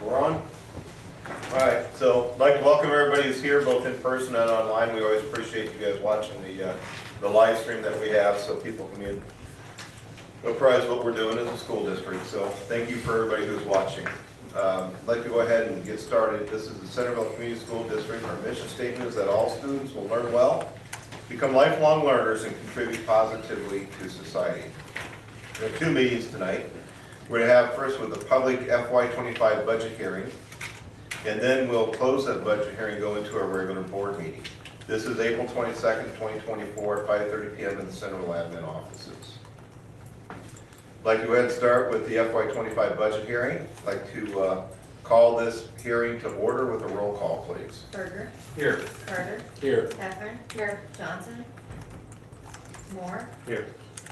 We're on. All right, so I'd like to welcome everybody who's here, both in person and online. We always appreciate you guys watching the live stream that we have, so people can apprise what we're doing as a school district. So thank you for everybody who's watching. I'd like to go ahead and get started. This is the Centerville Community School District. Our mission statement is that all students will learn well, become lifelong learners, and contribute positively to society. We have two meetings tonight. We're going to have first with the public FY25 budget hearing, and then we'll close that budget hearing and go into our regular board meeting. This is April 22nd, 2024 at 5:30 p.m. in the Central Admin offices. I'd like to go ahead and start with the FY25 budget hearing. I'd like to call this hearing to order with a roll call, please. Berger. Here. Carter. Here. Heffern. Here. Johnson. Moore. Here.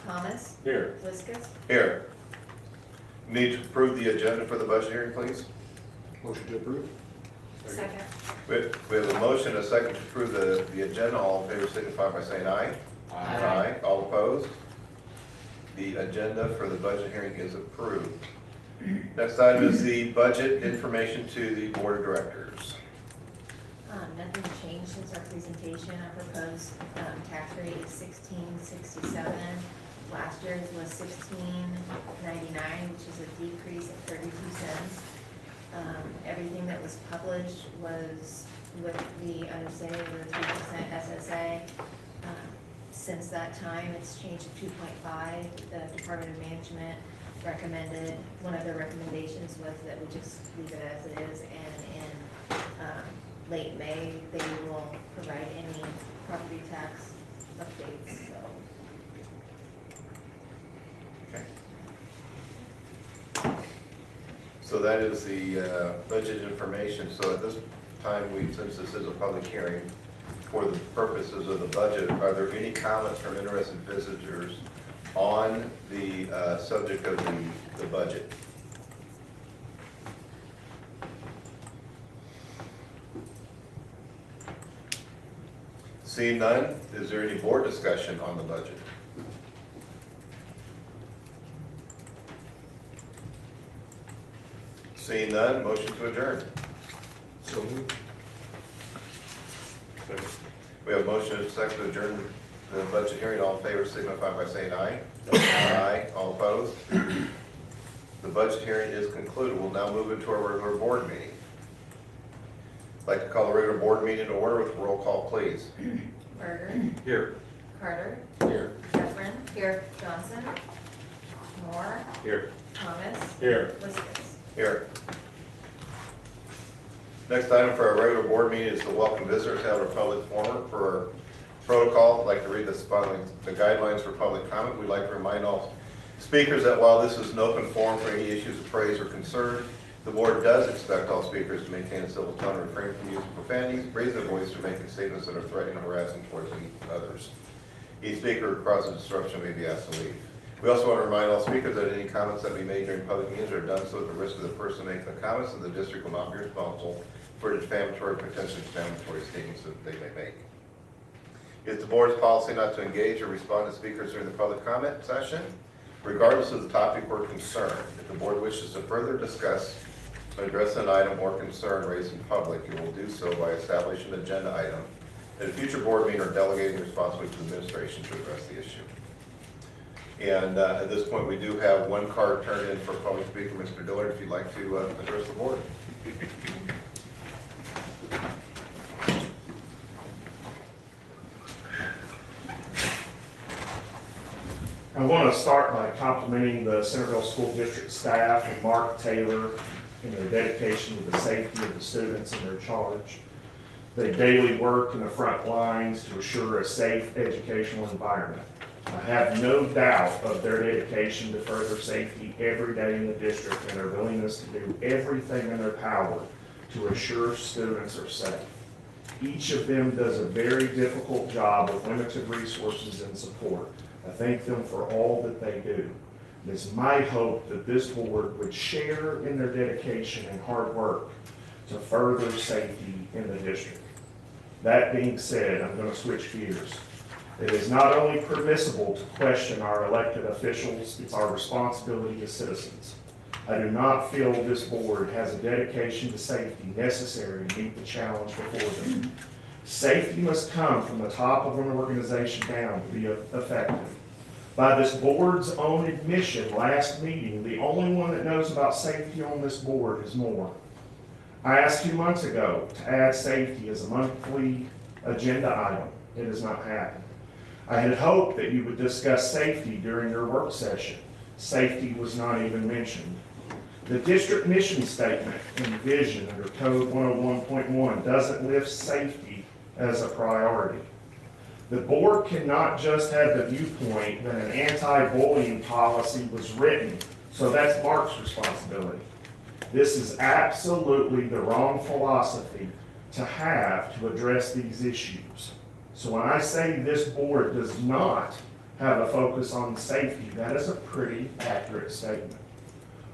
Thomas. Here. Liskus. Here. Need to approve the agenda for the budget hearing, please. Motion to approve. Second. We have a motion, a second to approve the agenda. All in favor signify by saying aye. Aye. All opposed? The agenda for the budget hearing is approved. Next item is the budget information to the board of directors. Nothing changed since our presentation. Our proposed tax rate is $16.67. Last year's was $16.99, which is a decrease of 32 cents. Everything that was published was with the understanding of the 3% SSA. Since that time, it's changed to 2.5. The Department of Management recommended, one of their recommendations was that we just leave it as it is, and in late May, they will provide any property tax updates, so. Okay. So that is the budget information. So at this time, since this is a public hearing, for the purposes of the budget, are there any comments from interested visitors on the subject of the budget? Seeing none, is there any board discussion on the budget? Seeing none, motion to adjourn. So moved. We have a motion and a second to adjourn the budget hearing. All in favor signify by saying aye. Aye. All opposed? The budget hearing is concluded. We'll now move into our regular board meeting. I'd like to call the regular board meeting to order with a roll call, please. Berger. Here. Carter. Here. Heffern. Here. Johnson. Moore. Here. Thomas. Here. Liskus. Here. Next item for our regular board meeting is to welcome visitors, have a public forum for protocol. I'd like to read the guidelines for public comment. We'd like to remind all speakers that while this is an open forum for any issues of praise or concern, the board does expect all speakers to maintain a civil tone and refrain from using profanities, raise their voice, or making statements that are threatening or harassing towards others. Each speaker who causes disruption may be asked to leave. We also want to remind all speakers that any comments that we made during public meetings are done so at the risk of the person making the comments, and the district will not be responsible for defamatory, potentially defamatory statements that they may make. It's the board's policy not to engage or respond to speakers during the public comment session, regardless of the topic or concern. If the board wishes to further discuss or address an item or concern raised in public, it will do so by establishing an agenda item at a future board meeting or delegating responsibility to administration to address the issue. And at this point, we do have one card turned in for public speaker, Mr. Dillard, if you'd like to address the board. I want to start by complimenting the Centerville School District staff and Mark Taylor in their dedication to the safety of the students in their charge. They daily work in the front lines to assure a safe educational environment. I have no doubt of their dedication to further safety every day in the district and their willingness to do everything in their power to assure students are safe. Each of them does a very difficult job with limited resources and support. I thank them for all that they do. It is my hope that this board would share in their dedication and hard work to further safety in the district. That being said, I'm going to switch gears. It is not only permissible to question our elected officials, it's our responsibility as citizens. I do not feel this board has a dedication to safety necessary to meet the challenge before them. Safety must come from the top of an organization down to be effective. By this board's own admission last meeting, the only one that knows about safety on this board is Moore. I asked 2 months ago to add safety as a monthly agenda item. It has not happened. I had hoped that you would discuss safety during your work session. Safety was not even mentioned. The district mission statement and vision under Code 101.1 doesn't lift safety as a priority. The board cannot just have the viewpoint that an anti-bullying policy was written, so that's Mark's responsibility. This is absolutely the wrong philosophy to have to address these issues. So when I say this board does not have a focus on safety, that is a pretty accurate statement.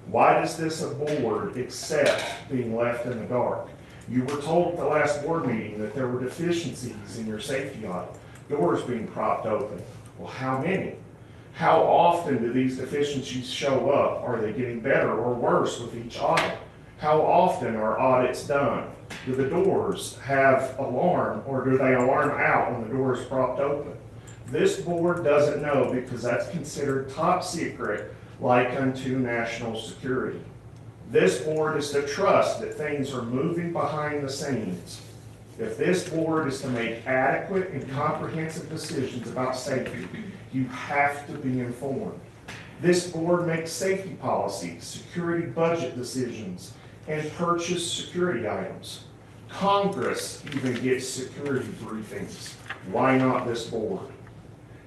Why does this board accept being left in the dark? You were told at the last board meeting that there were deficiencies in your safety audit, doors being propped open. Well, how many? How often do these deficiencies show up? Are they getting better or worse with each audit? How often are audits done? Do the doors have alarm, or do they alarm out when the door is propped open? This board doesn't know because that's considered top secret, like unto national security. This board is to trust that things are moving behind the scenes. If this board is to make adequate and comprehensive decisions about safety, you have to be informed. This board makes safety policies, security budget decisions, and purchase security items. Congress even gets security briefings. Why not this board?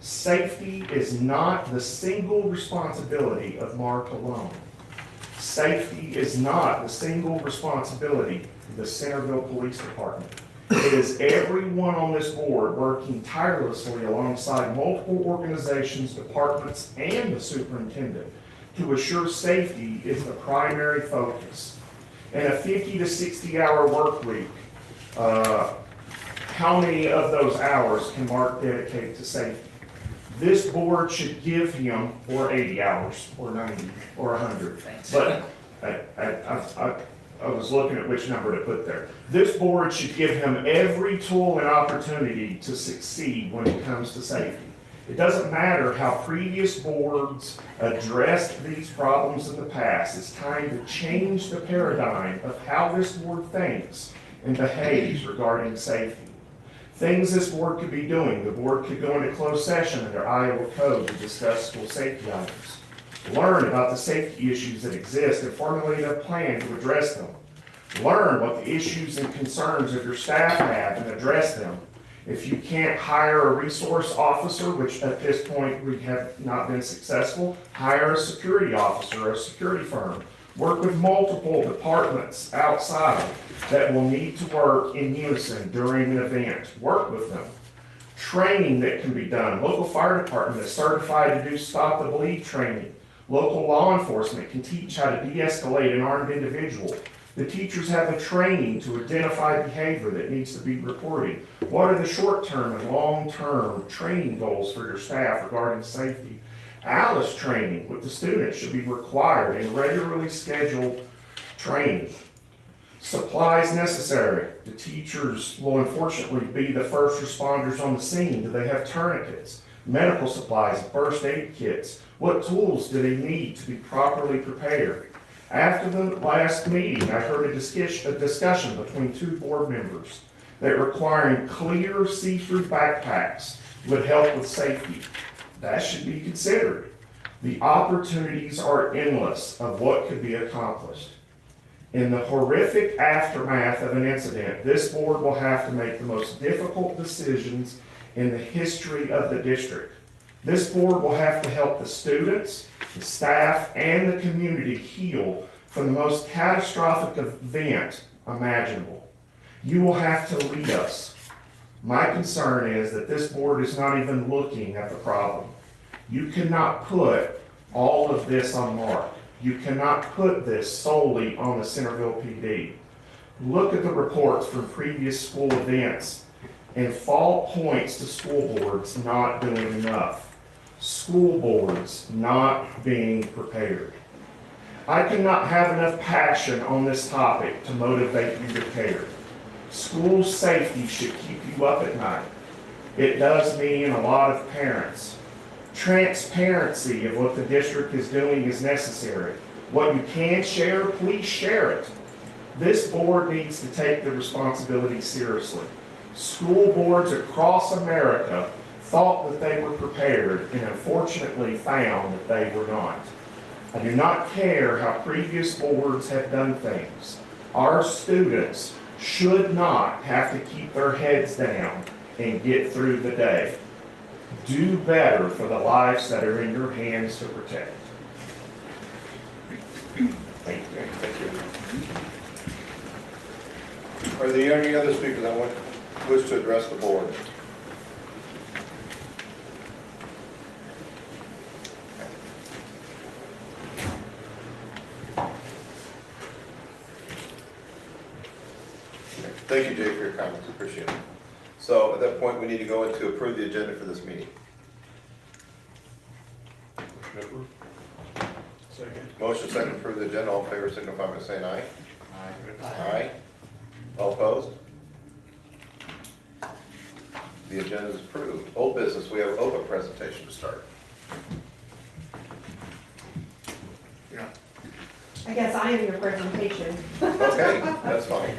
Safety is not the single responsibility of Mark alone. Safety is not the single responsibility of the Centerville Police Department. It is everyone on this board working tirelessly alongside multiple organizations, departments, and the superintendent to assure safety is the primary focus. In a 50 to 60 hour work week, how many of those hours can Mark dedicate to safety? This board should give him, or 80 hours, or 90, or 100. But I was looking at which number to put there. This board should give him every tool and opportunity to succeed when it comes to safety. It doesn't matter how previous boards addressed these problems in the past. It's time to change the paradigm of how this board thinks and behaves regarding safety. Things this board could be doing: the board could go into closed session under Iowa Code to discuss school safety items, learn about the safety issues that exist and formulate a plan to address them, learn what the issues and concerns of your staff have and address them. If you can't hire a resource officer, which at this point we have not been successful, hire a security officer or a security firm. Work with multiple departments outside that will need to work in unison during an event. Work with them. Training that can be done. Local fire department is certified to do stop the bleed training. Local law enforcement can teach how to de-escalate an armed individual. The teachers have the training to identify behavior that needs to be reported. What are the short-term and long-term training goals for your staff regarding safety? ALICE training with the students should be required and regularly scheduled training. Supplies necessary. The teachers will unfortunately be the first responders on the scene. Do they have tourniquets, medical supplies, first aid kits? What tools do they need to be properly prepared? After the last meeting, I heard a discussion between two board members that requiring clear see-through backpacks would help with safety. That should be considered. The opportunities are endless of what could be accomplished. In the horrific aftermath of an incident, this board will have to make the most difficult decisions in the history of the district. This board will have to help the students, the staff, and the community heal from the most catastrophic event imaginable. You will have to lead us. My concern is that this board is not even looking at the problem. You cannot put all of this on Mark. You cannot put this solely on the Centerville PD. Look at the reports from previous school events and fault points to school boards not doing enough. School boards not being prepared. I cannot have enough passion on this topic to motivate you to care. School safety should keep you up at night. It does me and a lot of parents. Transparency of what the district is doing is necessary. What you can share, please share it. This board needs to take the responsibility seriously. School boards across America thought that they were prepared and unfortunately found that they were not. I do not care how previous boards have done things. Our students should not have to keep their heads down and get through the day. Do better for the lives that are in your hands to protect. Thank you. Thank you. Are there any other speakers that wish to address the board? Thank you, Jay, for your comments. Appreciate it. So at that point, we need to go into approve the agenda for this meeting. Second. Motion second to approve the agenda. All in favor signify by saying aye. Aye. Aye. All opposed? The agenda is approved. Old business, we have OPA presentation to start. Yeah. I guess I am your presentation. Okay, that's fine.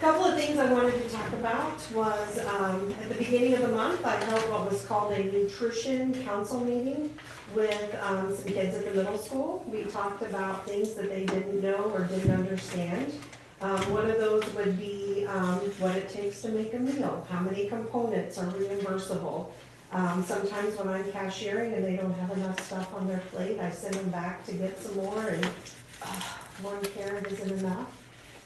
Couple of things I wanted to talk about was, at the beginning of the month, I held what was called a nutrition council meeting with some kids at the middle school. We talked about things that they didn't know or didn't understand. One of those would be what it takes to make a meal, how many components are reimbursable. Sometimes when I'm cashiering and they don't have enough stuff on their plate, I send them back to get some more, and one carrot isn't enough.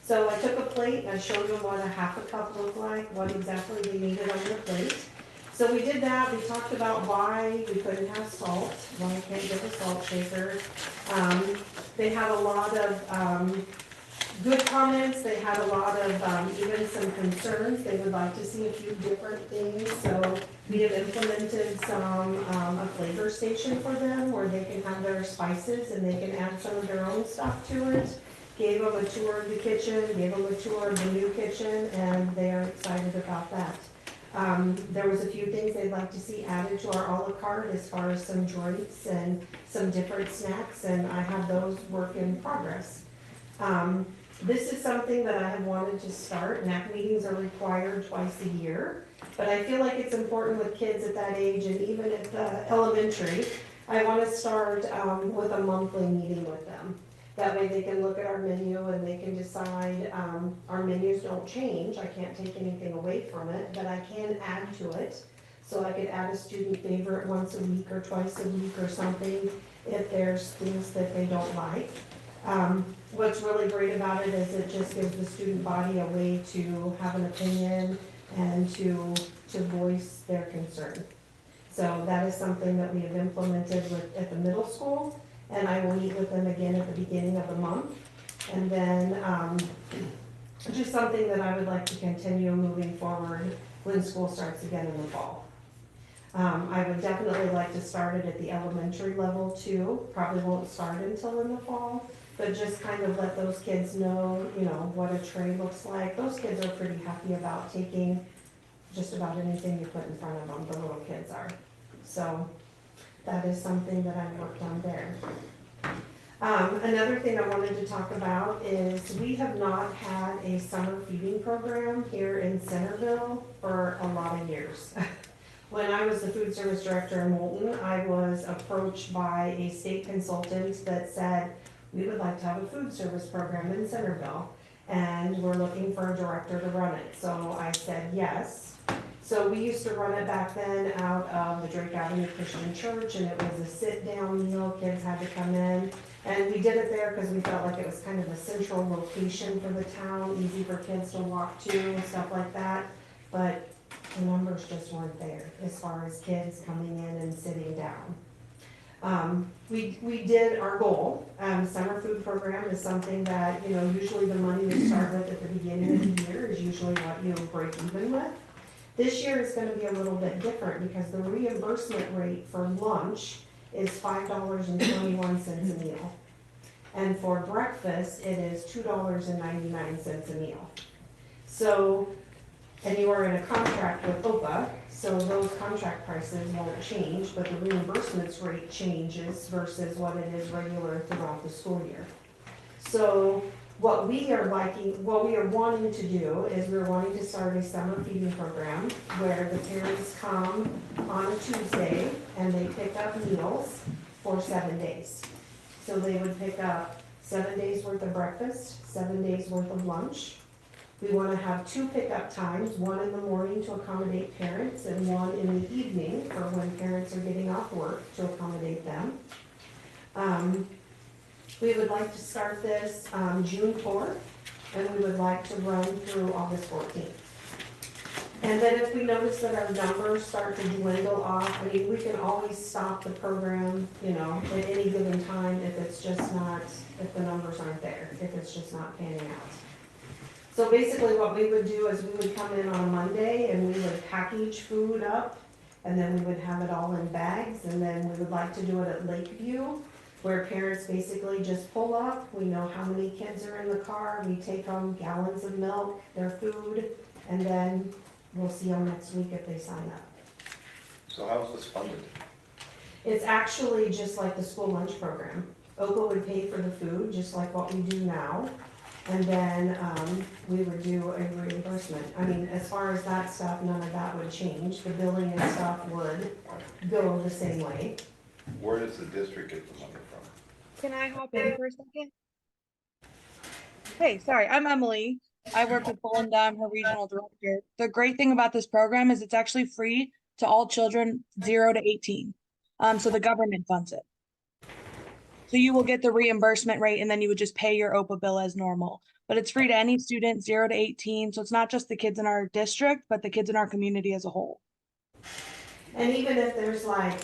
So I took a plate and I showed them what a half a cup looked like, what exactly they needed on their plate. So we did that. We talked about why we couldn't have salt, why I can't get a salt shaker. They had a lot of good comments. They had a lot of even some concerns. They would like to see a few different things. So we have implemented some a flavor station for them where they can have their spices and they can add some of their own stuff to it. Gave them a tour of the kitchen, gave them a tour of the new kitchen, and they are excited about that. There was a few things they'd like to see added to our a la carte as far as some drinks and some different snacks, and I have those work in progress. This is something that I have wanted to start. NAC meetings are required twice a year, but I feel like it's important with kids at that age and even at the elementary. I want to start with a monthly meeting with them. That way they can look at our menu and they can decide, our menus don't change, I can't take anything away from it, but I can add to it. So I could add a student favorite once a week or twice a week or something if there's things that they don't like. What's really great about it is it just gives the student body a way to have an opinion and to voice their concern. So that is something that we have implemented at the middle school. And I will meet with them again at the beginning of the month. And then just something that I would like to continue moving forward when school starts again in the fall. I would definitely like to start it at the elementary level too. Probably won't start until in the fall, but just kind of let those kids know, you know, what a tray looks like. Those kids are pretty happy about taking just about anything you put in front of them, the little kids are. So that is something that I've worked on there. Another thing I wanted to talk about is we have not had a summer feeding program here in Centerville for a lot of years. When I was the food service director in Moulton, I was approached by a state consultant that said, we would like to have a food service program in Centerville, and we're looking for a director to run it. So I said yes. So we used to run it back then out of the Drake Avenue Christian Church, and it was a sit-down meal, kids had to come in. And we did it there because we felt like it was kind of a central location for the town, easy for kids to walk to and stuff like that. But the numbers just weren't there as far as kids coming in and sitting down. We did our goal. Summer food program is something that, you know, usually the money you start with at the beginning of the year is usually what you break even with. This year is going to be a little bit different because the reimbursement rate for lunch is $5.21 a meal. And for breakfast, it is $2.99 a meal. So, and you are in a contract with OPA, so those contract prices won't change, but the reimbursements rate changes versus what it is regular throughout the school year. So what we are wanting to do is we're wanting to start a summer feeding program where the parents come on a Tuesday and they pick up meals for 7 days. So they would pick up 7 days worth of breakfast, 7 days worth of lunch. We want to have 2 pickup times, one in the morning to accommodate parents and one in the evening for when parents are getting off work to accommodate them. We would like to start this June 4th, and we would like to run through August 14th. And then if we notice that our numbers start to dwindle off, I mean, we can always stop the program, you know, at any given time if it's just not, if the numbers aren't there, if it's just not panning out. So basically what we would do is we would come in on a Monday and we would package food up, and then we would have it all in bags, and then we would like to do it at Lakeview, where parents basically just pull up, we know how many kids are in the car, we take them gallons of milk, their food, and then we'll see them next week if they sign up. So how's this funded? It's actually just like the school lunch program. OPA would pay for the food, just like what we do now, and then we would do a reimbursement. I mean, as far as that stuff, none of that would change. The billing and stuff would go the same way. Where does the district get the money from? Can I hop in for a second? Hey, sorry, I'm Emily. I work with Belinda, I'm her regional director. The great thing about this program is it's actually free to all children 0 to 18. So the government funds it. So you will get the reimbursement rate and then you would just pay your OPA bill as normal. But it's free to any student 0 to 18. So it's not just the kids in our district, but the kids in our community as a whole. And even if there's like,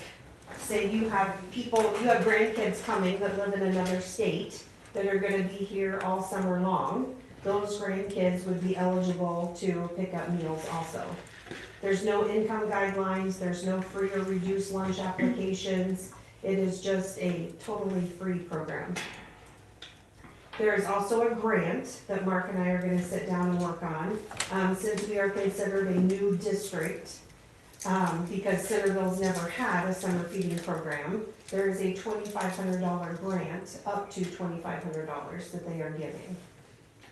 say you have grandkids coming that live in another state that are gonna be here all summer long, those grandkids would be eligible to pick up meals also. There's no income guidelines, there's no free or reduced lunch applications. It is just a totally free program. There is also a grant that Mark and I are gonna sit down and work on. Since we are considered a new district, because Centerville's never had a summer feeding program, there is a $2,500 grant, up to $2,500 that they are giving.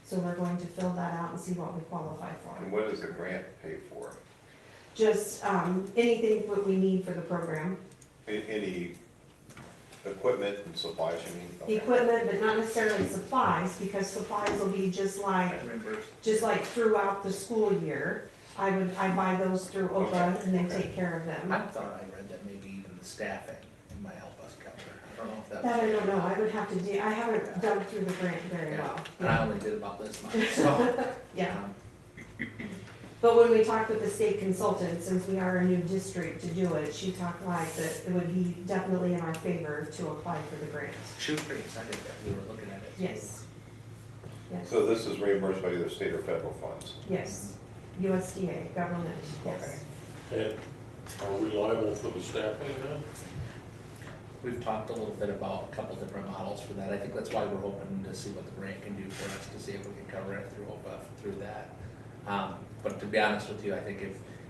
So we're going to fill that out and see what we qualify for. And what does the grant pay for? Just anything that we need for the program. Any equipment and supplies you need? Okay. Equipment, but not necessarily supplies, because supplies will be just like throughout the school year. I buy those through OPA and they take care of I them. thought I read that maybe even the staffing might help us cover. I don't know if that's. That I don't know, I would have to do, I haven't dug through the grant very Yeah, well. and I only did about this much, so. Yeah. But when we talked with the state consultant, since we are a new district to do it, she talked like that it would be definitely in our favor to apply for the grant. She was pretty excited that we were looking at it. Yes. Yes, So this is reimbursed by either state or federal funds? yes. USDA, government, yes. And are we liable for the staffing then? We've talked a little bit about a couple different models for that. I think that's why we're hoping to see what the grant can do for us, to see if we can cover it through OPA, through that. But to be honest with you, I think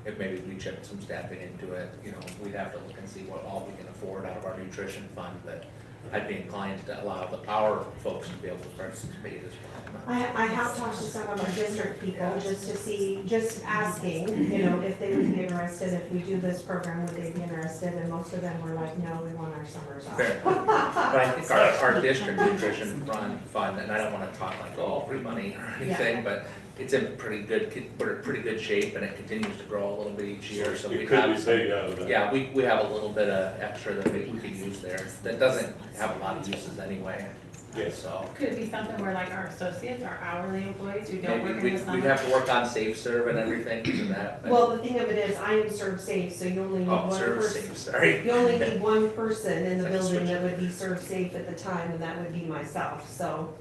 if maybe we chipped some staffing into it, you know, we'd have to look and see what all we can afford out of our nutrition fund, but I'd be inclined to allow our folks to be able to participate as well. I have talked to some of our district people just to see, just asking, you know, if they would be interested, if we do this program, would they be interested? And most of them were like, no, we want our summers off. Fair. But I think our district nutrition fund, and I don't wanna talk like, oh, free money or anything, but it's in pretty good shape and it continues to grow a little bit each year, so we It could be have. paid out of that. Yeah, we have a little bit of extra that we could use there, that doesn't have a lot of uses anyway, Yes. so. Could it be something where like our associates, our hourly employees who don't work Maybe in the summer? we'd have to work on safe serve and everything to that. but- Well, the thing of it is, I am served safe, so you only need Oh, one serve person. safe, sorry. You only need one person in the Like a building that switch. would be served safe at the time, and that would be myself, so,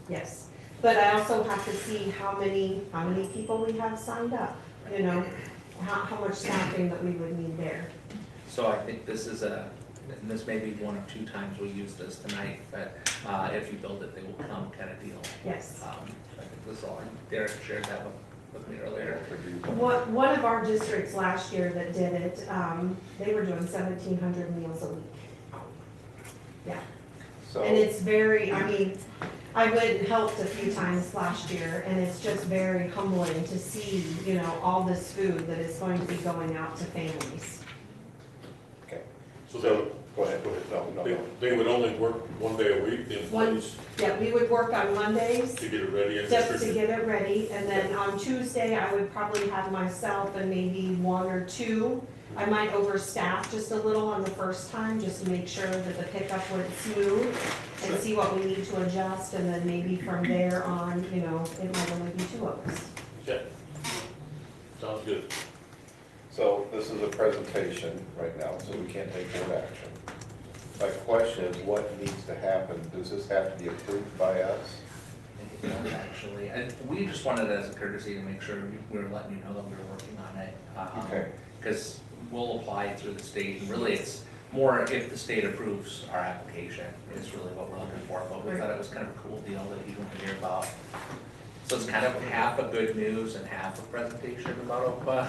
yes. But I also have to see how many people we have signed up, you know, how much staffing that we would need there. So I think this is and this may be one or two times we use this tonight, but, if you build it, they will come kind of deal. Yes. I think this is all, Derek shared that with me earlier. One of our districts last year that did it, they were doing 1,700 meals a week. Yeah, So, and it's very, I mean, I went and helped a few times last year, and it's just very humbling to see, you know, all this food that is going to be going out to families. okay, So so, go ahead, no, they would only work one day a week, the employees, Yeah, we would work on Mondays, to get it ready and just to distribute? get it ready, and then on Tuesday, I would probably have myself and maybe one or two. I might overstaff just a little on the first time, just to make sure that the pickup went smooth, and see what we need to adjust, and then maybe from there on, you know, it might only be two of us. Okay. Sounds good. So this is a presentation right now, so we can't take board action. My question is, what needs to happen? Does this have to be approved by us? It does, actually, and we just wanted it as a courtesy to make sure we were letting you know that we were working on it. Okay. Because we'll apply through the state, and really it's more if the state approves our application, is really what we're looking for, but we thought it was kind of a cool deal that you want to hear about. So it's kind of half a good news and half a presentation about OPA.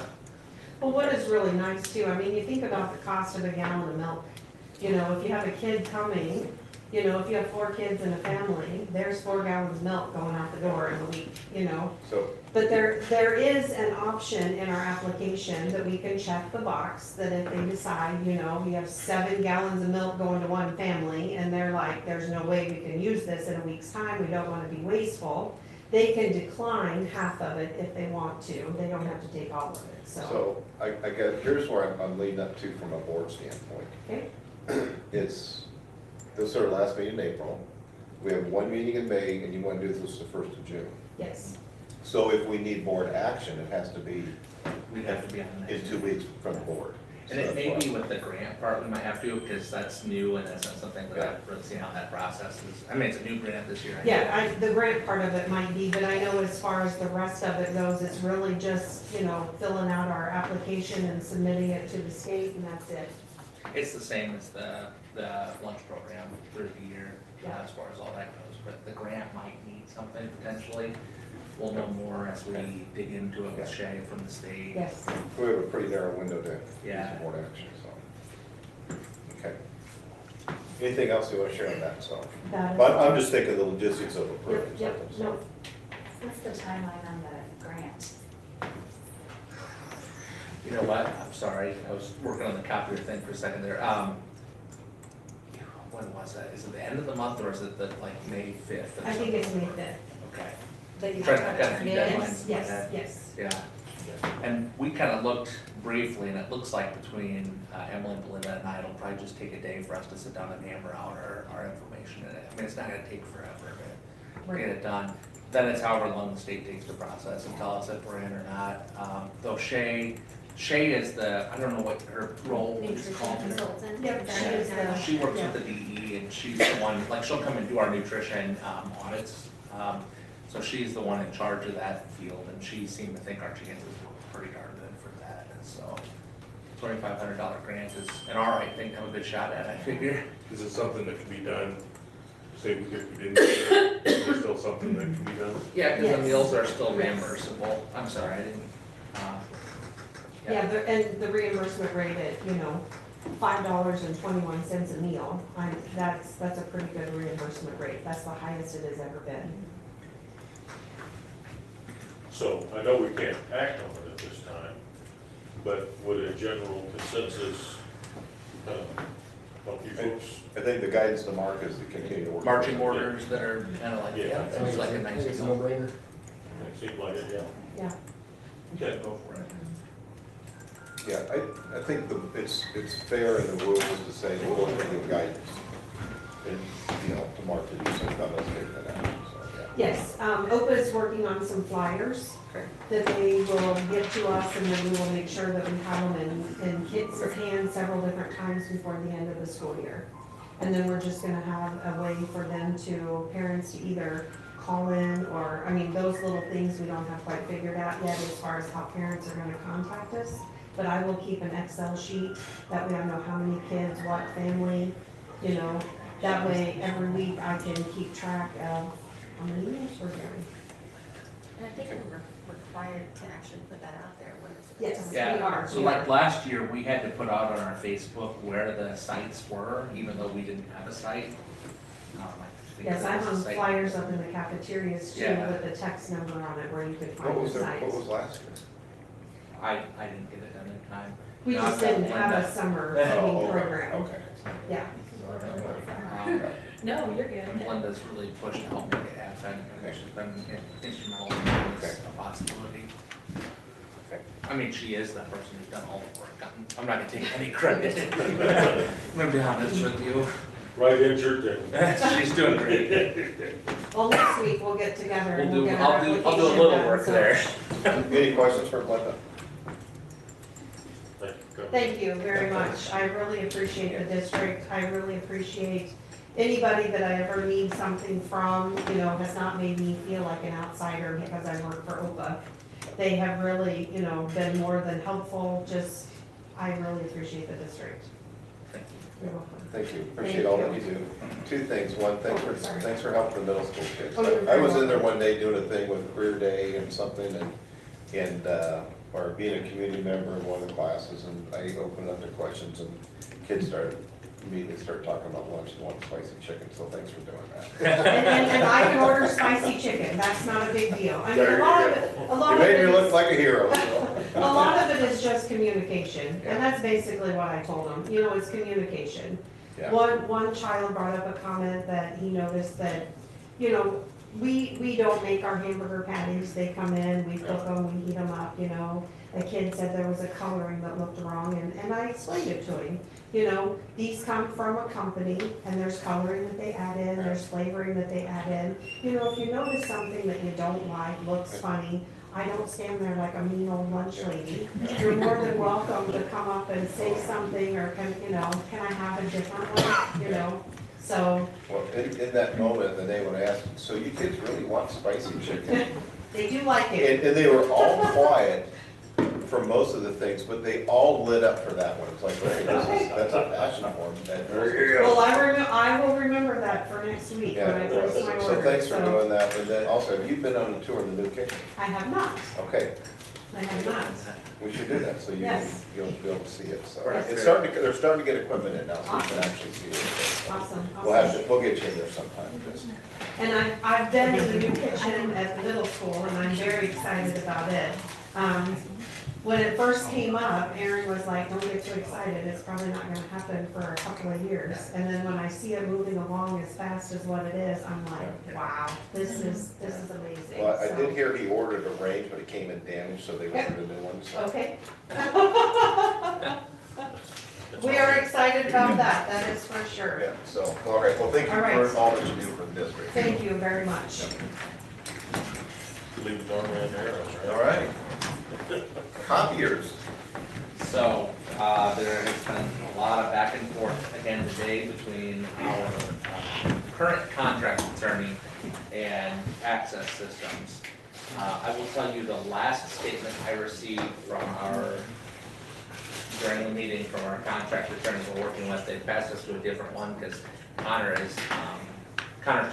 Well, what is really nice too, I mean, you think about the cost of a gallon of milk. You know, if you have a kid coming, you know, if you have 4 kids in a family, there's 4 gallons of milk going out the door in a week, you know? So, But there is an option in our application that we can check the box, that if they decide, you know, we have 7 gallons of milk going to one family, and they're like, there's no way we can use this in a week's time, we don't wanna be wasteful, they can decline half of it if they want to, they don't have to take all of it, so I guess, here's where I'm leading up to from a board standpoint. Okay, It's, this is our last meeting in April. We have one meeting in May, and you want to do this the 1st of June. yes, So if we need board action, it has to be We'd have to be on the in next. 2 weeks from the board. And So it that's may why- be with the grant part, we might have to, because that's new and that's not something that I've really seen how that process is. I mean, it's a new grant this year. I know. yeah, the grant part of it might be, but I know as far as the rest of it goes, it's really just, you know, filling out our application and submitting it to the state, and that's it. It's the same as the lunch program through the year, Yeah. as far as all that goes, but the grant might need something potentially. We'll know more as we dig into it with Shay from the state. Yes, We have a pretty narrow window to use Yeah. board action, so. Okay. Anything else you want to share on that, so? that is. But I'm just thinking the logistics of approving Yep, something, so. no, What's the timeline on the grant? You know what, I'm sorry, I was working on the copier thing for a second there. When was that? Is it the end of the month or is it the, like, May 5th? I think it's May 5th. Okay. But you Trying have to to got a turn few it in? deadlines. Yes, yes. Yeah, and we kind of looked briefly, and it looks like between Emily and Belinda and I, it'll probably just take a day for us to sit down and hammer out our information in it. I mean, it's not gonna take forever to get it done. Then it's however long the state takes to process and tell us if we're in or not. Though Shay is the, I don't know what her role is Nutrition called. consultant. Yep, Is she that is now? the- She works Yeah. with the DE and she's the one, like, she'll come and do our nutrition audits. So she's the one in charge of that field and she seemed to think our chances were pretty darn good for that. And so $2,500 grant is an all right thing to have a good shot at, I figure. Is it something that can be done, say if we didn't, is there still something that can be done? Yeah, because the Yes. meals are still Yes. reimbursable. I'm sorry, I didn't. Yeah, and the reimbursement rate at, you know, $5.21 a meal, that's a pretty good reimbursement rate. That's the highest it has ever been. So I know we can't act on it at this time, but would a general consensus help you folks? I think the guidance to Mark is to continue to work. Marching orders that are kind of like, Yeah. yeah, it's like a nice It seems like it, yeah. Yeah. Okay. go for it. Yeah, I think it's fair in the rules to say, we're going to give guidance. And, you know, to Mark to do something, not us taking that action, so, yeah. Yes, OPA is working on some flyers Okay. that they will give to us, and then we will make sure that we have them in kids' hands several different times before the end of the school year. And then we're just gonna have a way for them to, parents to either call in, or, I mean, those little things we don't have quite figured out yet as far as how parents are gonna contact us. but I will keep an Excel sheet, that way I know how many kids, what family, you know, that way every week I can keep track of how many meals we're doing. And I think we're required to actually put that out there. What is it? Yes. Yeah, We are. so like last year, we had to put out on our Facebook where the sites were, even though we didn't have a site. I think Yes, I there was a hung site. flyers up in the cafeterias too, Yeah. with the text number on it where you could What find was the there, what sites. was last year? I didn't get it done in time. We No, just I've got didn't have a Linda. summer Oh, feeding okay, program, okay. yeah. Um, No, you're good. Linda's really pushed to help make it happen, and she's been instrumental in making this a possibility. Okay. I mean, she is the person who's done all the work. I'm not gonna take any credit. I'm gonna be honest with you. Right injured and. She's doing great. Well, next week we'll get together and we'll get our I'll do a application little done, work so- there. Any questions for Glenda? Thank you very much. I really appreciate the district. I really appreciate anybody that I ever need something from, you know, has not made me feel like an outsider because I work for OPA. They have really, you know, been more than helpful, just, I really appreciate the district. You're welcome. Thank you, appreciate all that you do. Two things, one, Sorry. thanks for helping the middle school kids. Oh, you're I very was in there welcome. one day doing a thing with Career Day and something, and, or being a community member in one of the classes, and I opened up the questions, and kids immediately started talking about lunch and wanting spicy chicken, so thanks for doing that. And I can order spicy chicken, that's not a big deal. I mean, There a you lot go. of it, a You lot of made it me look is, like a hero, so. a lot of it is just communication, and that's basically what I told them, you know, it's communication. Yeah. One child brought up a comment that he noticed that, you know, we don't make our hamburger patties, they come in, we cook them, we heat them up, you know. A kid said there was a coloring that looked wrong, and I explained it to him. You know, these come from a company, and there's coloring that they add in, there's flavoring that they add in. You know, if you notice something that you don't like, looks funny, I don't stand there like a mean old lunch lady. You're more than welcome to come up and say something, or can I have a different one, you know? So, Well, in that moment, the day when I asked, so you kids really want spicy chicken? they do like it. And they were all quiet for most of the things, but they all lit up for that one. It's like, hey, that's a passion for them. Well, I will remember that for next week when I Yeah, place my order. so thanks for doing that, and then also, have you been on a tour of the new kitchen? I have not, Okay, I have not. we should do that, so Yes. you'll be able to see it, so. Yes. It's starting to, they're starting to get equipment in now, so you can Awesome. actually see it. Awesome, We'll get you in there sometime, just. And I've been in the new kitchen at the middle school, and I'm very excited about it. When it first came up, Aaron was like, don't get too excited, it's probably not gonna happen for a couple of years. And then when I see it moving along as fast as what it is, I'm like, wow, this is amazing. Well, I So- did hear he ordered a range, but it came in damaged, so they ordered a new one, so. Okay. We are excited about that, that is for sure. Yeah, so, all right, well, thank you All right. for all that you do for the district. Thank you very much. Leave it on right there, that's right. All right. Copiers. So, there has been a lot of back and forth again today between our current contract attorney and Access Systems. I will tell you the last statement I received during the meeting from our contract attorneys we're working with, they passed us to a different one because Connor's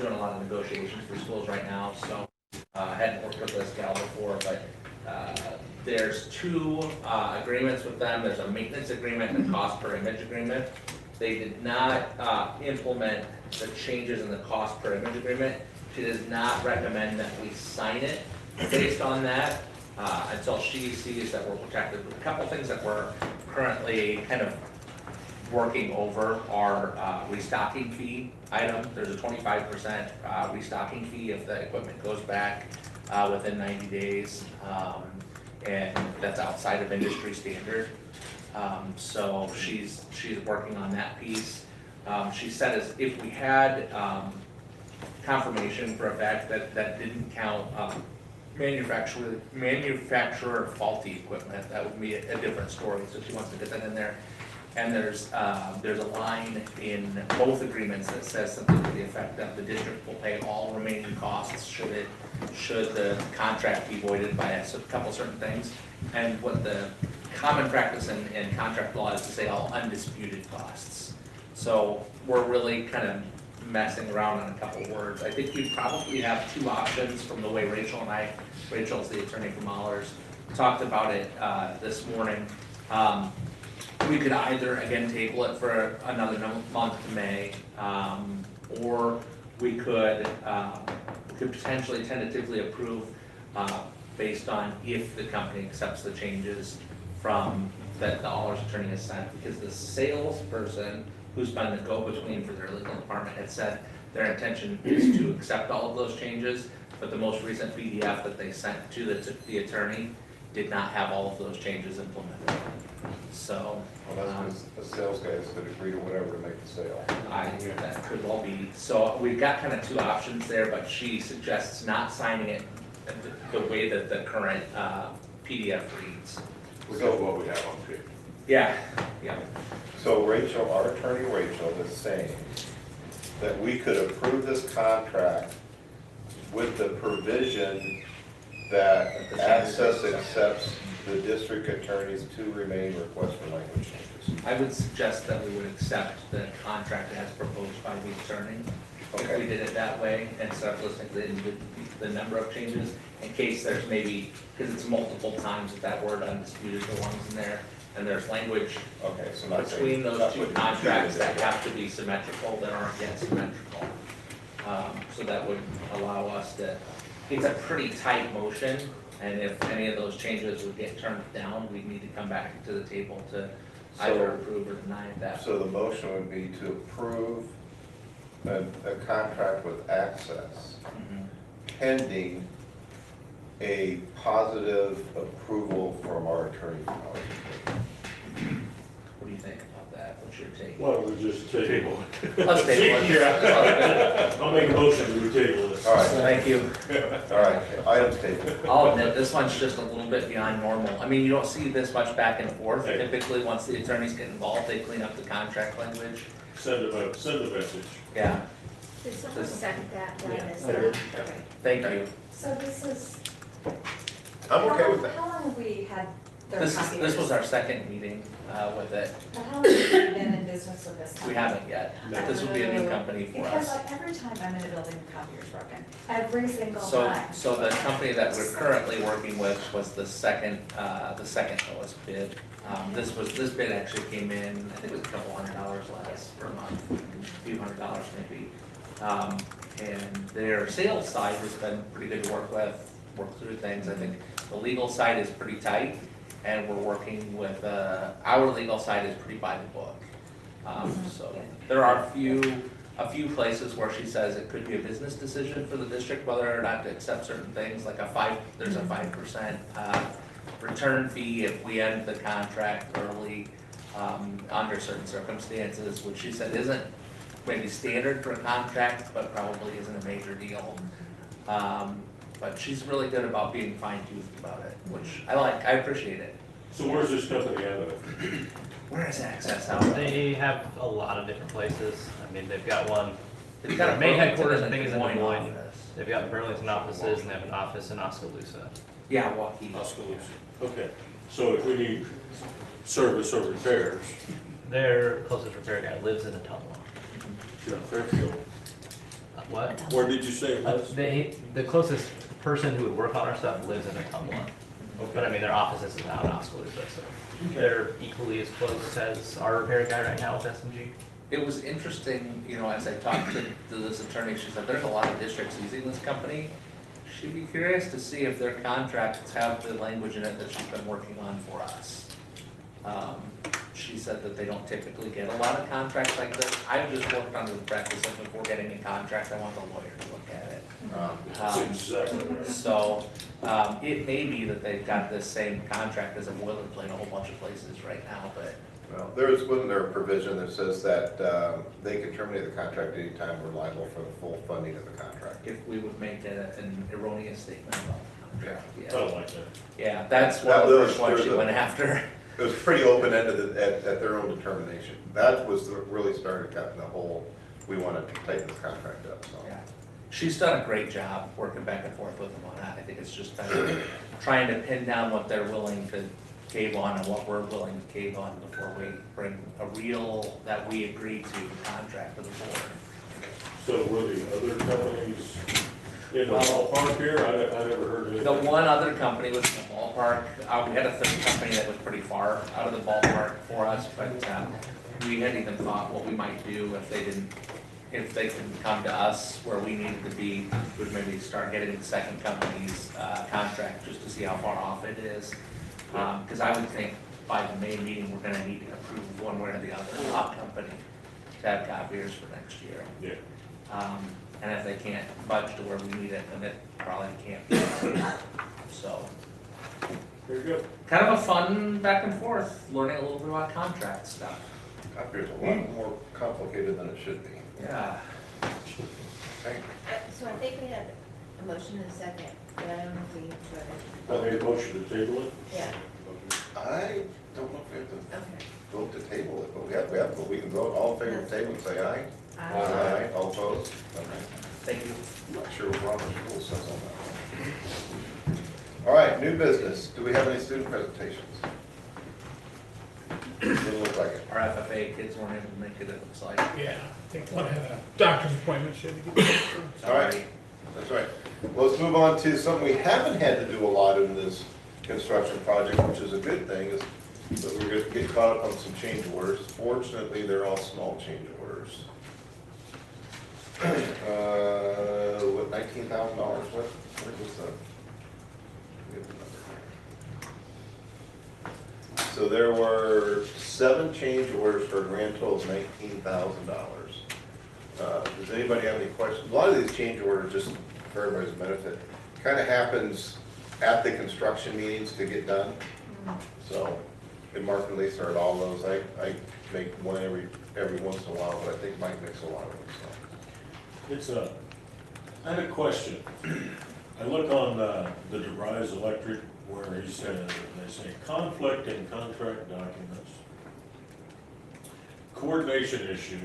doing a lot of negotiations for schools right now, so I hadn't worked with this gal before, but there's two agreements with them. There's a maintenance agreement and a cost per image agreement. They did not implement the changes in the cost per image agreement. She does not recommend that we sign it based on that until she sees that we're protected. A couple things that we're currently kind of working over are restocking fee item. There's a 25% restocking fee if the equipment goes back within 90 days. And that's outside of industry standard. So she's working on that piece. She said as if we had confirmation for a fact that didn't count manufacturer faulty equipment, that would be a different story, so she wants to get that in there. And there's a line in both agreements that says something to the effect that the district will pay all remaining costs should the contract be voided by a couple certain things. And what the common practice in contract law is to say all undisputed costs. So we're really kind of messing around on a couple words. I think we probably have two options from the way Rachel's the attorney from Allers, talked about it this morning. We could either, again, table it for another month to May, or we could potentially tentatively approve based on if the company accepts the changes from that the Allers attorney has sent, because the salesperson who's been the go-between for their legal department had said their intention is to accept all of those changes, but the most recent PDF that they sent to the attorney did not have all of those changes implemented. So, Well, that's because the sales guys could agree to whatever to make the sale. that could well be. So we've got kind of two options there, but she suggests not signing it the way that the current PDF reads. Which is what we have on paper. Yeah. So Rachel, our attorney Rachel is saying that we could approve this contract with the provision that Access accepts the district attorney's two remaining requests for language changes. I would suggest that we would accept the contract as proposed by the attorney. If we Okay. did it that way, instead of listing the number of changes, in case there's maybe, because it's multiple times that that word undisputed belongs in there, and there's language Okay, so not saying. between those that's two what you contracts did. that have to be symmetrical, that aren't yet symmetrical. So that would allow us to, it's a pretty tight motion, and if any of those changes would get turned down, we'd need to come back to the table to either approve or deny that. So the motion would be to approve a contract with Access Mhm. pending a positive approval from our attorney. What do you think about that? What's your take? Why don't we just table it? Let's table it. Yeah. I'll make a motion to table this. All right, Thank you. all right, items tabled. I'll admit, this one's just a little bit beyond normal. I mean, you don't see this much back and forth. Okay. Typically, once the attorneys get involved, they clean up the contract language. Send a message. Yeah, Did someone second that? Did I miss Yeah. that? Okay. thank you. So this is. I'm okay with that. How long have we had their This copiers? was our second meeting with it. But how long have we been in business with this company? We haven't yet. This would be a new company for Because us. like every time I'm in a building, the copier's broken, every single So, time. so the company that we're currently working with was the second lowest bid. This bid actually came in, I think it was a couple $100 less per month, a few $100 maybe. And their sales side has been pretty good to work through things. I think the legal side is pretty tight, and we're working with, our legal side is pretty by the book. So there are a few places where she says it could be a business decision for the district whether or not to accept certain things, like there's a 5% return fee if we end the contract early, under certain circumstances, which she said isn't maybe standard for a contract, but probably isn't a major deal. But she's really good about being fine-toothed about it, which I like, I appreciate it. So where's this company out of? Where is Access out of? They have a lot of different places. I mean, they've got one, They've got a main Burlington headquarters, I and a think, is in Des Des Moines. office. They've got Burlington offices, and they have an office in Oskaloosa. Yeah, Waukee. Oskaloosa. Okay, so if we need service or repairs, Their closest repair guy lives in Atumwa. Fairfield. What? Where did you say it was? The closest person who would work on our stuff lives in Atumwa. But I mean, their office is out in Oskaloosa, so they're equally as close as our repair guy right now with SMG. It was interesting, as I talked to this attorney, she said there's a lot of districts using this company. She'd be curious to see if their contracts have the language in it that she's been working on for us. She said that they don't typically get a lot of contracts like this. I've just worked under the practice of before getting a contract, I want the lawyer to look at it. That's exactly right. So, it may be that they've got this same contract as a boilerplate in a whole bunch of places right now, but Well, wasn't there a provision that says that they can terminate the contract anytime we're liable for the full funding of the contract? if we would make an erroneous statement about the contract, I yeah. don't like that. Yeah, that's one of the first ones she went after. It was pretty open-ended at their own determination. That was really started cutting the whole, we wanted to tighten this contract up, so. Yeah. She's done a great job working back and forth with them on that. I think it's just been trying to pin down what they're willing to cave on and what we're willing to cave on before we bring a real, that we agree to contract to the board. So were the other companies in the ballpark here? I never heard of it. The one other company was in the ballpark. We had a third company that was pretty far out of the ballpark for us, but we hadn't even thought what we might do if they didn't, if they couldn't come to us where we needed to be, would maybe start getting the second company's contract just to see how far off it is. Because I would think by the May meeting, we're gonna need to approve one way or the other, the hot company to have copiers for next year. Yeah. And if they can't budge to where we need it, then it probably can't be. So, Very good. kind of a fun back and forth, learning a little bit about contract stuff. Copiers a lot more complicated than it should be. Yeah. Okay. So I think we had a motion and a second, but I don't know if we voted. I made a motion to table it. Yeah, I don't know if we have to okay. vote to table it, but we have, but we can vote, all in favor of table, say aye. Aye. All opposed? Okay. Thank you. I'm not sure what Robert's rule says on that one. All right, new business. Do we have any student presentations? Didn't look like it. Our FFA kids weren't able to make it, it looks like. Yeah, I think one had a doctor's appointment, should All right, that's right. Well, let's move on to something we haven't had to do a lot in this construction project, which is a good thing, is that we're going to get caught up on some change orders. Fortunately, they're all small change orders. What, $19,000 worth? What was that? Get the number here. So there were 7 change orders for a grand total of $19,000. Does anybody have any questions? A lot of these change orders, just for everybody's benefit, kind of happens at the construction meetings to get done. So, and Mark and Lisa are at all those. I make one every once in a while, but I think Mike makes a lot of them, so. I had a question. I look on the DeVries Electric where he said, they say conflict in contract documents, coordination issue,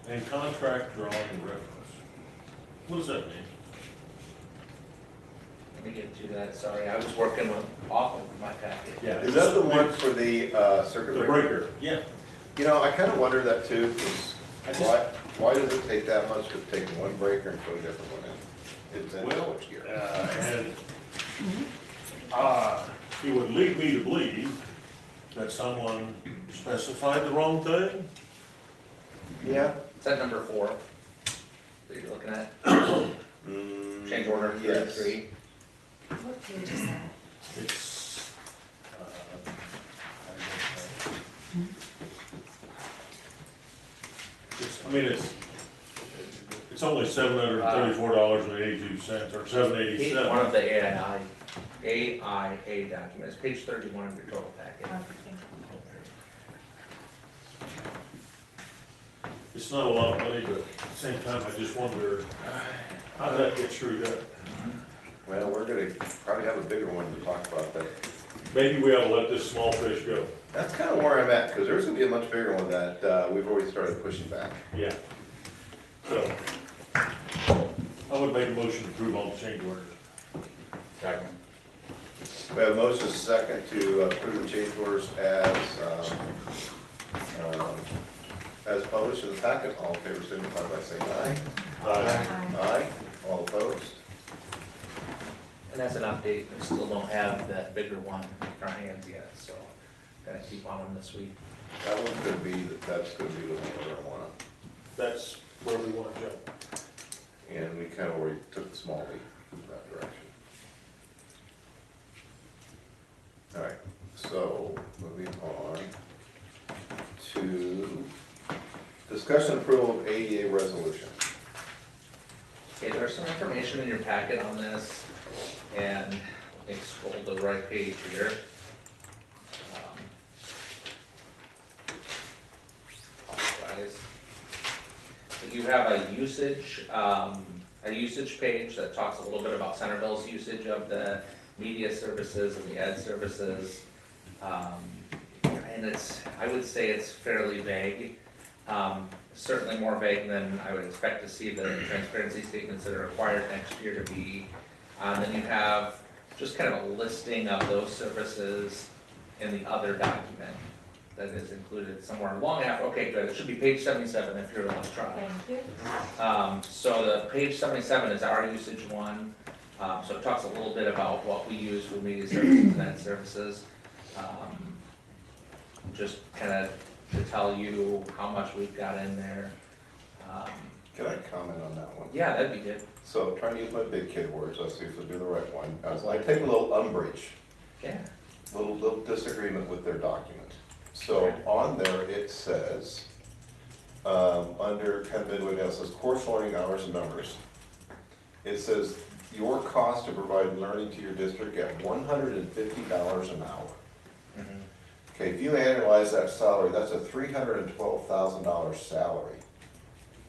and contract drawing reference. What does that mean? Let me get to that, sorry, I was working off of my packet. Yeah. Is that the one for the circuit The breaker? breaker, yeah. You know, I kind of wonder that too, because why does it take that much to take one breaker and put a different one in? It's in Well, switchgear. It would lead me to believe that someone specified the wrong thing. Yeah. Is that number 4 that you're looking at? Change order Yes. 33. What page is that? It's, I mean, it's only $734.82, or Page $787. 1 of the AIA documents, page 31 of your total packet. It's not a lot of money, but at the same time, I just wonder how that gets screwed up. Well, we're gonna probably have a bigger one to talk about that. Maybe we ought to let this small fish go. That's kind of where I'm at, because there's gonna be a much bigger one that we've already started pushing back. Yeah. So, I would make a motion to approve all the change orders. Second. We have a motion second to approve the change orders as published in the packet. All in favor, signify by saying aye. Aye. All opposed? And as an update, we still don't have that bigger one in our hands yet, so gotta keep on them this week. That one's gonna be, that's gonna be the one we're gonna want. That's where we want to jump. And we kind of already took the small leap in that direction. All right, so moving on to discussion approval of ADA resolution. Okay, there's some information in your packet on this, and let me scroll to the right page here. Apologize. So you have a usage page that talks a little bit about Centerville's usage of the media services and the ed services. And I would say it's fairly vague. Certainly more vague than I would expect to see the transparency statements that are required next year to be. Then you have just kind of a listing of those services in the other document that is included somewhere long after, okay, good, it should be page 77 if you're electronic. Thank you. So the page 77 is our usage one. So it talks a little bit about what we use for media services and net services. Just kind of to tell you how much we've got in there. Can I comment on that one? Yeah, that'd be good. So I'm trying to use my big kid words, let's see if I do the right one. I take a little umbrage, Yeah. little disagreement with their document. So on there, it says, under kind of midway down, it says course learning hours and numbers. It says your cost to provide learning to your district at $150 an hour. Mhm. Okay, if you annualize that salary, that's a $312,000 salary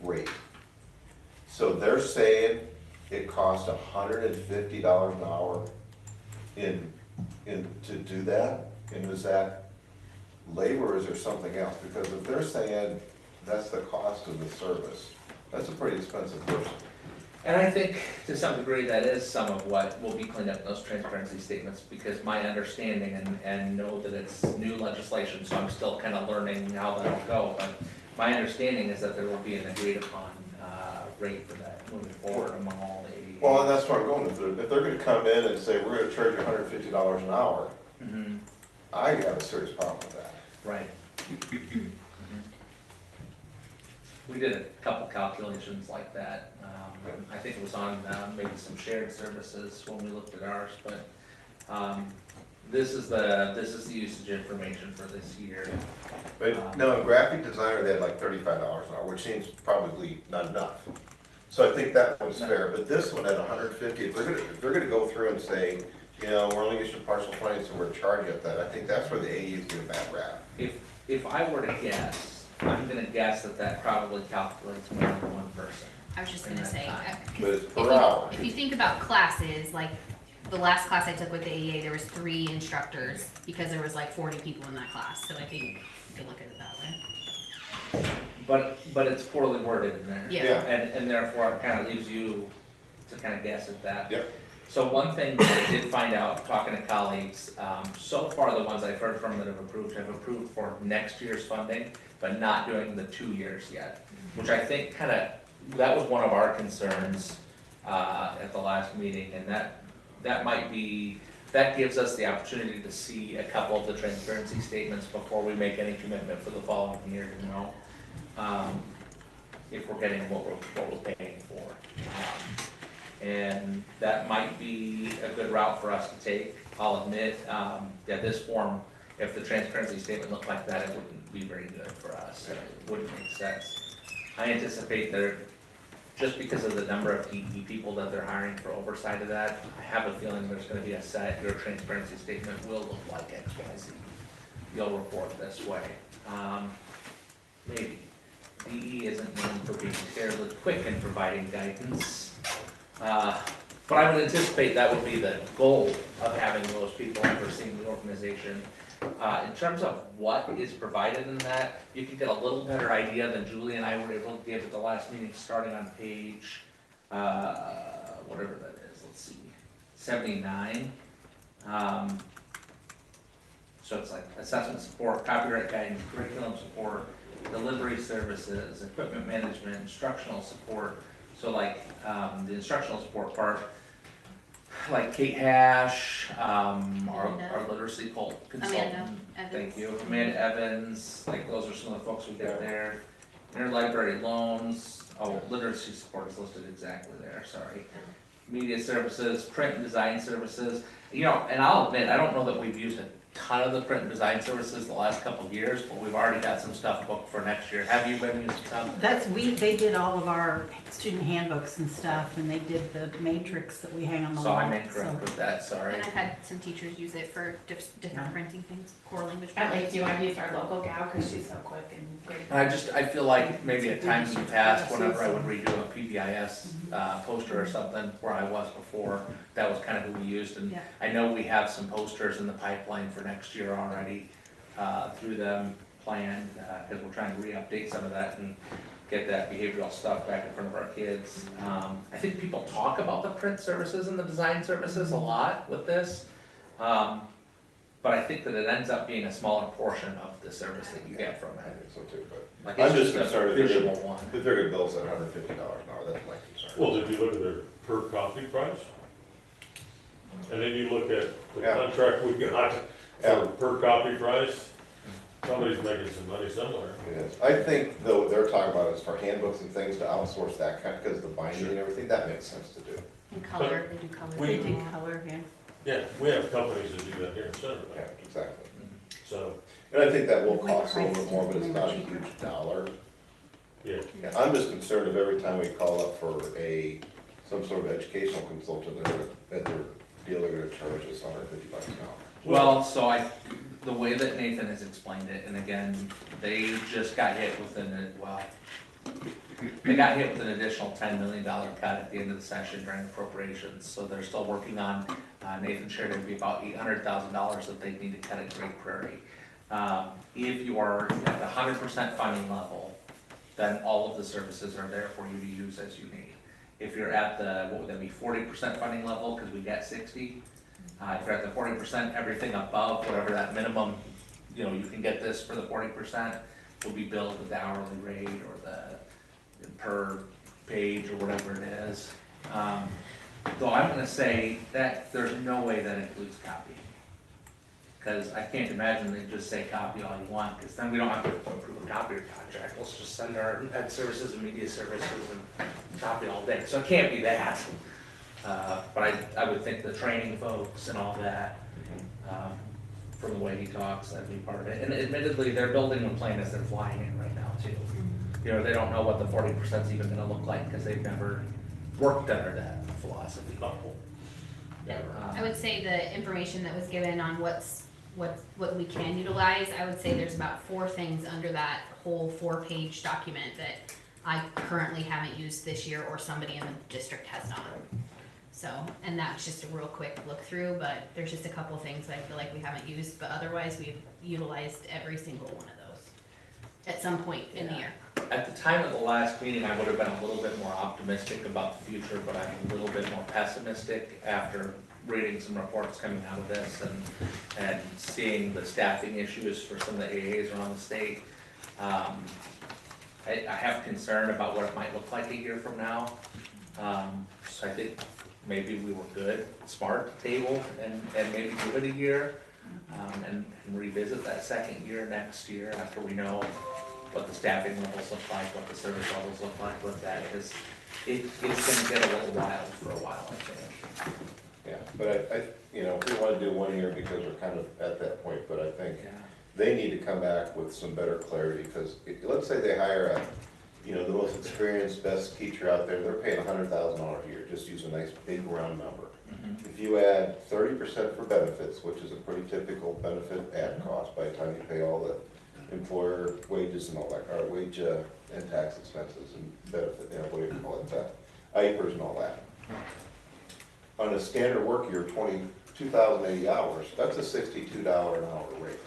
rate. So they're saying it costs $150 an hour to do that? And is that labor or is there something else? Because if they're saying that's the cost of the service, that's a pretty expensive person. And I think to some degree that is some of what will be cleaned up in those transparency statements, because my understanding, and know that it's new legislation, so I'm still kind of learning how that'll go, but my understanding is that there will be an agreed upon rate for that moving forward among all the. Well, and that's where I'm going. If they're gonna come in and say, we're gonna charge you $150 an hour, Mhm. I have a serious problem with that. Right. We did a couple calculations like that. I think it was on maybe some shared services when we looked at ours, but this is the usage information for this year. But no, in graphic designer, they had like $35 an hour, which seems probably not enough. So I think that was fair, but this one at 150, if they're gonna go through and say, you know, we're only issuing partial funding, so we're charging at that, I think that's where the AEs get a bad rap. If I were to guess, I'm gonna guess that probably calculates more than one person. I was just gonna say, But it's per hour. if you think about classes, like the last class I took with the AEA, there was 3 instructors because there was like 40 people in that class. So I think you could look at it that way. But it's poorly worded in there. Yeah. And therefore it kind of leaves you to kind of guess at that. Yep. So one thing that I did find out, talking to colleagues, so far the ones I've heard from that have approved for next year's funding, but not doing the 2 years yet, which I think that was one of our concerns at the last meeting, and that might be, that gives us the opportunity to see a couple of the transparency statements before we make any commitment for the following year, you know, if we're getting what we're paying for. And that might be a good route for us to take. I'll admit, this form, if the transparency statement looked like that, it wouldn't be very good for us. It wouldn't make sense. I anticipate that just because of the number of PE people that they're hiring for oversight of that, I have a feeling there's gonna be a set, your transparency statement will look like X, Y, Z. You'll report this way. Maybe. DE isn't known for being terribly quick in providing guidance. But I would anticipate that would be the goal of having those people overseeing the organization. In terms of what is provided in that, you can get a little better idea than Julie and I were able to give at the last meeting, starting on page, whatever that is, let's see, 79. So it's like assessment support, copyright guidance, curriculum support, delivery services, equipment management, instructional support. So like the instructional support part, like Kate Hash, our literacy consultant. Amanda Evans. Thank you. Amanda Evans, like those are some of the folks we got there. Interlibrary loans, literacy support is listed exactly there, sorry. Media services, print and design services. You know, and I'll admit, I don't know that we've used a ton of the print and design services the last couple of years, but we've already got some stuff booked for next year. Have you been using some? They did all of our student handbooks and stuff, and they did the matrix that we hang on the So wall. I'm incorrect with that, sorry. And I've had some teachers use it for different printing things, core language. At Lakeview, I've used our local gal because she's so quick and great. I feel like maybe at times in the past, whenever I would redo a PBIS poster or something where I was before, that was kind of who we used. And Yeah. I know we have some posters in the pipeline for next year already through them planned, because we're trying to re-update some of that and get that behavioral stuff back in front of our kids. I think people talk about the print services and the design services a lot with this. But but I think that it ends up being a smaller portion of the service that you get from I it. think so too, but Like, I'm it's just a concerned if they're visual gonna, one. if they're gonna bill us at $150 an hour, that's my concern. Well, did you look at their per copy price? And then you look at the Yeah. contract we got Yeah. for per copy price, somebody's making some money somewhere. It is. I think though, what they're talking about is for handbooks and things to outsource that kind, because the binding and everything, that makes sense to do. And color, they do color. We- They do color, yeah. Yeah, we have companies that do that here in Centerville, Yeah, exactly. so, And I think that will If we cost a little priced bit more, it but it's maybe not a cheaper. huge dollar. yeah. Yeah, I'm just concerned if every time we call up for some sort of educational consultant, that their deal, they're gonna charge us $150 an hour. Well, so the way that Nathan has explained it, and again, they just got hit with they got hit with an additional $10 million cut at the end of the session during appropriations, so they're still working on, Nathan shared it'd be about $800,000 that they need to cut at Great Prairie. If you are at the 100% funding level, then all of the services are there for you to use as you need. If you're at the, what would that be, 40% funding level, because we get 60, if you're at the 40%, everything above whatever that minimum, you can get this for the 40%, will be billed with the hourly rate or the per page or whatever it is. Though I'm gonna say that there's no way that includes copy. Because I can't imagine they just say copy all you want, because then we don't have to approve a copier contract. Let's just send our ed services and media services and copy all day. So it can't be that. But I would think the training folks and all that, from the way he talks, that'd be part of it. And admittedly, they're building a plane as they're flying in right now too. They don't know what the 40% is even gonna look like, because they've never worked under that philosophy. I would say the information that was given on what we can utilize, I would say there's about 4 things under that whole 4-page document that I currently haven't used this year or somebody in the district has not. So, and that's just a real quick look through, but there's just a couple things I feel like we haven't used, but otherwise we've utilized every single one of those at some point in the year. At the time of the last meeting, I would have been a little bit more optimistic about the future, but I'm a little bit more pessimistic after reading some reports coming out of this and seeing the staffing issues for some of the AAs around the state. I have concern about what it might look like a year from now. So I think maybe we were good, smart table, and maybe give it a year, and revisit that second year next year after we know what the staffing levels look like, what the service levels look like with that, because it's gonna get a little wild for a while, I think. Yeah, but we wanna do 1 year because we're kind of at that point, but I think Yeah. they need to come back with some better clarity, because let's say they hire the most experienced, best teacher out there, they're paying $100,000 a year, just use a nice big round number. If you add 30% for benefits, which is a pretty typical benefit add cost by the time you pay all the employer wages and all that, or wage and tax expenses and benefit, what do you call it, IPERS and all that. On a standard work year, 2,080 hours, that's a $62 an hour rate.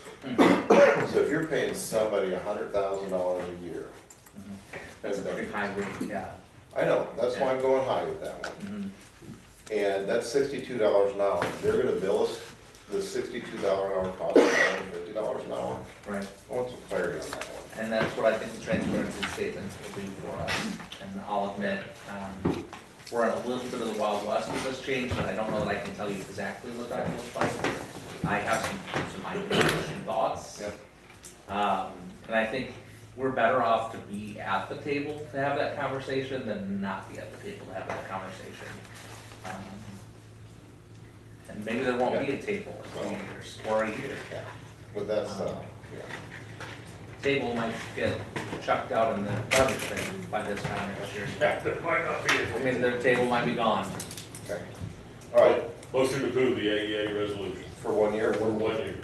So if you're paying somebody $100,000 a year. That's a pretty high rate, yeah. I know, that's why I'm going high with that one. And that's $62 an hour. They're gonna bill us the $62 an hour cost of $150 an hour. Right. I want some clarity on that one. And that's what I think the transparency statements will do for us. And I'll admit, we're in a little bit of the Wild West with this change, but I don't know that I can tell you exactly what that looks like. I have some ideas and thoughts. Yep. And I think we're better off to be at the table to have that conversation than not be at the table to have that conversation. And maybe there won't be a table in 2 years or a year. Yeah. But that's, Table might get chucked out in the garbage bin by this time next year. That might not be I mean, their table might be gone. okay. All right, Motion to approve the AEA resolution for 1 year. for 1 year.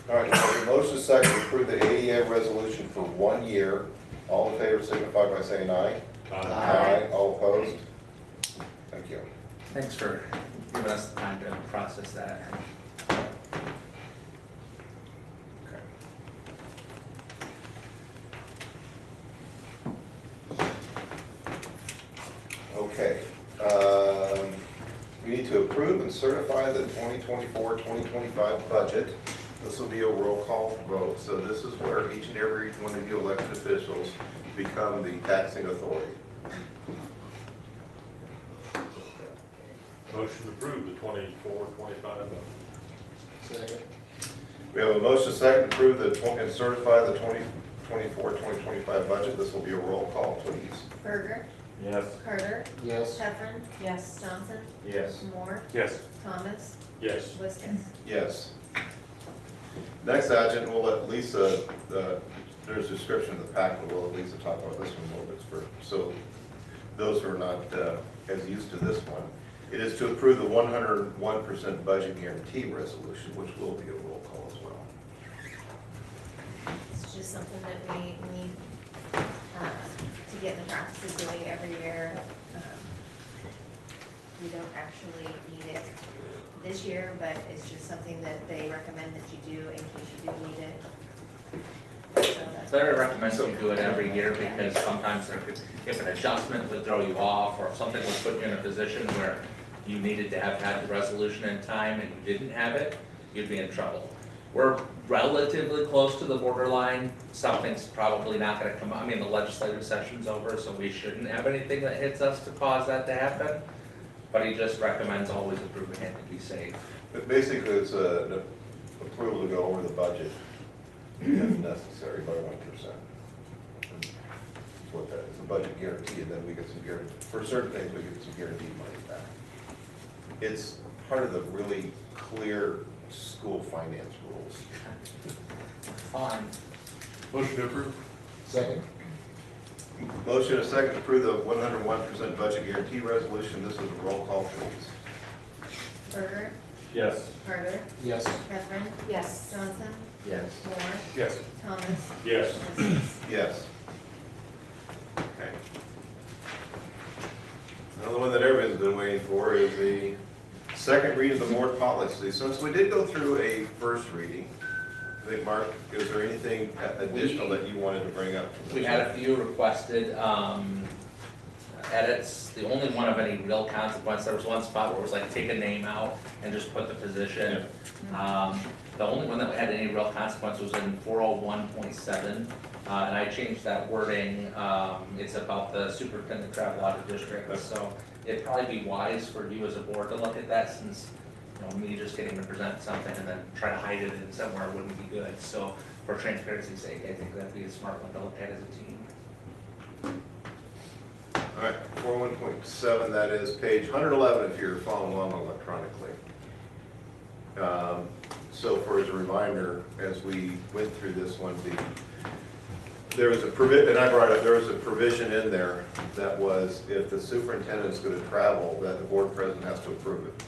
All right, so the motion is second to approve the AEA resolution for 1 year. All in favor signify by saying aye. Aye. All opposed? Thank you. Thanks for giving us the time to process that. Okay, we need to approve and certify the 2024-2025 budget. This will be a roll call vote, so this is where each and every one of you elected officials become the taxing authority. Motion to approve the 24-25 budget. Second. We have a motion second to approve and certify the 2024-2025 budget. This will be a roll call, please. Berger, Yes. Carter, Yes. Heffron, Yes. Johnson, Yes. Moore, Yes. Thomas, Yes. Liskus. Yes. Next agenda, we'll let Lisa, there's a description of the packet, we'll let Lisa talk about this one a little bit so those who are not as used to this one. It is to approve the 101% budget guarantee resolution, which will be a roll call as well. It's just something that we need to get in the practice of doing every year. We don't actually need it this year, but it's just something that they recommend that you do in case you do need it. So that's They recommend you do it every year because sometimes if an adjustment would throw you off or if something would put you in a position where you needed to have had the resolution in time and you didn't have it, you'd be in trouble. We're relatively close to the borderline. Something's probably not gonna come, I mean, the legislative session's over, so we shouldn't have anything that hits us to cause that to happen. But he just recommends always approving it to be safe. But basically, it's an approval to go over the budget if necessary by 1%. That's what that is, a budget guarantee, and then we get some guarantee, for certain things, we get some guaranteed money back. It's part of the really clear school finance rules. Fine. Motion to approve. Second. Motion and a second to approve the 101% budget guarantee resolution. This is a roll call, please. Berger, Yes. Carter, Yes. Heffron, Yes. Johnson, Yes. Moore, Yes. Thomas, Yes. Liskus. Yes. Okay. Another one that everybody's been waiting for is the second read of the board policy. Since we did go through a first reading, I think, Mark, is there anything additional that you wanted to bring up? We had a few requested edits. The only one of any real consequence, there was one spot where it was like take a name out and just put the position. The only one that had any real consequence was in 401.7, and I changed that wording. It's about the superintendent travel out of district, so it'd probably be wise for you as a board to look at that, since me just getting to present something and then try to hide it in somewhere wouldn't be good. So for transparency's sake, I think that'd be a smart one to look at as a team. All right, 401.7, that is page 111 if you're following along electronically. So for as a reminder, as we went through this one, there was a provision, and I brought up, there was a provision in there that was if the superintendent's going to travel, that the board president has to approve it.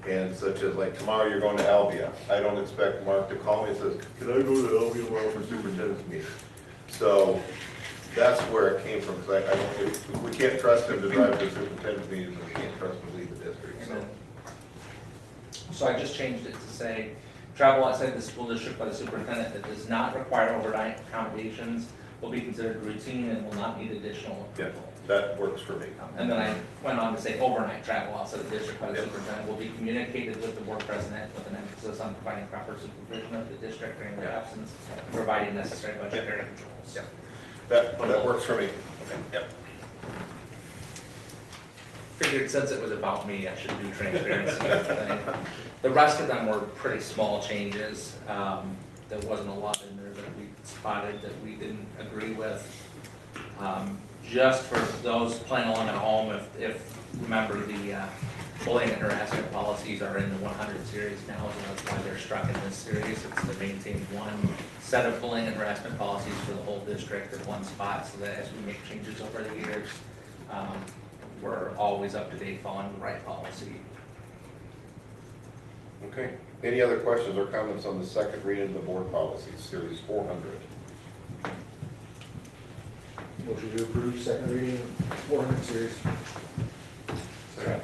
And such as like tomorrow you're going to Albia. I don't expect Mark to call me and says, can I go to Albia tomorrow for superintendent's meeting? So that's where it came from, because I don't, we can't trust him to drive to superintendent's meetings, and we can't trust him to leave the district, so. So I just changed it to say, travel outside the school district by the superintendent that does not require overnight accommodations will be considered routine and will not need additional Yeah, approval. that works for me. And then I went on to say overnight travel outside the district by the Yeah. superintendent will be communicated with the board president with an emphasis on providing proper supervision of the district during their Yeah. absence, providing necessary budgetary controls. Yeah. That works for me. Yep. Figured since it was about me, I should do transparency. The rest of them were pretty small changes. There wasn't a lot in there that we spotted that we didn't agree with. Just for those playing along at home, if remember the bullying and harassment policies are in the 100 series now, so that's why they're struck in this series. It's to maintain one set of bullying and harassment policies for the whole district at one spot, so that as we make changes over the years, we're always up to date following the right policy. Okay. Any other questions or comments on the second reading of the board policies, series 400? Motion to approve second reading, 400 series. Second.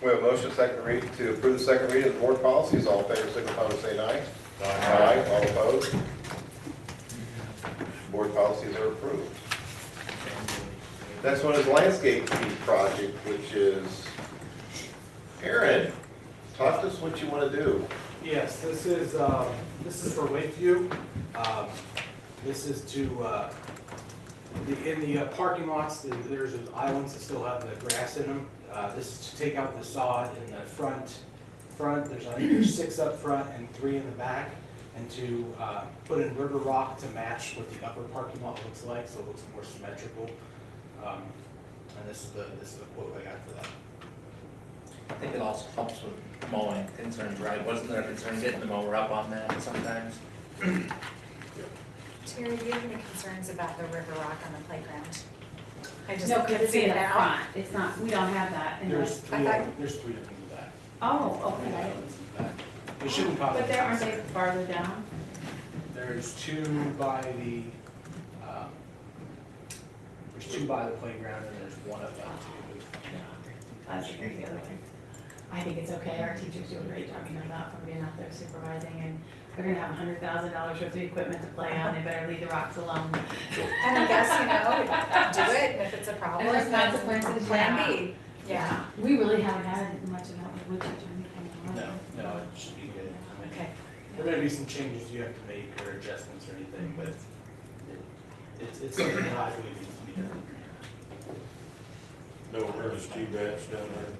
We have a motion, second reading, to approve the second reading of the board policies. All in favor, signify by saying aye. Aye. All opposed? Board policies are approved. Next one is landscape fee project, which is Aaron, talk to us what you want to do. Yes, this is for Lakeview. This is to, in the parking lots, there's those islands that still have the grass in them. This is to take out the sod in the front, there's, I think there's 6 up front and 3 in the back, and to put in river rock to match what the upper parking lot looks like, so it looks more symmetrical. And this is the quote I got for that. I think it also helps with mowing concerns, right? Wasn't there a concern getting the mower up on that sometimes? Terry, do you have any concerns about the river rock on the playground? I just No, because couldn't it's see in it the now. front, it's not, we don't have that in the. There's 3 of them in the back. Oh, 3 okay. islands in the back. They shouldn't cause. But there, aren't they farther down? There's 2 by the, playground, and there's 1 up front. That's the other thing. I think it's okay, our teachers do a great job, you know that, from being out there supervising, and they're gonna have $100,000 worth of equipment to play on, they better leave the rocks alone. And I guess, do it, and if it's a problem, And there's then consequences, plan B. Yeah. We really haven't had much of that with wood chips or anything. No, it should be good. I mean, Okay. there may be some changes you have to make or adjustments or anything, but it's something that I believe needs to be done. No earnest T-bats down there.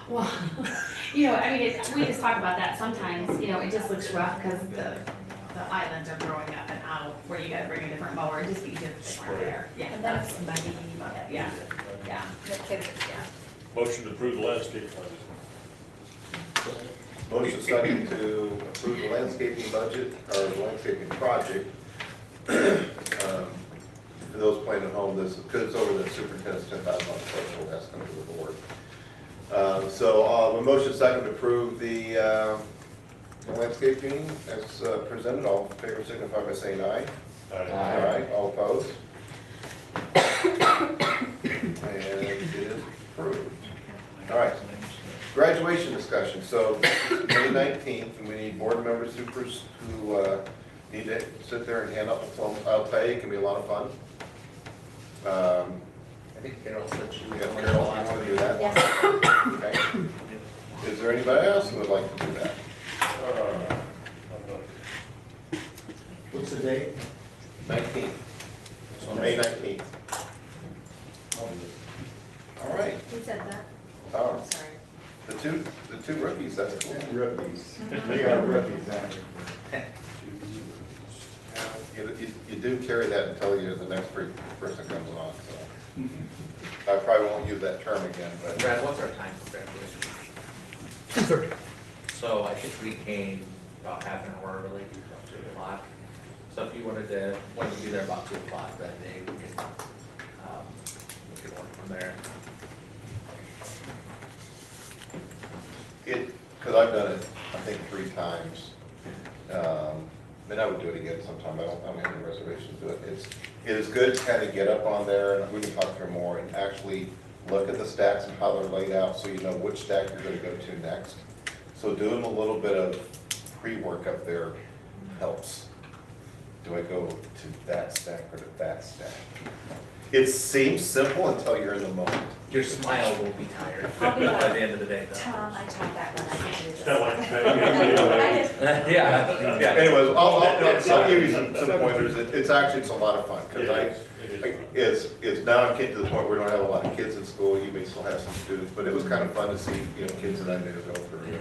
Well, I mean, we just talk about that sometimes, it just looks rough because the islands are growing up and out where you gotta bring a different mower, it'd just be easier if they weren't there. Yeah, And then that's somebody, yeah, yeah. The kids, yeah. Motion to approve the landscape plan. Motion second to approve the landscaping budget, or the landscaping project. For those playing at home, this, because it's over the superintendent's $10,000 threshold, that's going to be the board. So, the motion second to approve the landscaping as presented. All in favor signify by saying aye. Aye. All opposed? And it is approved. All right. Graduation discussion. So May 19th, and we need board members, supers who need to sit there and hand out the form. I'll tell you, it can be a lot of fun. I think Carol said she was. Carol, you want to do that? Yes. Okay. Is there anybody else who would like to do that? What's the date? 19th. So May 19th. All right. Who said that? Oh, I'm sorry. the two rookies, that's cool. Rookies. They are rookies, You do carry that until the next person comes on, so. I probably won't use that term again, but. Brad, what's our time for graduation? 2:30. So I think we came about half an hour early, about 2 o'clock. So if you wanted to be there about 2 o'clock that day, we could work from there. Because I've done it, I think 3 times. And I would do it again sometime. I don't have any reservations to do it. It is good to kind of get up on there, and we can talk through more, and actually look at the stacks and how they're laid out so you know which stack you're going to go to next. So doing a little bit of pre-work up there helps. Do I go to that stack or to that stack? It seems simple until you're in the moment. Your smile will be tired I'll be by like, the end of the day, though. Tom, I taught that when I did It's not like this. that. Yeah. Anyways, I'll give you some pointers. It's a lot of fun, because it's now I'm getting to the point where we don't have a lot of kids in school. You may still have some students, but it was kind of fun to see, kids that I knew go through.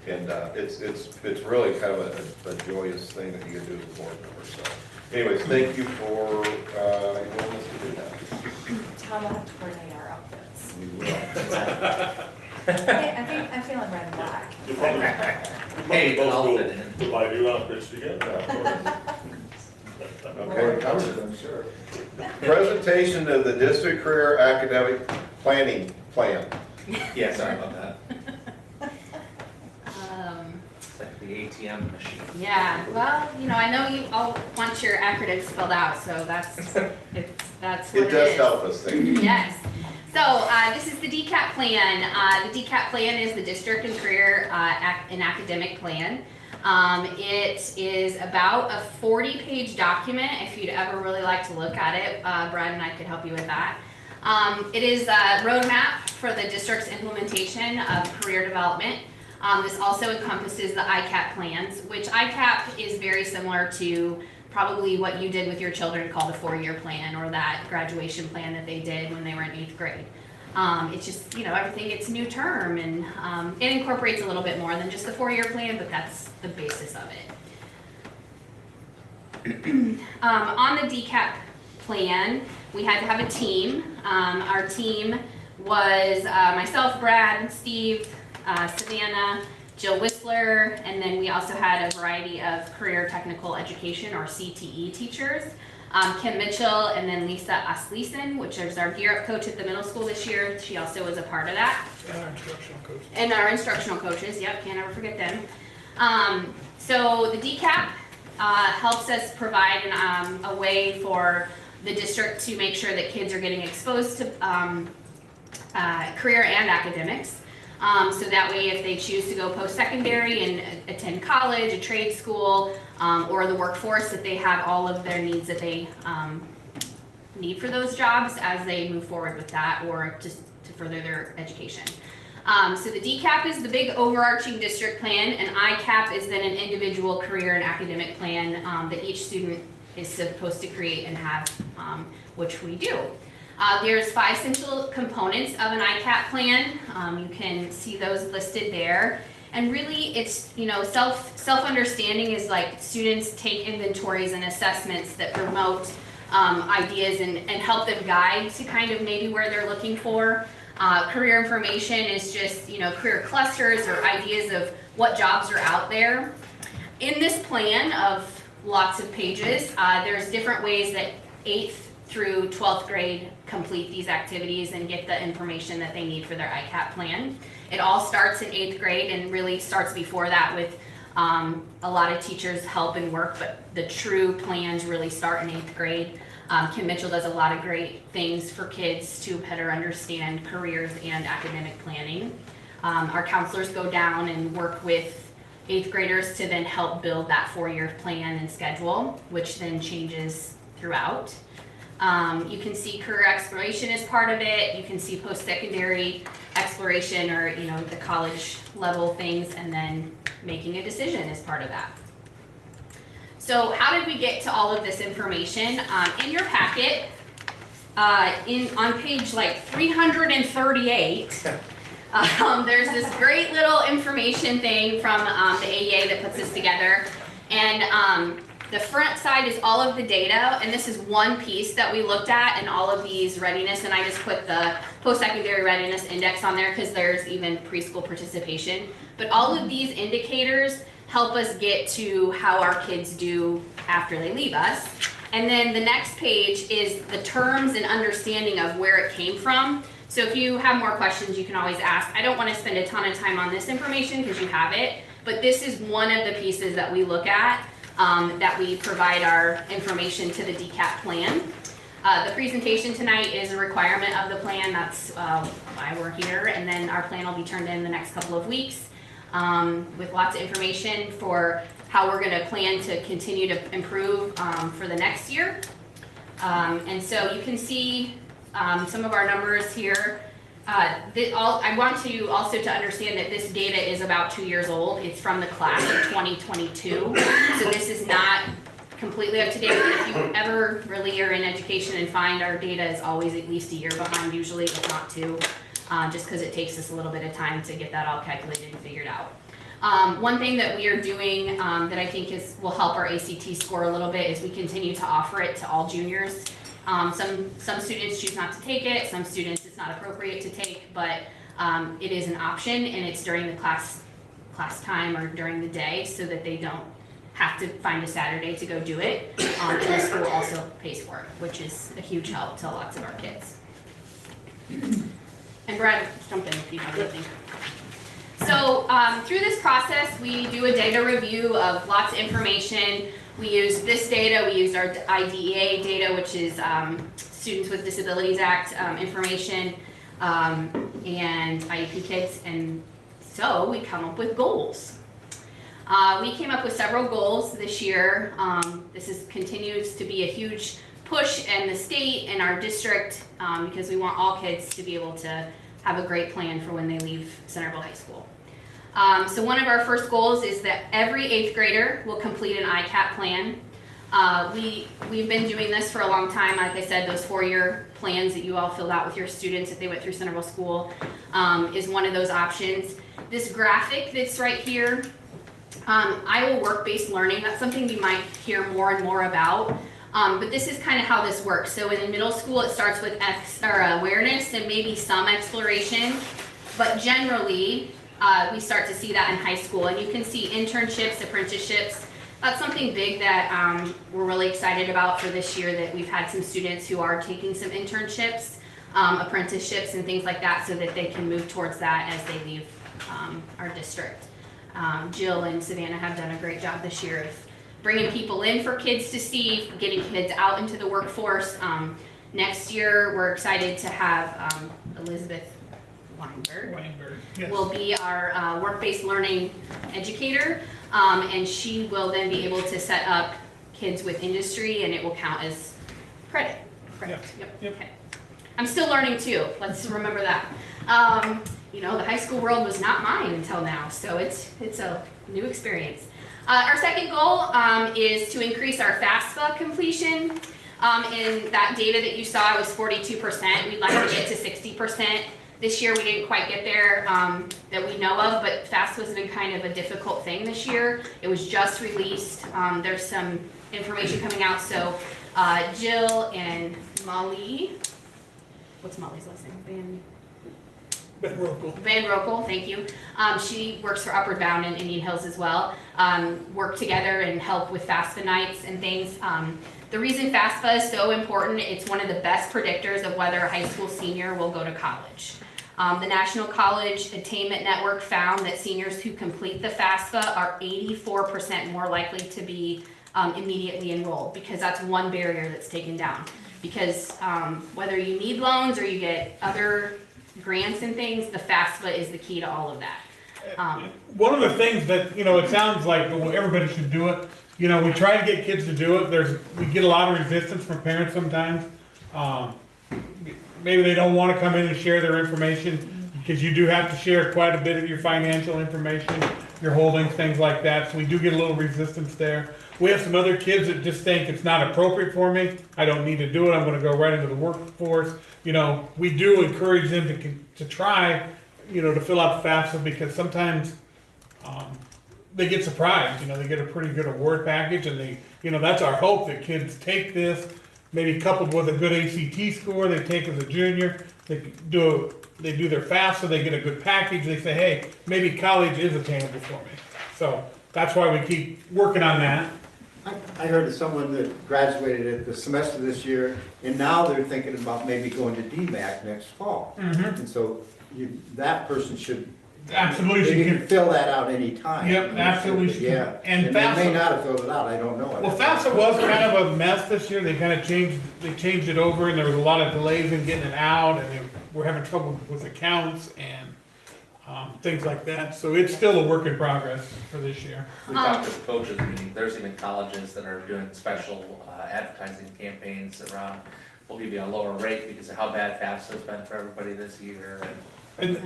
And it's really kind of a joyous thing that you can do as a board member, so. Anyways, thank you for your willingness to do that. Tom, we'll have to coordinate our outfits. We will. I'm feeling red and black. You probably, Hey, both I'll go fit in. buy new outfits together. Okay. Covers it, I'm sure. Presentation of the district career academic planning plan. Yeah, sorry about that. It's like the ATM machine. Yeah, well, I know you all want your acronyms spelled out, so that's what it It does is. help us, thank you. Yes. So this is the DCAP plan. The DCAP plan is the district and career and academic plan. It is about a 40-page document. If you'd ever really like to look at it, Brad and I could help you with that. It is a roadmap for the district's implementation of career development. This also encompasses the ICAP plans, which ICAP is very similar to probably what you did with your children called a 4-year plan, or that graduation plan that they did when they were in 8th grade. It's just, everything gets new term, and it incorporates a little bit more than just the 4-year plan, but that's the basis of it. On the DCAP plan, we had to have a team. Our team was myself, Brad, Steve, Savannah, Jill Whistler, and then we also had a variety of career technical education, or CTE teachers. Kim Mitchell, and then Lisa Asleason, which is our Gear Up coach at the middle school this year. She also was a part of that. And our instructional coach. And our instructional coaches, yep, can't ever forget them. So the DCAP helps us provide a way for the district to make sure that kids are getting exposed to career and academics. So that way, if they choose to go post-secondary and attend college, a trade school, or the workforce, that they have all of their needs that they need for those jobs as they move forward with that, or just to further their education. So the DCAP is the big overarching district plan, and ICAP is then an individual career and academic plan that each student is supposed to create and have, which we do. There's 5 central components of an ICAP plan. You can see those listed there. And really, it's, self-understanding is like students take inventories and assessments that promote ideas and help them guide to kind of maybe where they're looking for. Career information is just, career clusters or ideas of what jobs are out there. In this plan of lots of pages, there's different ways that 8th through 12th grade complete these activities and get the information that they need for their ICAP plan. It all starts in 8th grade and really starts before that with a lot of teachers' help and work, but the true plans really start in 8th grade. Kim Mitchell does a lot of great things for kids to better understand careers and academic planning. Our counselors go down and work with 8th graders to then help build that 4-year plan and schedule, which then changes throughout. You can see career exploration as part of it. You can see post-secondary exploration, or the college level things, and then making a decision as part of that. So how did we get to all of this information? In your packet, on page 338, there's this great little information thing from the AEA that puts this together, and the front side is all of the data, and this is one piece that we looked at in all of these readiness, and I just put the post-secondary readiness index on there because there's even preschool participation. But all of these indicators help us get to how our kids do after they leave us. And then the next page is the terms and understanding of where it came from. So if you have more questions, you can always ask. I don't want to spend a ton of time on this information because you have it, but this is one of the pieces that we look at. That we provide our information to the DCAP plan. The presentation tonight is a requirement of the plan. That's why we're here. And then our plan will be turned in the next couple of weeks with lots of information for how we're going to plan to continue to improve for the next year. And so you can see some of our numbers here. I want you also to understand that this data is about 2 years old. It's from the class of 2022. So this is not completely up to date. If you ever really are in education and find our data is always at least a year behind, usually, if not 2, just because it takes us a little bit of time to get that all calculated and figured out. One thing that we are doing that I think will help our ACT score a little bit is we continue to offer it to all juniors. Some students choose not to take it, some students it's not appropriate to take, but it is an option, and it's during the class time or during the day so that they don't have to find a Saturday to go do it. And the school also pays for it, which is a huge help to lots of our kids. And Brad, jump in if you have anything. So through this process, we do a data review of lots of information. We use this data, we used our IDEA data, which is Students with Disabilities Act information, and IEP kids, and so we come up with goals. We came up with several goals this year. This continues to be a huge push and the state and our district, because we want all kids to be able to have a great plan for when they leave Centerville High School. So one of our first goals is that every 8th grader will complete an ICAP plan. We've been doing this for a long time. Like I said, those 4-year plans that you all filled out with your students if they went through Centerville School is one of those options. This graphic that's right here, Iowa Work-Based Learning, that's something we might hear more and more about. But this is kind of how this works. So in the middle school, it starts with awareness and maybe some exploration, but generally, we start to see that in high school. And you can see internships, apprenticeships. That's something big that we're really excited about for this year, that we've had some students who are taking some internships, apprenticeships, and things like that so that they can move towards that as they leave our district. Jill and Savannah have done a great job this year of bringing people in for kids to see, getting kids out into the workforce. Next year, we're excited to have Elizabeth Weinberg yes. will be our work-based learning educator, and she will then be able to set up kids with industry, and it will count as credit. Correct. Yep. Okay. I'm still learning too. Let's remember that. You know, the high school world was not mine until now, so it's a new experience. Our second goal is to increase our FAFSA completion. In that data that you saw, it was 42%. We'd like to get to 60%. This year we didn't quite get there that we know of, but FAFSA has been kind of a difficult thing this year. It was just released. There's some information coming out. So Jill and Molly, what's Molly's last name? Van Rokel, thank you. She works for Upward Bound in Indian Hills as well. Work together and help with FAFSA nights and things. The reason FAFSA is so important, it's one of the best predictors of whether a high school senior will go to college. The National College Attainment Network found that seniors who complete the FAFSA are 84% more likely to be immediately enrolled, because that's one barrier that's taken down. Because whether you need loans or you get other grants and things, the FAFSA is the key to all of that. One of the things that, you know, it sounds like everybody should do it. You know, we try to get kids to do it. We get a lot of resistance from parents sometimes. Maybe they don't want to come in and share their information, because you do have to share quite a bit of your financial information, your holdings, things like that. So we do get a little resistance there. We have some other kids that just think it's not appropriate for me. I don't need to do it. I'm going to go right into the workforce. You know, we do encourage them to try, you know, to fill out FAFSA, because sometimes they get surprised. You know, they get a pretty good award package, and they, you know, that's our hope, that kids take this, maybe coupled with a good ACT score they take as a junior. They do their FAFSA, they get a good package. They say, hey, maybe college is attainable for me. So that's why we keep working on that. I heard of someone that graduated at the semester this year, and now they're thinking about maybe going to DMAC next fall. And so that person should Absolutely. They can fill that out anytime. Yep, absolutely. Yeah. And they FAFSA may not have filled it out, I don't know. Well, FAFSA was kind of a mess this year. They kind of changed it over, and there was a lot of delays in getting it out, and they were having trouble with accounts and things like that. So it's still a work in progress for this year. We talked to the coaches meeting. There's even colleges that are doing special advertising campaigns around, we'll give you a lower rate because of how bad FAFSA has been for everybody this year. And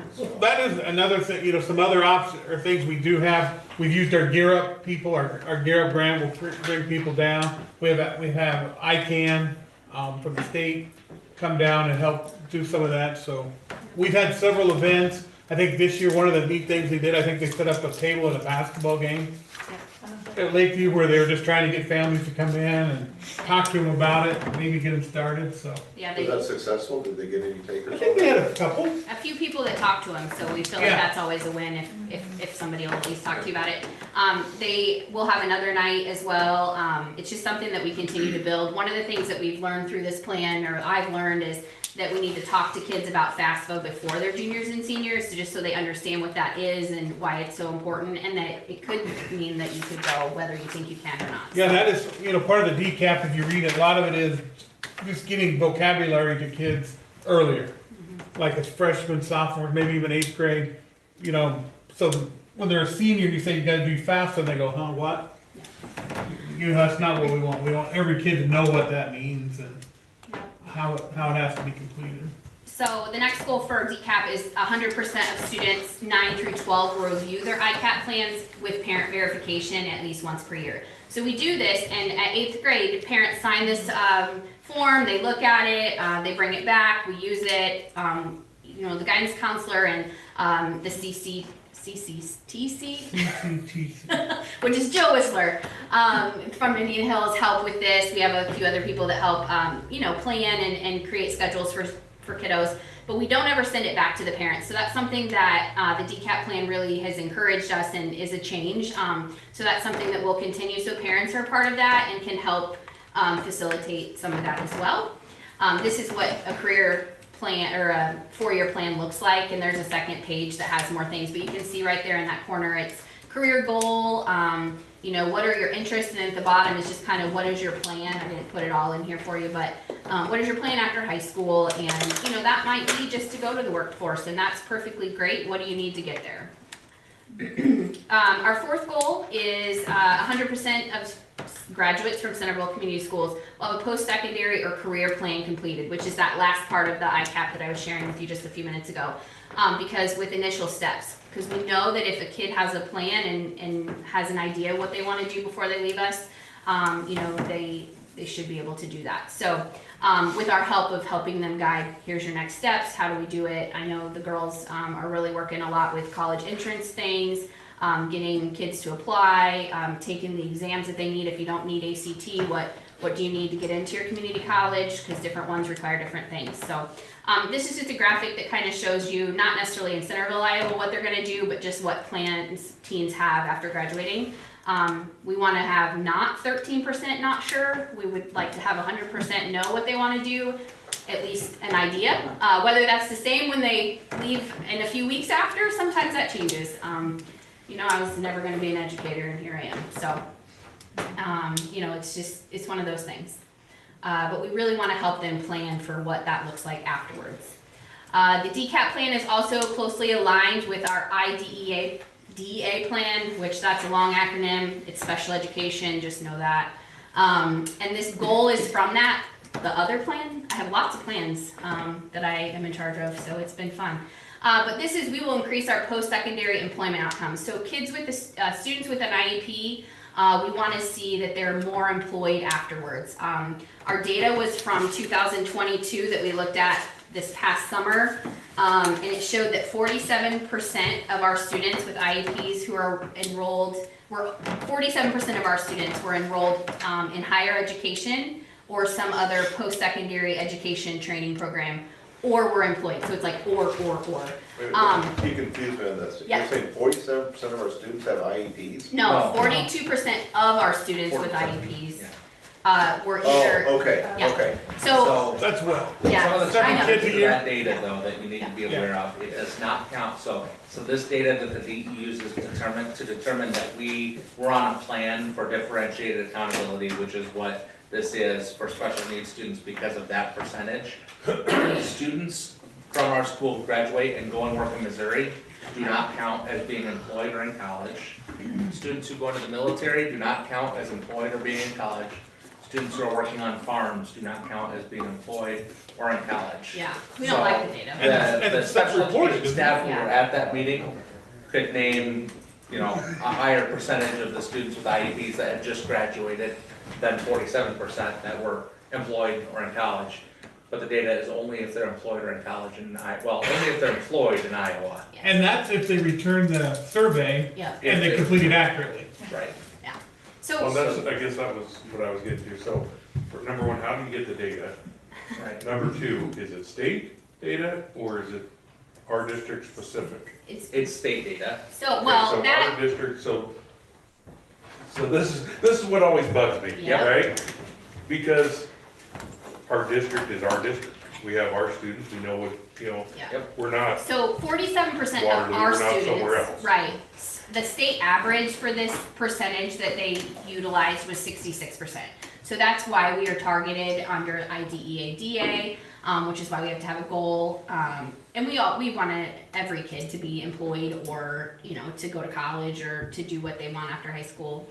that is another thing, you know, some other options or things we do have. We've used our Gear Up people, our Gear Up grant will bring people down. We have ICANN from the state come down and help do some of that. So we've had several events. I think this year, one of the neat things they did, I think they set up a table at a basketball game at Lakeview, where they were just trying to get families to come in and talk to them about it, and maybe get them started, so. Yeah, Was that successful? Did they get any takers? I think they had a couple. A few people that talk to them, so we feel like that's always a win if somebody will at least talk to you about it. They will have another night as well. It's just something that we continue to build. One of the things that we've learned through this plan, or I've learned, is that we need to talk to kids about FAFSA before they're juniors and seniors, just so they understand what that is and why it's so important, and that it could mean that you could go whether you think you can or not. Yeah, that is, you know, part of the DCAP, if you read it, a lot of it is just getting vocabulary to kids earlier. Like it's freshmen, sophomores, maybe even 8th grade, you know, so when they're a senior, you say you gotta do FAFSA, and they go, huh, what? You You know, that's not what we want. We want every kid to know what that means and how it has to be completed. So the next goal for DCAP is 100% of students 9 through 12 will review their ICAP plans with parent verification at least once per year. So we do this, and at 8th grade, parents sign this form, they look at it, they bring it back, we use it. You know, the guidance counselor and the CCTC, which is Jill Whistler from Indian Hills, help with this. We have a few other people that help, you know, plan and create schedules for kiddos, but we don't ever send it back to the parents. So that's something that the DCAP plan really has encouraged us and is a change. So that's something that will continue. So parents are part of that and can help facilitate some of that as well. This is what a career plan or a 4-year plan looks like, and there's a second page that has more things, but you can see right there in that corner, it's career goal, you know, what are your interests, and at the bottom is just kind of what is your plan. I didn't put it all in here for you, but what is your plan after high school? And you know, that might be just to go to the workforce, and that's perfectly great. What do you need to get there? Our 4th goal is 100% of graduates from Centerville Community Schools will have a post-secondary or career plan completed, which is that last part of the ICAP that I was sharing with you just a few minutes ago. Because with initial steps, because we know that if a kid has a plan and has an idea what they want to do before they leave us, you know, they should be able to do that. So with our help of helping them guide, here's your next steps, how do we do it? I know the girls are really working a lot with college entrance things, getting kids to apply, taking the exams that they need. If you don't need ACT, what do you need to get into your community college? Because different ones require different things. So this is just a graphic that kind of shows you, not necessarily in Centerville, Iowa, what they're going to do, but just what plans teens have after graduating. We want to have not 13% not sure. We would like to have 100% know what they want to do, at least an idea. Whether that's the same when they leave in a few weeks after, sometimes that changes. You know, I was never going to be an educator, and here I am. So, you know, it's one of those things. But we really want to help them plan for what that looks like afterwards. The DCAP plan is also closely aligned with our IDEA plan, which that's a long acronym. It's special education, just know that. And this goal is from that. The other plan, I have lots of plans that I am in charge of, so it's been fun. But this is, we will increase our post-secondary employment outcomes. So kids with students with an IEP, we want to see that they're more employed afterwards. Our data was from 2022 that we looked at this past summer, and it showed that 47% of our students with IEPs who are enrolled, 47% of our students were enrolled in higher education or some other post-secondary education training program, or were employed. So it's like or. Wait, you confused me on this. Yes. You're saying 47% of our students have IEPs? No, 42% of our students with IEPs were either. Oh, okay, Yeah. okay. So, That's well. yeah, Some of the I know. kids a year. that data though that you need to be aware of, it does not count, so this data that the DE uses to determine that we're on a plan for differentiated accountability, which is what this is for special needs students because of that percentage. Students from our school who graduate and go and work in Missouri do not count as being employed or in college. Students who go into the military do not count as employed or being in college. Students who are working on farms do not count as being employed or in college. Yeah, we don't like the data. And The it's special self-reported, education isn't staff who it? were at that meeting could name, you know, a higher percentage of the students with IEPs that had just graduated than 47% that were employed or in college. But the data is only if they're employed or in college only if they're employed in Iowa. And that's if they return the survey Yeah, and they complete it accurately. Right. so, I guess that was what I was getting to. So, for number one, how do you get the data? Right. Number two, is it state data or is it our district specific? It's state data. so, Okay, well, so that, our district, so this is what always bugs me, Yeah. right? Because our district is our district. We have our students, we know what, you know, yeah. we're not, So 47% of Waterloo, our we're not students, somewhere else. right, the state average for this percentage that they utilized was 66%. So that's why we are targeted under IDEA DA, which is why we have to have a goal. And we want every kid to be employed or, you know, to go to college or to do what they want after high school.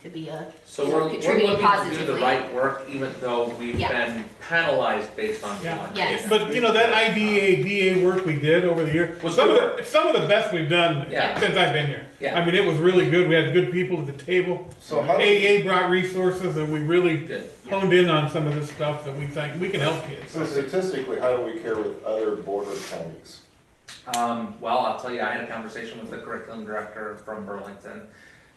to be a, So you know, we're contributing looking to do positively. the right work, even though we've Yeah. been penalized based on Yeah. one. Yes. But you know, that IDA, DA work we did over the year, Was some good of the best we've done Yeah. since I've been here. Yeah. I mean, it was really good. We had good people at the table. So how do AA brought resources and we really Good. honed in on some of this stuff that we think we can help kids. So statistically, how do we care with other border counties? Well, I'll tell you, I had a conversation with the curriculum director from Burlington.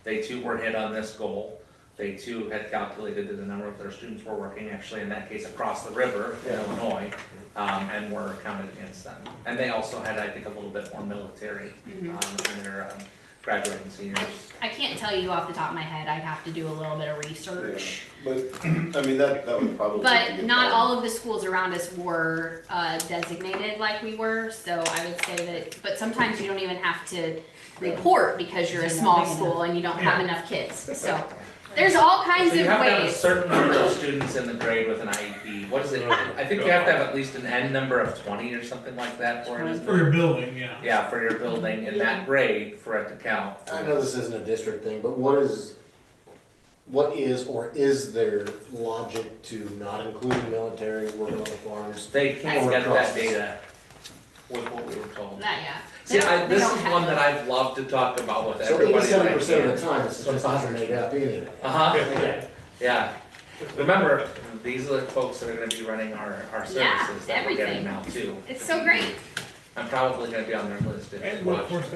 They too were hit on this goal. They too had calculated that the number of their students were working, actually in that case, across the river in Illinois, and were counted against them. And they also had, I think, a little bit more military, in their graduating seniors. I can't tell you off the top of my head, I'd have to do a little bit of research. But, I mean, that would probably. But be a not problem. all of the schools around us were designated like we were, so I would say that, but sometimes you don't even have to report because you're a small school and you don't have enough kids, so. There's all kinds So you of have to have a ways. certain number of students in the grade with an IEP. What is it? I think you have to have at least an N number of 20 or something like that for it. For your building, yeah. Yeah, for your building in that grade for it to count. I know this isn't a district thing, but what is or is there logic to not including military working on the farms? They can't Or get that across? data with what we were told. Not yet. See, They this don't is have one those. that I've loved to talk about with So everybody. that I 87% of can. the time, it's just not made up anyway. Uh-huh, Okay. yeah. Remember, these are the folks that are gonna be running our Yeah, services that we're getting everything. now too. It's so great. I'm probably gonna be on their list if And you watch. workforce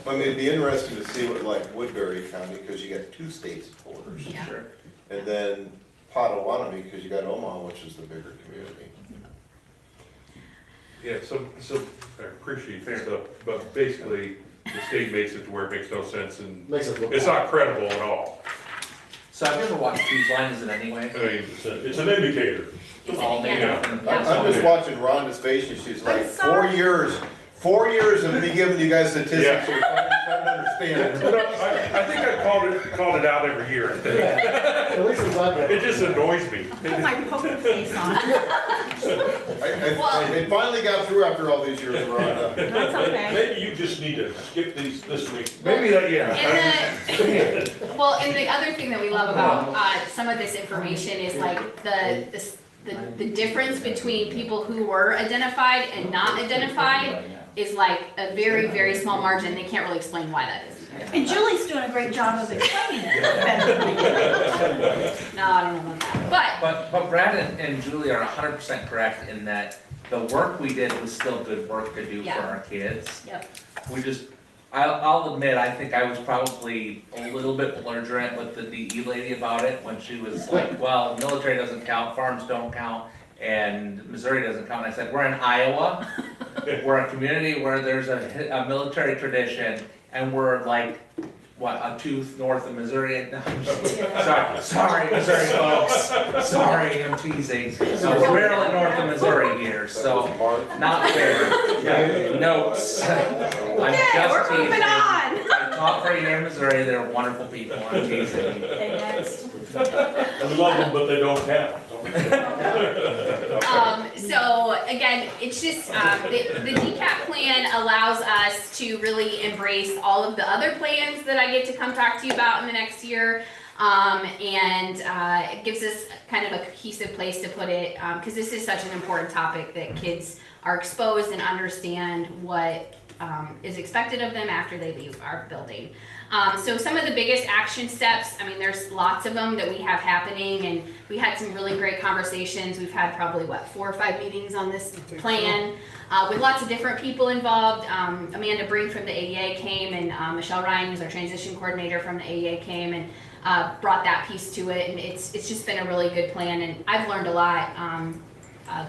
I mean, it'd be interesting to see what like Woodbury County, because you got two states borders. Yeah. Sure. And then Potawatomi, because you got Omaha, which is the bigger community. Yeah, so I appreciate that stuff, but basically, the state makes it to where it makes no sense and Makes it look it's not credible at all. So have you ever watched Food Line? Is it anyway? I mean, it's an indicator. All made up and- I'm just watching Rhonda's face, and she's like, 4 years of me giving you guys statistics, so we're trying to understand. But I think I called it out every year. At least it's not that. It just annoys me. Put my poker face on. It finally got through after all these years, Rhonda. That's okay. Maybe you just need to skip these this week. Maybe that, yeah. And well, and the other thing that we love about some of this information is like the difference between people who were identified and not identified is like a very, very small margin. They can't really explain why that is. And Julie's doing a great job of explaining it. No, I don't know about that. But Brad and Julie are 100% correct in that the work we did was still good work to do for Yeah. our kids. Yep. We just, I'll admit, I think I was probably a little bit belligerent with the DE lady about it when she was like, well, military doesn't count, farms don't count, and Missouri doesn't count. And I said, we're in Iowa, we're a community where there's a military tradition, and we're like, what, a tooth north of Missouri? Sorry, Missouri folks, sorry, I'm teasing. So we're barely north of Missouri here, so not fair. Yeah, notes. I'm just we're moving teasing. on. I taught for a year in Missouri, they're wonderful people, I'm teasing. Okay, next. I love them, but they don't count. So again, it's just, the DCAP plan allows us to really embrace all of the other plans that I get to come talk to you about in the next year. And it gives us kind of a cohesive place to put it, because this is such an important topic that kids are exposed and understand what is expected of them after they leave our building. So some of the biggest action steps, I mean, there's lots of them that we have happening, and we had some really great conversations. We've had probably, 4 or 5 meetings on this plan with lots of different people involved. Amanda Brink from the AEA came, and Michelle Ryan, who's our transition coordinator from the AEA, came and brought that piece to it, and it's just been a really good plan, and I've learned a lot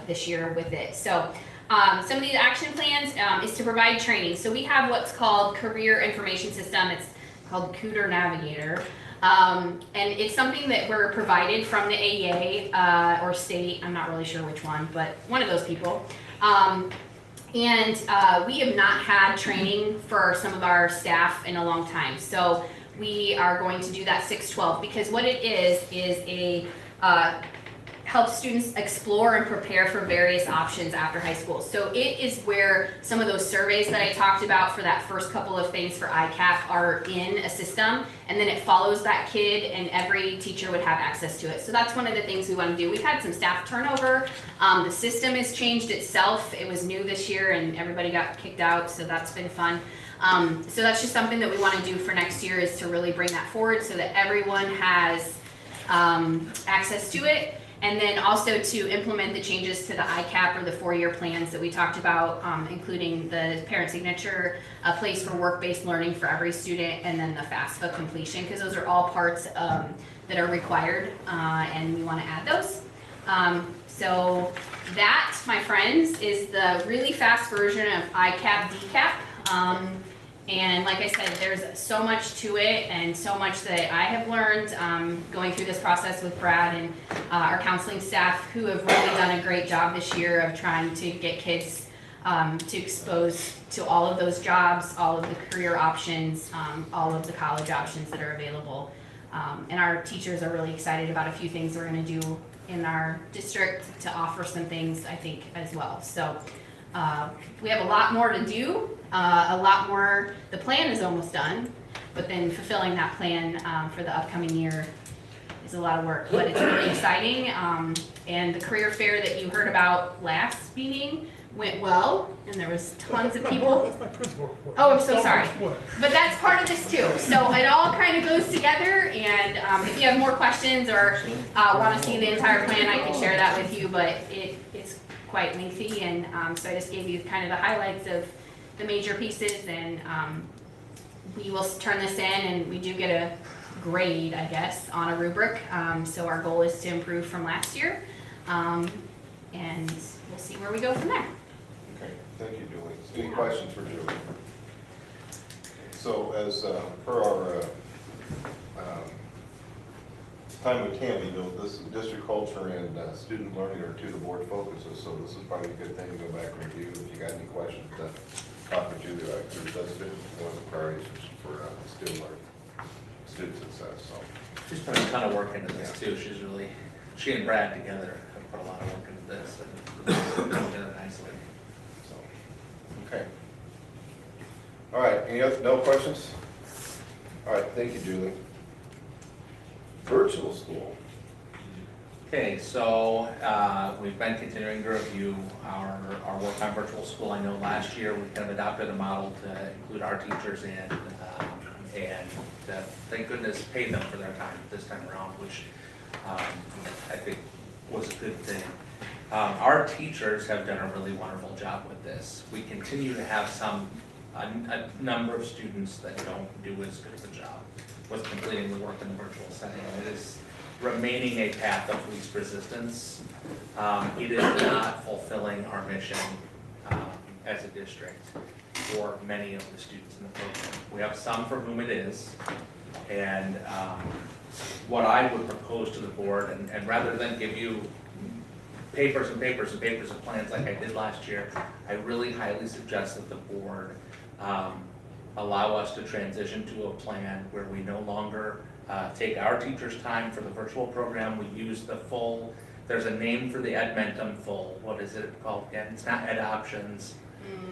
this year with it. So some of these action plans is to provide training. So we have what's called Career Information System. It's called Cooter Navigator. And it's something that we're provided from the AEA or state, I'm not really sure which one, but one of those people. And we have not had training for some of our staff in a long time. So we are going to do that 612, because what it is a helps students explore and prepare for various options after high school. So it is where some of those surveys that I talked about for that first couple of things for ICAP are in a system, and then it follows that kid, and every teacher would have access to it. So that's one of the things we want to do. We've had some staff turnover. The system has changed itself. It was new this year, and everybody got kicked out, so that's been fun. So that's just something that we want to do for next year, is to really bring that forward so that everyone has access to it. And then also to implement the changes to the ICAP or the 4-year plans that we talked about, including the parent signature, a place for work-based learning for every student, and then the FAFSA completion, because those are all parts that are required, and we want to add those. So that, my friends, is the really fast version of ICAP DCAP. And like I said, there's so much to it and so much that I have learned going through this process with Brad and our counseling staff, who have really done a great job this year of trying to get kids to expose to all of those jobs, all of the career options, all of the college options that are available. And our teachers are really excited about a few things we're going to do in our district to offer some things, I think, as well. So we have a lot more to do. A lot more, the plan is almost done, but then fulfilling that plan for the upcoming year is a lot of work, but it's really exciting. And the career fair that you heard about last meeting went well, and there was tons of people. Oh, I'm so sorry. But that's part of this too. So it all kind of goes together, and if you have more questions or want to see the entire plan, I can share that with you, but it's quite lengthy, and so I just gave you kind of the highlights of the major pieces, and we will turn this in, and we do get a grade, I guess, on a rubric. So our goal is to improve from last year, and we'll see where we go from there. Okay, thank you, Julie. Any questions for Julie? So as per our time with Tammy, this district culture and student learning are two of the board focuses, so this is probably a good thing to go back and review. If you got any questions, talk to Julie, right? Because that's been one of the priorities for student learning, student success, so. She's put a ton of work into this too. She and Brad together have put a lot of work into this, and it's come together nicely. So, okay. All right, no questions? All right, thank you, Julie. Virtual school. Okay, so we've been continuing to review our work on virtual school. I know last year we kind of adopted a model to include our teachers in, and thank goodness paid them for their time this time around, which I think was a good thing. Our teachers have done a really wonderful job with this. We continue to have a number of students that don't do as good of a job with completing the work in the virtual setting. It is remaining a path of least resistance. It is not fulfilling our mission as a district for many of the students in the program. We have some for whom it is, and what I would propose to the board, and rather than give you papers and papers and papers of plans like I did last year, I really highly suggest that the board allow us to transition to a plan where we no longer take our teachers' time for the virtual program. We use the full, there's a name for the Edmentum full, what is it called again? It's not Ed Options,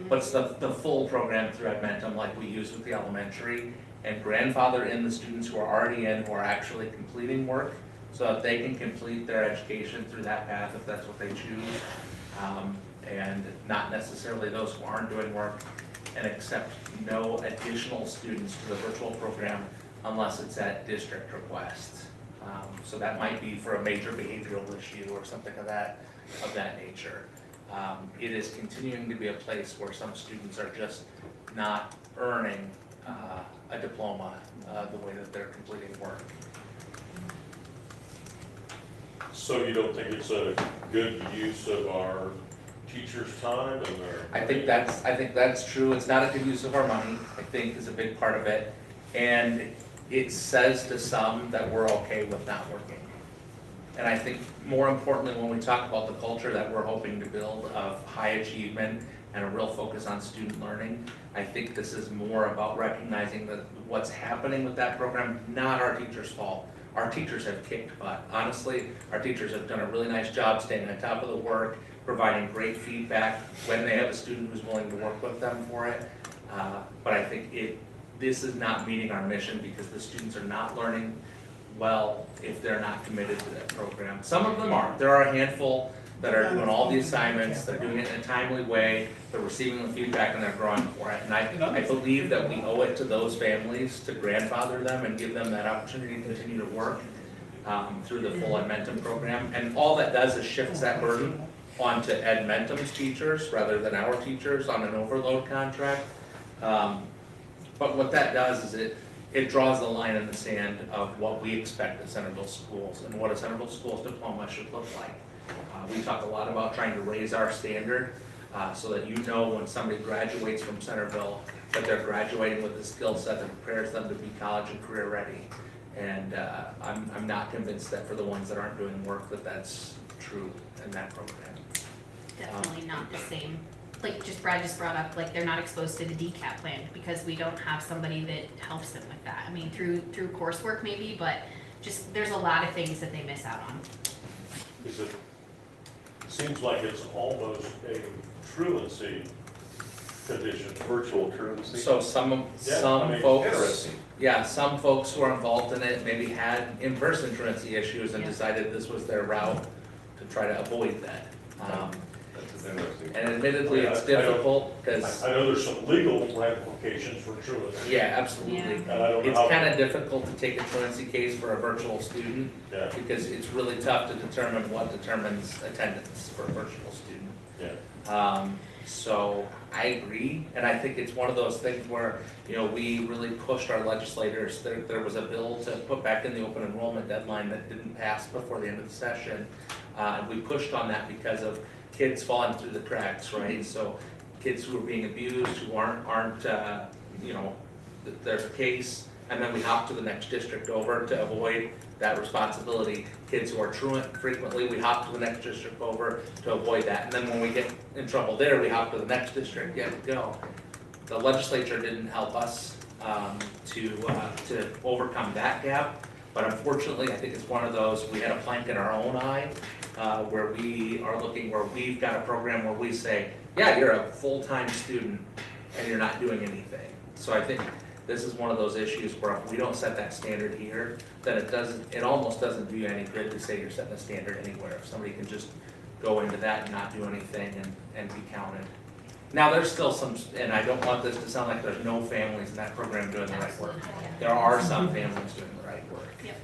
but it's the full program through Edmentum like we use with the elementary, and grandfather in the students who are already in, who are actually completing work, so that they can complete their education through that path if that's what they choose, and not necessarily those who aren't doing work, and accept no additional students to the virtual program unless it's at district request. So that might be for a major behavioral issue or something of that nature. It is continuing to be a place where some students are just not earning a diploma the way that they're completing work. So you don't think it's a good use of our teachers' time and their? I think that's true. It's not a good use of our money, I think, is a big part of it. And it says to some that we're okay with not working. And I think more importantly, when we talk about the culture that we're hoping to build of high achievement and a real focus on student learning, I think this is more about recognizing that what's happening with that program, not our teachers' fault. our teachers have kicked butt. Honestly, our teachers have done a really nice job staying on top of the work, providing great feedback when they have a student who's willing to work with them for it. But I think this is not meeting our mission because the students are not learning well if they're not committed to that program. Some of them are. There are a handful that are doing all the assignments, they're doing it in a timely way, they're receiving the feedback and they're growing for it. And I believe that we owe it to those families to grandfather them and give them that opportunity to continue to work through the full Edmentum program. And all that does is shifts that burden onto Edmentum's teachers rather than our teachers on an overload contract. But what that does is it draws the line in the sand of what we expect at Centerville schools and what a Centerville schools diploma should look like. We talk a lot about trying to raise our standard so that you know when somebody graduates from Centerville that they're graduating with the skill set that prepares them to be college and career ready. And I'm not convinced that for the ones that aren't doing work that that's true in that program. Definitely not the same. Like Brad just brought up, like they're not exposed to the DCAP plan because we don't have somebody that helps them with that. I mean, through coursework maybe, but just there's a lot of things that they miss out on. Seems like it's almost a truancy condition. Virtual truancy. So some folks, some folks who are involved in it maybe had in-person truancy issues and decided this was their route to try to avoid that. That's interesting. And admittedly, it's difficult because I know there's some legal ramifications for truancy. yeah, absolutely. And I don't know It's how- kind of difficult to take a truancy case for a virtual student Yeah. because it's really tough to determine what determines attendance for a virtual student. Yeah. So I agree, and I think it's one of those things where, you know, we really pushed our legislators. There was a bill to put back in the open enrollment deadline that didn't pass before the end of the session. And we pushed on that because of kids falling through the cracks, right? So kids who are being abused, who aren't you know, their case, and then we hop to the next district over to avoid that responsibility. Kids who are truant frequently, we hop to the next district over to avoid that. And then when we get in trouble there, we hop to the next district, yet to go. The legislature didn't help us to overcome that gap. But unfortunately, I think it's one of those, we had a plank in our own eye where we are looking, where we've got a program where we say, yeah, you're a full-time student and you're not doing anything. So I think this is one of those issues where if we don't set that standard here, then it almost doesn't do you any good to say you're setting a standard anywhere. If somebody can just go into that and not do anything and be counted. Now, there's still some, and I don't want this to sound like there's no families in that program doing the right work. There are some families doing the right work. Yep.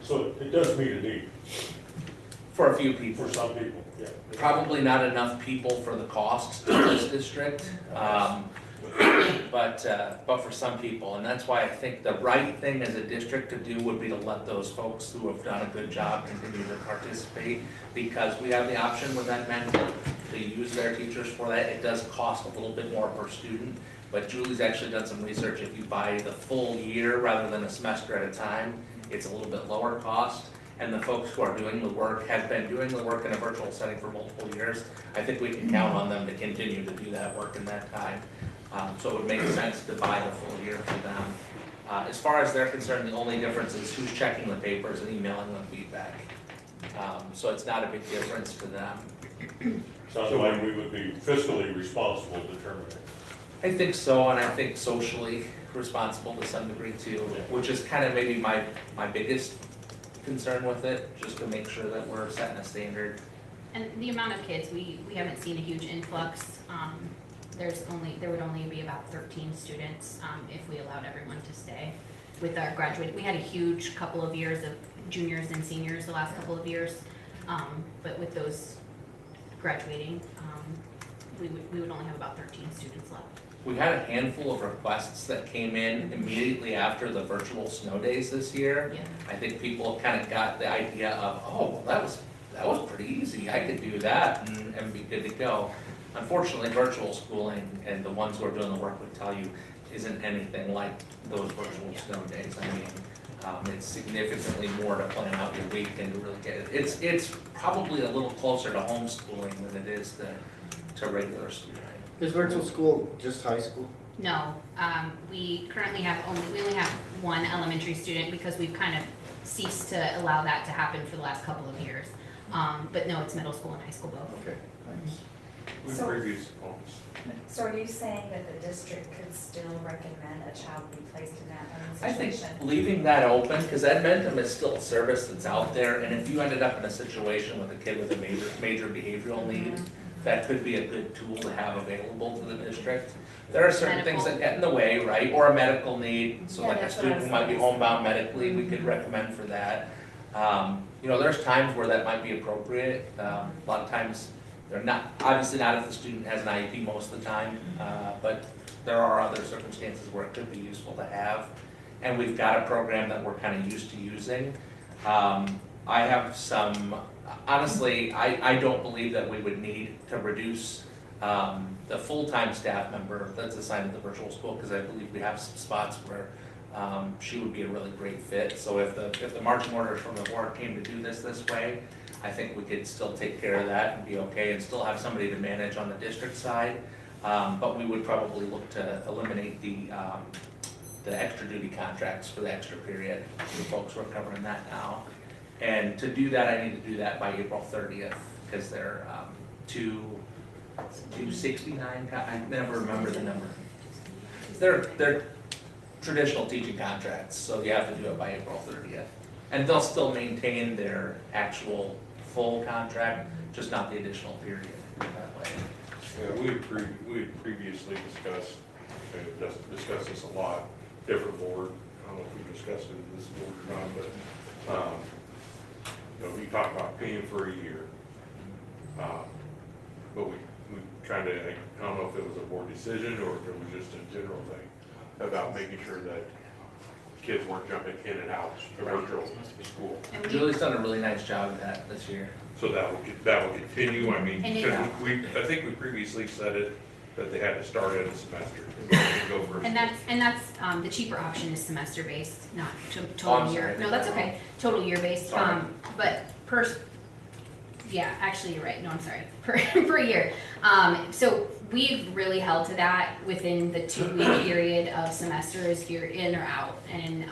So it does meet a need For a few people. for some people, yeah. Probably not enough people for the cost of this district, but for some people, and that's why I think the right thing as a district to do would be to let those folks who have done a good job continue to participate, because we have the option with Edmentum to use their teachers for that. It does cost a little bit more per student, but Julie's actually done some research. If you buy the full year rather than a semester at a time, it's a little bit lower cost. And the folks who are doing the work have been doing the work in a virtual setting for multiple years. I think we can count on them to continue to do that work in that time. So it would make sense to buy the full year for them. As far as they're concerned, the only difference is who's checking the papers and emailing them feedback. So it's not a big difference for them. Sounds like we would be fiscally responsible determining. I think so, and I think socially responsible to some degree too, which is kind of maybe my biggest concern with it, just to make sure that we're setting a standard. And the amount of kids, we haven't seen a huge influx. There would only be about 13 students if we allowed everyone to stay. With our graduating, we had a huge couple of years of juniors and seniors the last couple of years, but with those graduating, we would only have about 13 students left. We had a handful of requests that came in immediately after the virtual snow days this year. Yeah. I think people kind of got the idea of, oh, well, that was pretty easy, I could do that and be good to go. Unfortunately, virtual schooling, and the ones who are doing the work would tell you, isn't anything like those virtual snow days. I mean, it's significantly more to plan out your week and to really get it. It's probably a little closer to homeschooling than it is to regular schooling. Is virtual school just high school? No, we currently only have one elementary student because we've kind of ceased to allow that to happen for the last couple of years. But no, it's middle school and high school both. Okay, thanks. With So- previous, So are you saying that the district could still recommend a child be placed in that I think situation? leaving that open, because Edmentum is still a service that's out there, and if you ended up in a situation with a kid with a major behavioral need, that could be a good tool to have available to the district. There are certain things that get in the way, right, or a medical need, so Yeah, like a that's what I student was who might be thinking. homebound medically, we could recommend for that. You know, there's times where that might be appropriate, a lot of times, they're not, obviously not if the student has an IEP most of the time, but there are other circumstances where it could be useful to have. And we've got a program that we're kind of used to using. I have some, honestly, I don't believe that we would need to reduce the full-time staff member that's assigned to the virtual school, because I believe we have some spots where she would be a really great fit. So if the marching orders from the board came to do this way, I think we could still take care of that and be okay, and still have somebody to manage on the district side. But we would probably look to eliminate the extra duty contracts for the extra period, the folks who are covering that now. And to do that, I need to do that by April 30th, because they're 269, I never remember the number. They're traditional teaching contracts, so you have to do it by April 30th. And they'll still maintain their actual full contract, just not the additional period that way. yeah, we had previously discussed this a lot, different board, I don't know if we discussed it in this board or not, but, you know, we talked about paying for a year. But we kind of, I don't know if it was a board decision or if it was just a general thing about making sure that kids weren't jumping in and out of virtual school. Julie's done a really nice job of that this year. So that will continue, I mean, And because I think we previously said it, that they had to start at a semester and go for. And that's, the cheaper option is semester based, not Oh, total I'm year. sorry. No, that's okay, total year based, Sorry. but yeah, actually, you're right, no, I'm sorry, per year. So we've really held to that within the 2-week period of semesters, you're in or out. And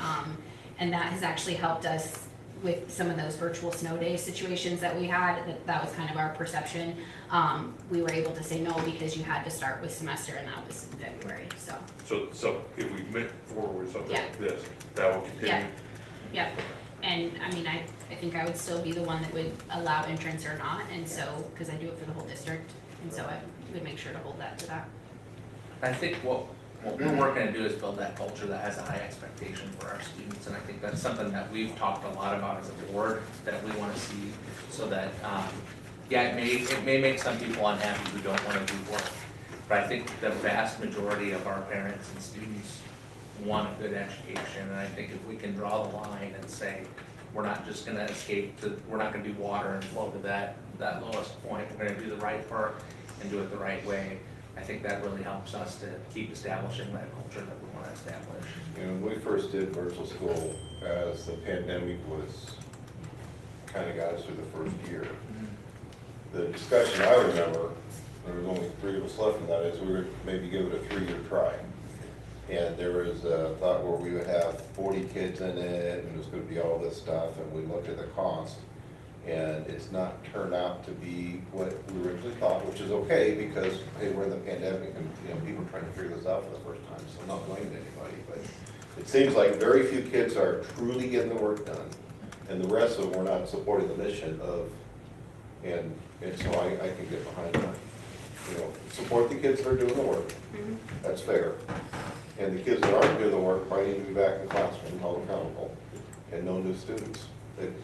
that has actually helped us with some of those virtual snow day situations that we had, that was kind of our perception. We were able to say no because you had to start with semester, and that was in February, so. So if we went forward with something Yeah. like this, that will continue? Yeah, yeah, and I mean, I think I would still be the one that would allow entrance or not, and so, because I do it for the whole district, and so I would make sure to hold that to that. I think what we're working to do is build that culture that has a high expectation for our students, and I think that's something that we've talked a lot about as a board, that we want to see, so that, yeah, it may make some people unhappy who don't want to do work, but I think the vast majority of our parents and students want a good education, and I think if we can draw the line and say, we're not just gonna we're not gonna do water and flow to that lowest point, we're gonna do the right work and do it the right way. I think that really helps us to keep establishing that culture that we want to establish. You know, when we first did virtual school, as the pandemic was, kind of got us through the first year, the discussion I remember, there was only 3 of us left in that, is we would maybe give it a 3-year try. And there was a thought where we would have 40 kids in it, and it was gonna be all this stuff, and we looked at the cost. And it's not turned out to be what we originally thought, which is okay, because, hey, we're in the pandemic, and, you know, people are trying to figure this out for the first time, so I'm not blaming anybody, but it seems like very few kids are truly getting the work done, and the rest of them were not supporting the mission of, and so I can get behind that. You know, support the kids that are doing the work, that's fair. And the kids that aren't doing the work might need to be back in the classroom, held accountable, and no new students. We had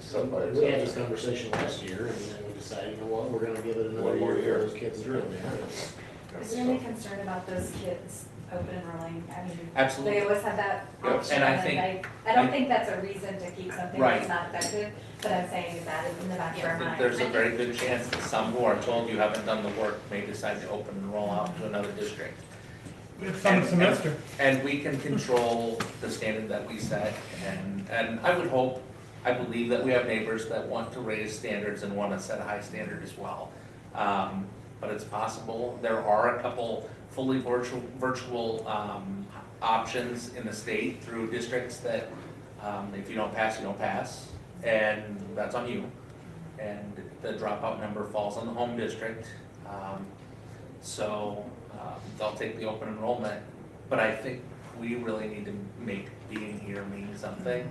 this conversation last year, and then we decided, you know what, we're gonna give it another One more year year. for those kids that are in there. Is there any concern about those kids open enrolling? I mean, Absolutely. they always have that Yep, option, and I and think- I don't think that's a reason to keep something Right. that's not effective, but I'm saying that is in the back of our mind. There's a very good chance that some who are told you haven't done the work may decide to open and roll out to another district. It's on the semester. And we can control the standard that we set, and I would hope, I believe that we have neighbors that want to raise standards and want to set a high standard as well. But it's possible. There are a couple fully virtual options in the state through districts that If you don't pass, you don't pass, and that's on you. And the dropout number falls on the home district. So they'll take the open enrollment, but I think we really need to make being here mean something.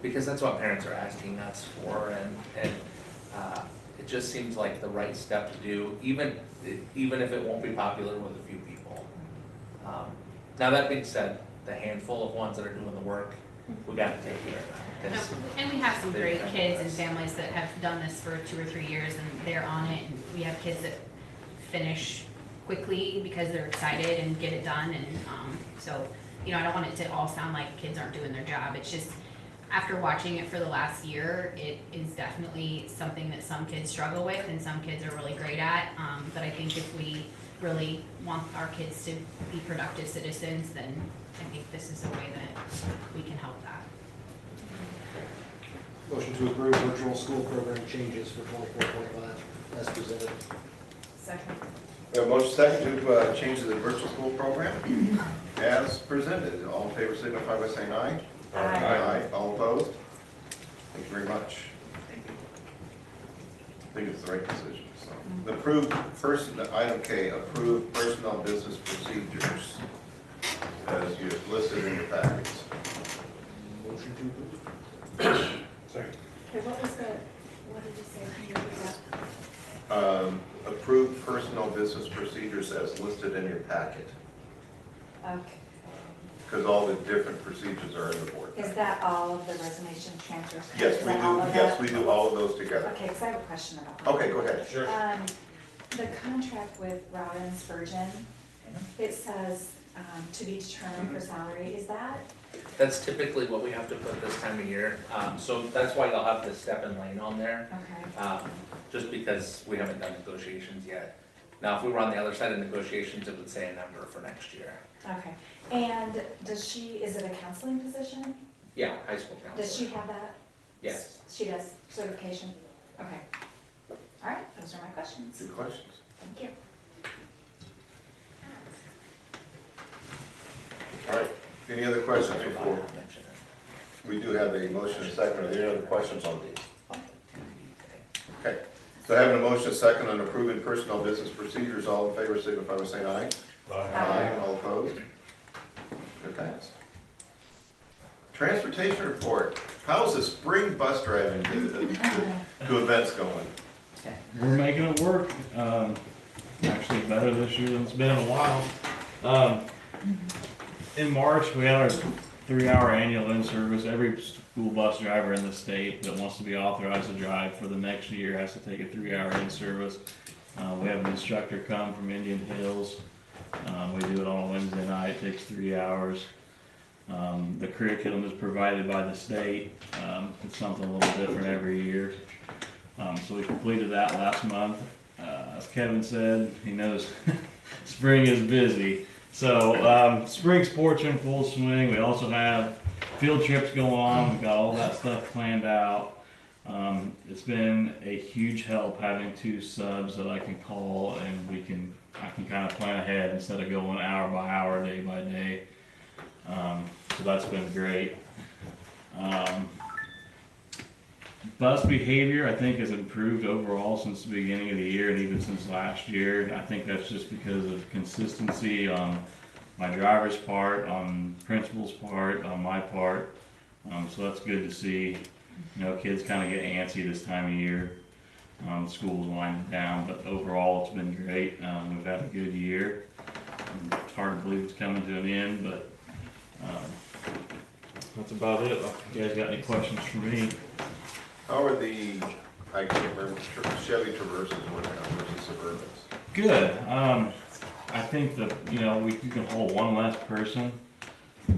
Because that's what parents are asking us for, and it just seems like the right step to do, even if it won't be popular with a few people. Now that being said, the handful of ones that are doing the work, we gotta take care of that. 'Cause And we have some great they're kids and us. families that have done this for 2 or 3 years and they're on it. And we have kids that finish quickly because they're excited and get it done. And so, you know, I don't want it to all sound like kids aren't doing their job. It's just, after watching it for the last year, it is definitely something that some kids struggle with and some kids are really great at. But I think if we really want our kids to be productive citizens, then I think this is a way that we can help that. Motion to approve virtual school program changes for 24-25 as presented. Second. We have a motion second to change the virtual school program as presented. All in favor signify by saying aye. Aye. All opposed? Thank you very much. I think it's the right decision. So, the approved person, item K, approved personnel business procedures as you listed in your packets. Motion to approve. Second. Okay, what did you say? Can you repeat that? Approved personnel business procedures as listed in your packet, Okay. because all the different procedures are in the board. Is that all of the resignation transfers? Yes, Is we that all of do, yes, that? we do all of those together. Okay, because I have a question about that. Okay, go ahead. Sure. The contract with Robin Spurgeon, it says to be determined for salary, is that? That's typically what we have to put this time of year. So that's why they'll have the step and lane on there. Okay. Just because we haven't done negotiations yet. Now, if we were on the other side of negotiations, it would say a number for next year. Okay. And is it a counseling position? Yeah, high school counselor. Does she have that? Yes. She does, certification? Okay. All right, those are my questions. Good questions. Thank you. All right, any other questions before? We do have a motion and second. Are there any other questions on these? Okay, so having a motion and second on approving personnel business procedures, all in favor signify by saying aye. Aye. All opposed? Good pass. Transportation report. How's the spring bus driving to events going? We're making it work. Actually better this year than it's been in a while. In March, we had our 3-hour annual in-service. Every school bus driver in the state that wants to be authorized to drive for the next year has to take a 3-hour in-service. We have an instructor come from Indian Hills. We do it on a Wednesday night. It takes 3 hours. The curriculum is provided by the state. It's something a little different every year. So we completed that last month. As Kevin said, he knows spring is busy. So spring sports are in full swing. We also have field trips going on. We've got all that stuff planned out. It's been a huge help having 2 subs that I can call and I can kind of plan ahead instead of going hour by hour, day by day. So that's been great. Bus behavior, I think, has improved overall since the beginning of the year and even since last year. I think that's just because of consistency on my driver's part, on principal's part, on my part. So that's good to see. You know, kids kind of get antsy this time of year. School's winding down, but overall it's been great. We've had a good year. It's hard to believe it's coming to an end, but that's about it. If you guys got any questions for me? How are the, I can't remember, Chevy Traverses working out versus Suburbans? Good. I think that, you know, you can hold one less person.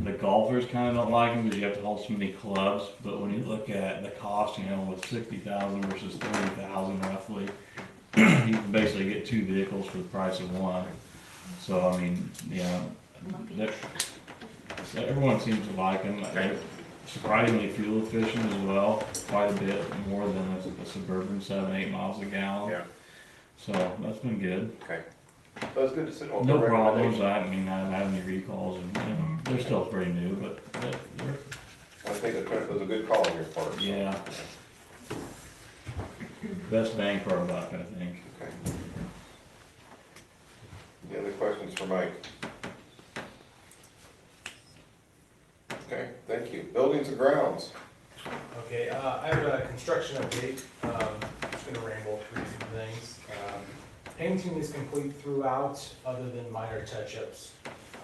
The golfers kind of don't like them because you have to hold so many clubs. But when you look at the cost, you know, with $60,000 versus $30,000 roughly, you can basically get 2 vehicles for the price of 1. So I mean, yeah, everyone seems to like them. They're surprisingly fuel efficient as well, quite a bit more than a Suburban, 7-8 miles a gallon. Yeah. So that's been good. Okay. So it's good to see. No problems. I mean, I haven't had any recalls, and you know, they're still pretty new, but I think it was a good call on your part. Yeah. Best bang for our buck, I think. Okay. Any other questions for Mike? Okay, thank you. Buildings and grounds. Okay, I have a construction update. Just gonna ramble through some things. Painting is complete throughout, other than minor touch-ups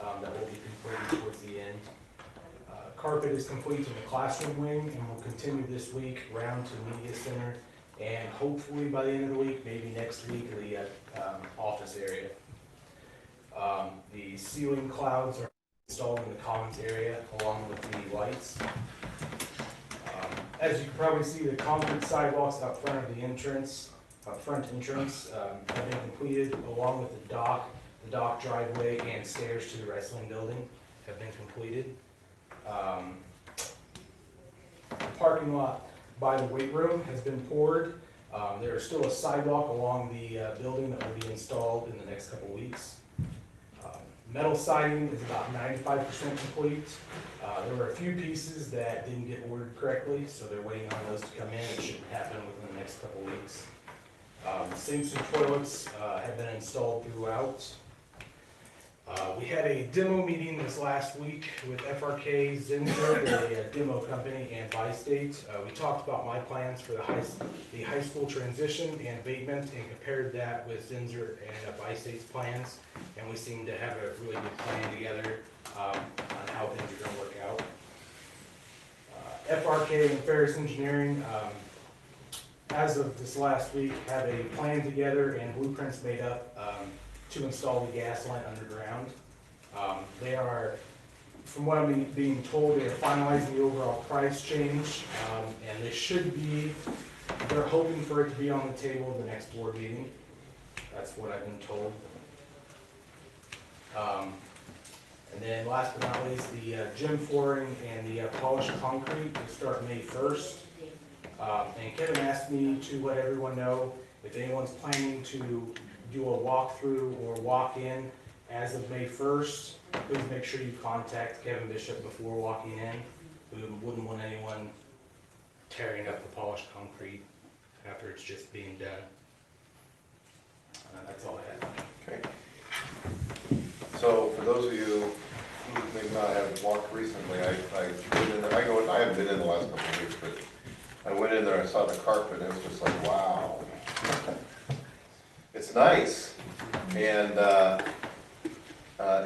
that will be completed towards the end. Carpet is complete in the classroom wing and will continue this week round to media center, and hopefully by the end of the week, maybe next week, the office area. The ceiling clouds are installed in the commons area along with the lights. As you can probably see, the concrete sidewalks out front of the entrance, front entrance, have been completed, along with the dock driveway and stairs to the wrestling building have been completed. The parking lot by the weight room has been poured. There is still a sidewalk along the building that will be installed in the next couple weeks. Metal siding is about 95% complete. There were a few pieces that didn't get ordered correctly, so they're waiting on those to come in. It should happen within the next couple weeks. Sinks and toilets have been installed throughout. We had a demo meeting this last week with FRK, Zinsser, a demo company, and Bi-State. We talked about my plans for the high school transition and abatement, and compared that with Zinsser and Bi-State's plans, and we seem to have a really good plan together on how things are going to work out. FRK and Ferris Engineering, as of this last week, have a plan together and blueprints made up to install the gas line underground. They are, from what I'm being told, they are finalizing the overall price change, and they're hoping for it to be on the table of the next board meeting. That's what I've been told. And then last but not least, the gym flooring and the polished concrete will start May 1st. And Kevin asked me to let everyone know if anyone's planning to do a walkthrough or walk-in as of May 1st, please make sure you contact Kevin Bishop before walking in. We wouldn't want anyone tearing up the polished concrete after it's just being done. That's all I had. Okay. So for those of you who may not have walked recently, I've been in there. I haven't been in the last couple of weeks, but I went in there, I saw the carpet, and it was just like, wow. It's nice, and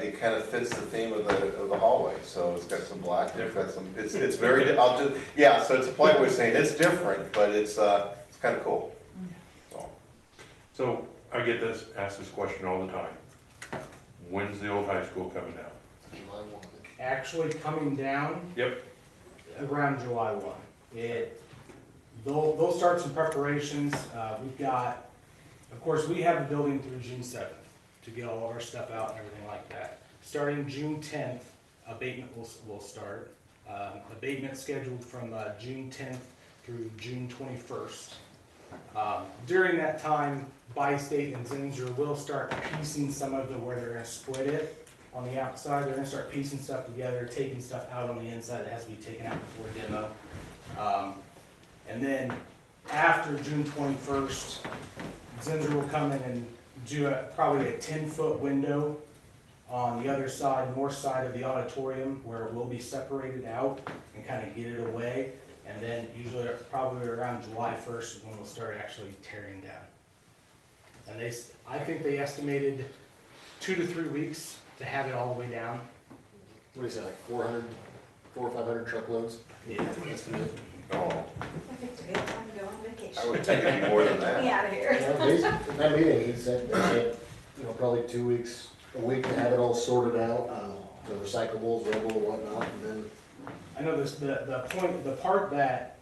it kind of fits the theme of the hallway. So it's got some black, it's got some. It's very. Yeah. So it's a polite way of saying it's different, but it's kind of cool. So I get asked this question all the time. When's the old high school coming down? Actually coming down. Yep. Around July 1. They'll start some preparations. We've got. Of course, we have the building through June 7th to get all of our stuff out and everything like that. Starting June 10th, abatement will start. Abatement scheduled from June 10th through June 21st. During that time, Bi-State and Zinsser will start piecing some of where they're going to split it on the outside. They're going to start piecing stuff together, taking stuff out on the inside that has to be taken out before demo. And then after June 21st, Zinsser will come in and do probably a 10-foot window on the other side, north side of the auditorium, where it will be separated out and kind of get it away. And then usually probably around July 1st is when we'll start actually tearing down. And I think they estimated 2 to 3 weeks to have it all the way down. What is it, like 400 or 500 truckloads? Yeah. Oh. It's a good time to go on vacation. I would think it'd be more than that. Get out of here. In that meeting, he said, probably 2 weeks, a week to have it all sorted out, the recyclables, rebel and whatnot, and then. I know this, the part that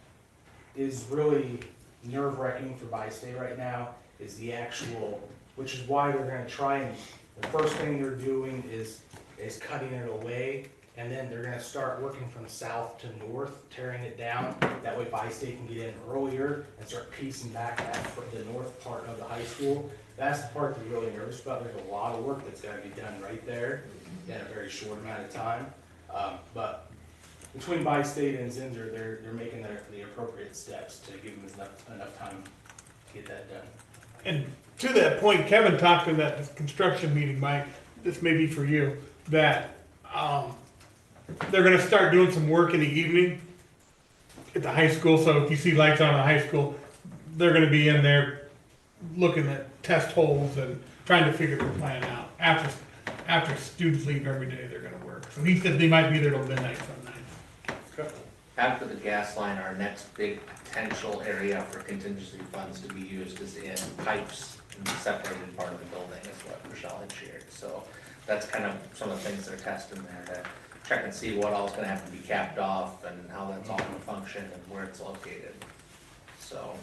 is really nerve-wracking for Bi-State right now is the actual, which is why they're gonna try and, the first thing they're doing is cutting it away, and then they're gonna start working from south to north, tearing it down. That way Bi-State can get in earlier and start piecing back the north part of the high school. That's the part they're really nervous about. There's a lot of work that's gotta be done right there in a very short amount of time. But between Bi-State and Zinsser, they're making the appropriate steps to give them enough time to get that done. And to that point, Kevin talked in that construction meeting, Mike, this may be for you, that, they're gonna start doing some work in the evening at the high school, so if you see lights on in the high school, they're gonna be in there looking at test holes and trying to figure the plan out. After students leave every day, they're gonna work. So he said they might be there till midnight some nights. After the gas line, our next big potential area for contingency funds to be used is in pipes in the separated part of the building, is what Michelle had shared. So that's kind of some of the things they're testing there, to check and see what all's gonna have to be capped off and how that's all gonna function and where it's located. So,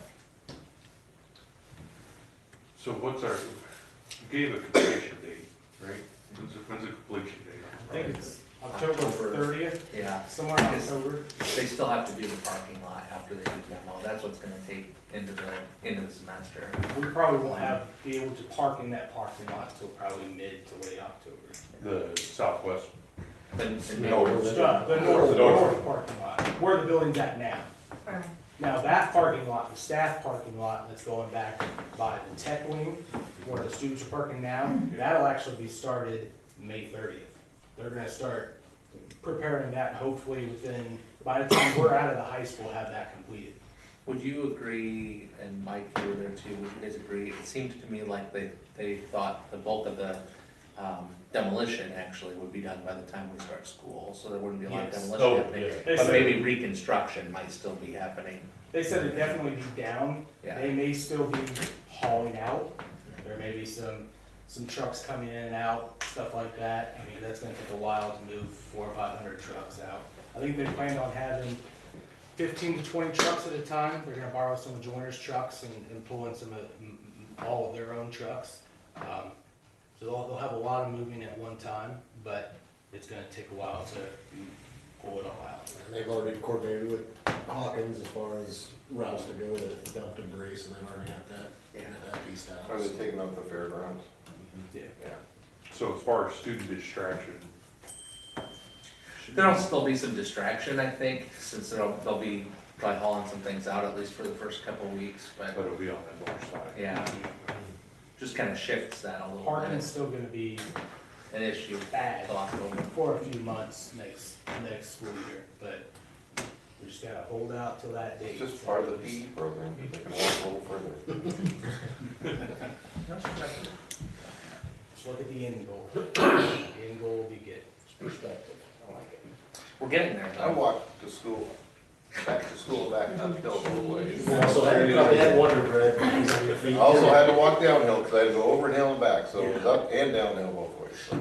So what's our, you gave a completion date, right? When's the completion date? I think it's October 30th, yeah, somewhere in October. they still have to do the parking lot after they do demo. That's what's gonna take into the semester. We probably won't be able to park in that parking lot till probably mid to late October. The southwest. The North. The north parking lot, where the building's at now. Now, that parking lot, the staff parking lot that's going back by the tech wing, where the students are parking now, that'll actually be started May 30th. They're gonna start preparing that, hopefully within, by the time we're out of the high school, have that completed. Would you agree, and Mike, you were there too, would you guys agree? It seemed to me like they thought the bulk of the demolition actually would be done by the time we start school, so there wouldn't be a lot of Yes. demolition happening. They But said- maybe reconstruction might still be happening. They said it'd definitely be down. Yeah. They may still be hauling out. There may be some trucks coming in and out, stuff like that. I mean, that's gonna take a while to move 400 or 500 trucks out. I think they planned on having 15 to 20 trucks at a time. They're gonna borrow some of Joiner's trucks and pull in all of their own trucks. So they'll have a lot of moving at one time, but it's gonna take a while to pull it all out. And they've already coordinated with Hawkins as far as routes to go to dump debris, so they've already got that piece out. Are they taking up the fairgrounds? Yeah. So as far as student distraction. There'll still be some distraction, I think, since they'll be probably hauling some things out, at least for the first couple of weeks, but It'll be on the north side. yeah, just kind of shifts that a little Parking's bit. still gonna be An issue. bad till October. for a few months next school year, but we just gotta hold out till that date. It's just part of the PE program, they can walk a little further. Just look at the end goal. The end goal will be good. Perspective, I like it. We're getting there, I though. walked to school, back uphill a little ways. So I probably had Wonder Bread on your feet. I also had to walk downhill, because I had to go over and hill and back, so it was up and downhill both ways. so.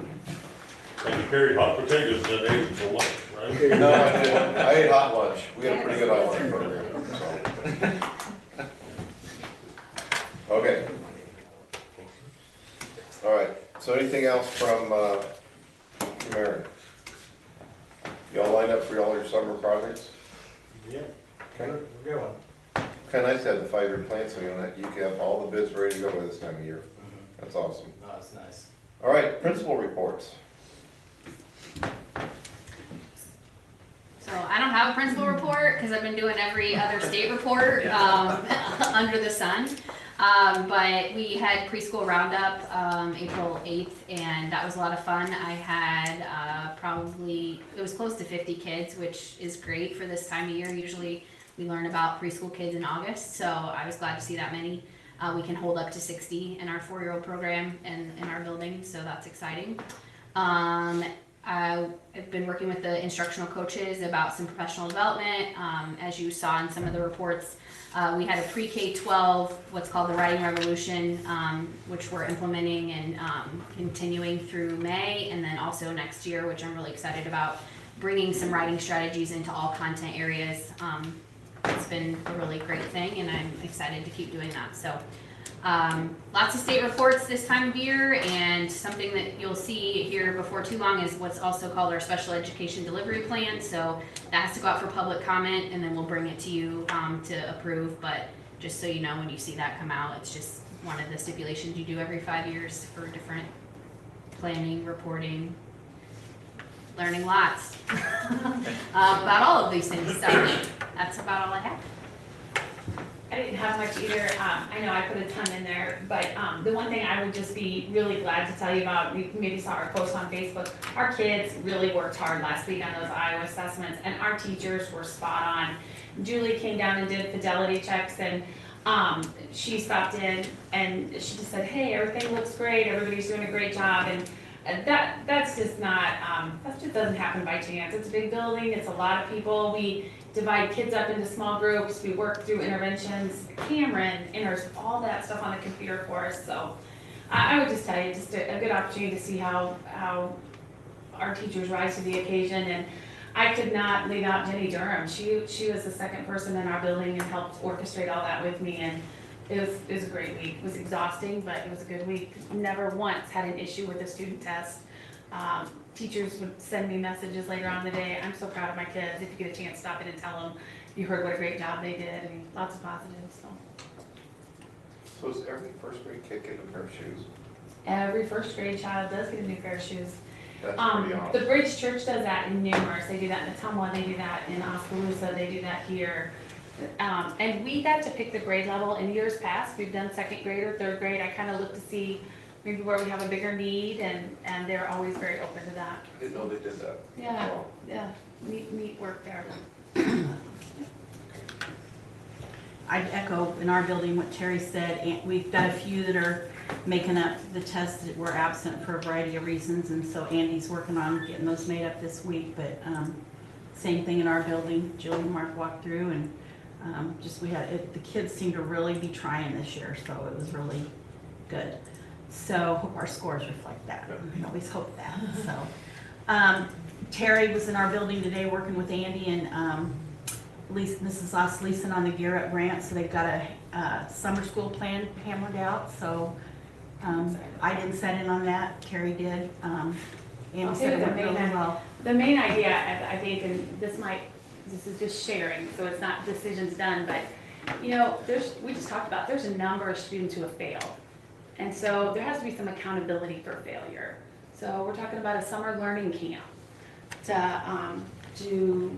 And you carried hot potatoes and eggs for lunch, right? No, I didn't. I ate hot lunch, we had a pretty good hot lunch program, so. Okay. All right, so anything else from Aaron? Y'all lined up for all your summer projects? Yeah, Okay. we're going. Kinda nice to have the 5-year plan, so you can have all the bids ready to go by this time of year. That's awesome. No, it's nice. All right, principal reports. So I don't have a principal report because I've been doing every other state report under the sun. But we had preschool roundup April 8th, and that was a lot of fun. I had it was close to 50 kids, which is great for this time of year. Usually we learn about preschool kids in August, so I was glad to see that many. We can hold up to 60 in our 4-year-old program in our building, so that's exciting. I've been working with the instructional coaches about some professional development. As you saw in some of the reports, we had a pre-K-12, what's called the Writing Revolution, which we're implementing and continuing through May, and then also next year, which I'm really excited about, bringing some writing strategies into all content areas. It's been a really great thing, and I'm excited to keep doing that. So lots of state reports this time of year, and something that you'll see here before too long is what's also called our special education delivery plan. So that has to go out for public comment, and then we'll bring it to you to approve. But just so you know, when you see that come out, it's just one of the stipulations you do every 5 years for different planning, reporting. learning lots about all of these things. So that's about all I have. I didn't have much either. I know I put a ton in there, but the one thing I would just be really glad to tell you about, you maybe saw our post on Facebook, our kids really worked hard last week on those Iowa assessments, and our teachers were spot on. Julie came down and did fidelity checks, and she stopped in and she just said, hey, everything looks great, everybody's doing a great job, and that's just not, that just doesn't happen by chance. It's a big building, it's a lot of people, we divide kids up into small groups, we work through interventions. Cameron enters all that stuff on the computer for us, so I would just tell you, just a good opportunity to see how our teachers rise to the occasion. And I could not leave out Jenny Durham. She was the second person in our building and helped orchestrate all that with me, and it was a great week. It was exhausting, but it was a good week. Never once had an issue with the student test. Teachers would send me messages later on in the day. I'm so proud of my kids. If you get a chance, stop in and tell them you heard what a great job they did, and lots of positives. So is every first grade kid getting a pair of shoes? Every first grade child does get a new pair of shoes. That's pretty awesome. The Bridge Church does that in numerous. They do that in Ottumwa, they do that in Oskaloosa, they do that here. And we got to pick the grade level in years past. We've done second grade or third grade. I kind of look to see maybe where we have a bigger need, and they're always very open to that. I didn't know they did that. Yeah, Wow. yeah, neat work there. I'd echo in our building what Terry said, and we've got a few that are making up the tests that were absent for a variety of reasons, and so Andy's working on getting those made up this week, but same thing in our building. Jill and Mark walked through, and the kids seem to really be trying this year, so it was really good. So hope our scores reflect that. I always hope that. So Terry was in our building today working with Andy and Mrs. Osleeson on the Gear Up grant, so they've got a summer school plan hammered out. So I didn't set in on that. Terry did. Andy said it went really well. The main idea, I think, and this is just sharing, so it's not decisions done, but we just talked about there's a number of students who have failed. And so there has to be some accountability for failure. So we're talking about a summer learning camp to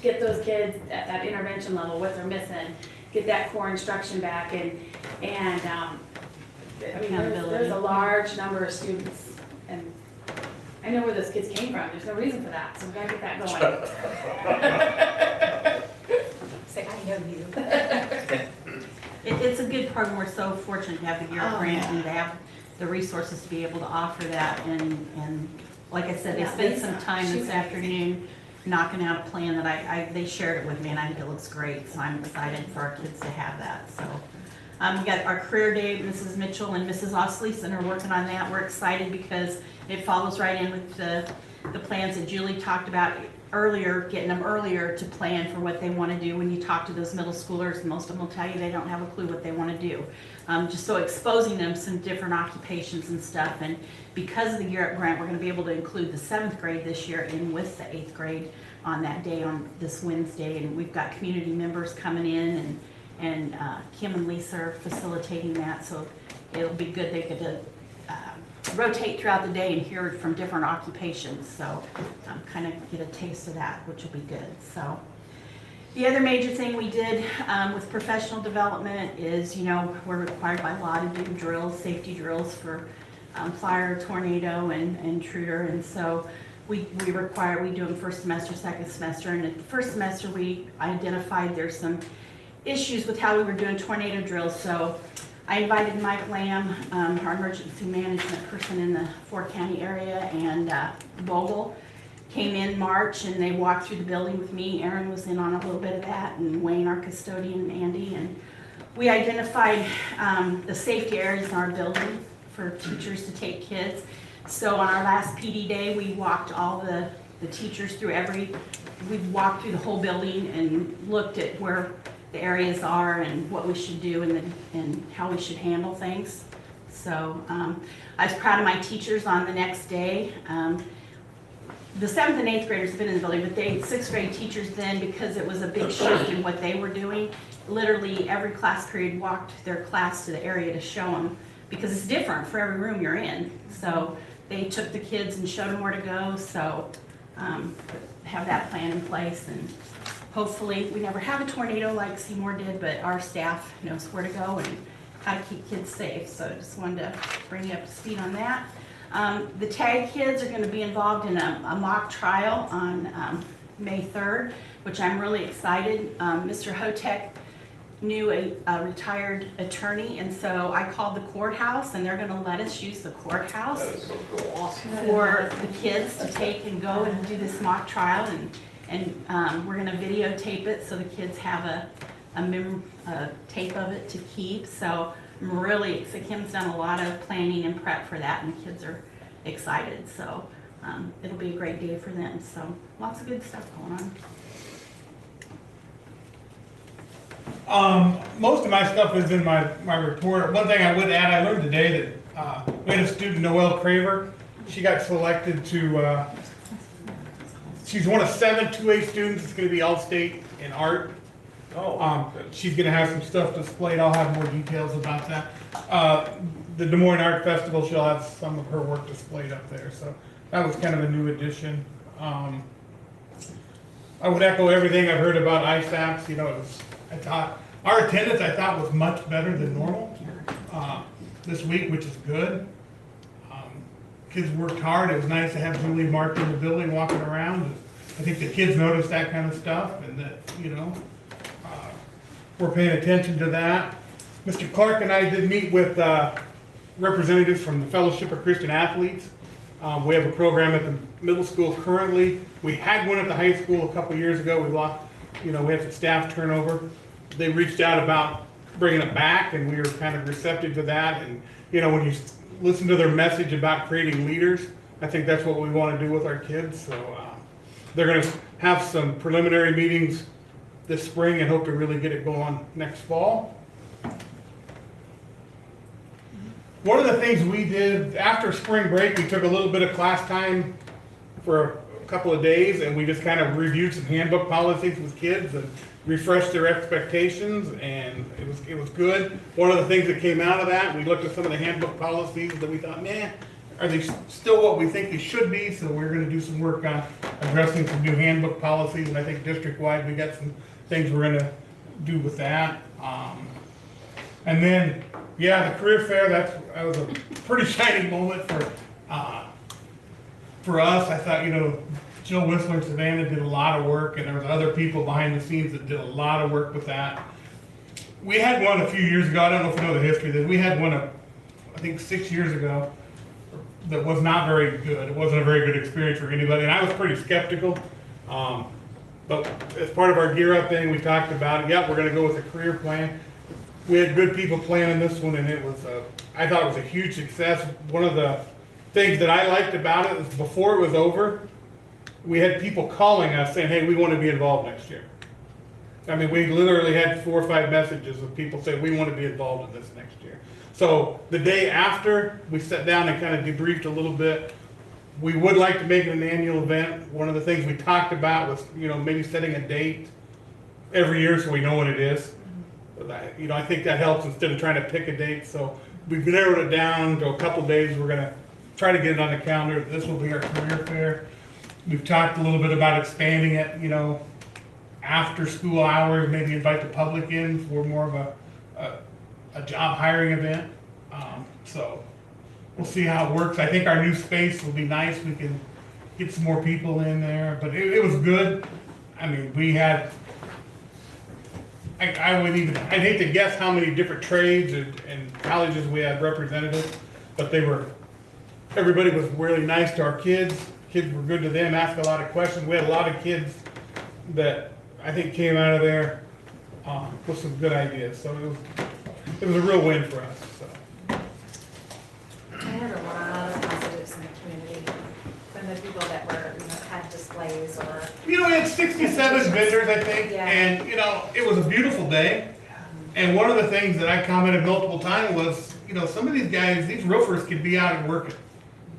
get those kids at that intervention level, what they're missing, get that core instruction back, and I mean, there's a large number of students, and I know where those kids came from. There's no reason for that, so we gotta get that going. Say, I know you. It's a good program. We're so fortunate to have the Gear Up grant and to have the resources to be able to offer that. And like I said, they spent some time this afternoon knocking out a plan that they shared it with me, and I think it looks great. So I'm excited for our kids to have that. So we got our career day. Mrs. Mitchell and Mrs. Osleeson are working on that. We're excited because it follows right in with the plans that Julie talked about earlier, getting them earlier to plan for what they want to do. When you talk to those middle schoolers, most of them will tell you they don't have a clue what they want to do. Just so exposing them some different occupations and stuff. And because of the Gear Up grant, we're going to be able to include the 7th grade this year in with the 8th grade on that day, on this Wednesday. And we've got community members coming in, and Kim and Lisa are facilitating that. So it'll be good. They get to rotate throughout the day and hear from different occupations, so kind of get a taste of that, which will be good. So the other major thing we did with professional development is, we're required by law to do drills, safety drills for fire, tornado, and intruder, and so we do them first semester, second semester, and at the first semester we identified there's some issues with how we were doing tornado drills, so I invited Mike Lamb, our emergency management person in the Fort County area, and Vogel came in March, and they walked through the building with me. Aaron was in on a little bit of that, and Wayne, our custodian, and Andy, and we identified the safety areas in our building for teachers to take kids. So on our last PD day, we walked all the teachers through we walked through the whole building and looked at where the areas are and what we should do and how we should handle things. So I was proud of my teachers on the next day. The 7th and 8th graders have been in the building, but 6th grade teachers then, because it was a big shift in what they were doing, literally every class period walked their class to the area to show them, because it's different for every room you're in. So they took the kids and showed them where to go, so have that plan in place, and hopefully, we never have a tornado like Seymour did, but our staff knows where to go and how to keep kids safe, so I just wanted to bring you up to speed on that. The TAG kids are gonna be involved in a mock trial on May 3rd, which I'm really excited. Mr. Hotek knew a retired attorney, and so I called the courthouse, and they're gonna let us use the courthouse for the kids to take and go and do this mock trial, and we're gonna videotape it so the kids have a tape of it to keep. So I'm really, Kim's done a lot of planning and prep for that, and the kids are excited, so it'll be a great day for them. So lots of good stuff going on. Most of my stuff is in my report. One thing I would add, I learned today that we had a student, Noelle Craver. She got selected to, she's one of 7 2A students that's going to be all-state in art. She's going to have some stuff displayed. I'll have more details about that. The Des Moines Art Festival, she'll have some of her work displayed up there. So that was kind of a new addition. I would echo everything I've heard about ISAPs. You know, I thought our attendance was much better than normal this week, which is good. Kids worked hard. It was nice to have Julie Mark in the building walking around. I think the kids noticed that kind of stuff, and that, you know, we're paying attention to that. Mr. Clark and I did meet with representatives from the Fellowship of Christian Athletes. We have a program at the middle school currently. We had one at the high school a couple years ago. We lost, you know, we had some staff turnover. They reached out about bringing it back, and we were kind of receptive to that. And, you know, when you listen to their message about creating leaders, I think that's what we want to do with our kids. So they're going to have some preliminary meetings this spring and hope to really get it going next fall. One of the things we did after spring break, we took a little bit of class time for a couple of days, and we just kind of reviewed some handbook policies with kids and refreshed their expectations, and it was good. One of the things that came out of that, we looked at some of the handbook policies that we thought, man, are they still what we think they should be? So we're going to do some work on addressing some new handbook policies, and I think district-wide we got some things we're going to do with that. And then, yeah, the career fair, that was a pretty shining moment for us. I thought, you know, Jill Whistler and Savannah did a lot of work, and there was other people behind the scenes that did a lot of work with that. We had one a few years ago. I don't know if you know the history of this. We had one, I think 6 years ago, that was not very good. It wasn't a very good experience for anybody, and I was pretty skeptical. But as part of our Gear Up thing, we talked about it. Yeah, we're going to go with a career plan. We had good people planning this one, and it was, I thought it was a huge success. One of the things that I liked about it is before it was over, we had people calling us saying, hey, we want to be involved next year. I mean, we literally had 4 or 5 messages of people saying, we want to be involved in this next year. So the day after, we sat down and kind of debriefed a little bit. We would like to make it an annual event. One of the things we talked about was, you know, maybe setting a date every year so we know what it is. You know, I think that helps instead of trying to pick a date. So we've narrowed it down to a couple days. We're going to try to get it on the calendar. This will be our career fair. We've talked a little bit about expanding it, you know, after school hours, maybe invite the public in for more of a job hiring event. So we'll see how it works. I think our new space will be nice. We can get some more people in there, but it was good. I mean, we had, I'd hate to guess how many different trades and colleges we had represented, but everybody was really nice to our kids. Kids were good to them, asked a lot of questions. We had a lot of kids that I think came out of there with some good ideas. So it was a real win for us. So. I heard a lot of positives in the community from the people that were, you know, had displays or. You know, we had 67 vendors, I think, Yeah. and, you know, it was a beautiful day. And one of the things that I commented multiple times was, you know, some of these guys, these roofers could be out and working.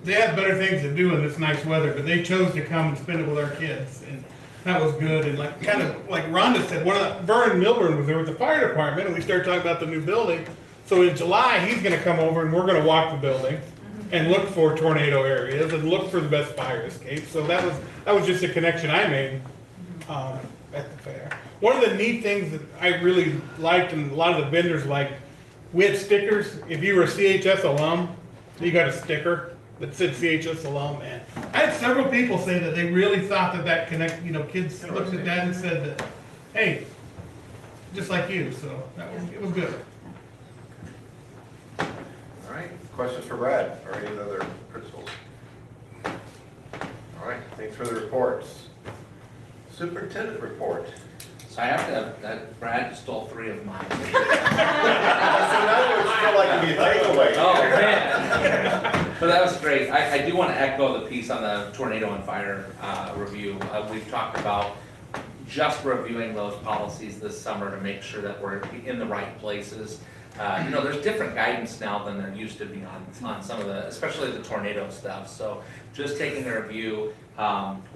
They have better things to do in this nice weather, but they chose to come and spend it with our kids. And that was good. And like, kind of like Rhonda said, Vern Milburn was there with the fire department, and we started talking about the new building. So in July, he's going to come over and we're going to walk the building. and look for tornado areas and look for the best fire escape. So that was just a connection I made at the fair. One of the neat things that I really liked, and a lot of the vendors liked, we had stickers. If you were a CHS alum, you got a sticker that said CHS alum. And I had several people say that they really thought that connect. Kids looked at that and said that, hey, just like you. So it was good. All right, questions for Brad or any of the other principals? All right, thanks for the reports. Superintendent report. So I have to, that Brad stole 3 of mine. So now it's still like to be a takeaway. Oh, man. But that was great. I do want to echo the piece on the tornado and fire review. We've talked about just reviewing those policies this summer to make sure that we're in the right places. There's different guidance now than there used to be on some of the, especially the tornado stuff. So just taking a review.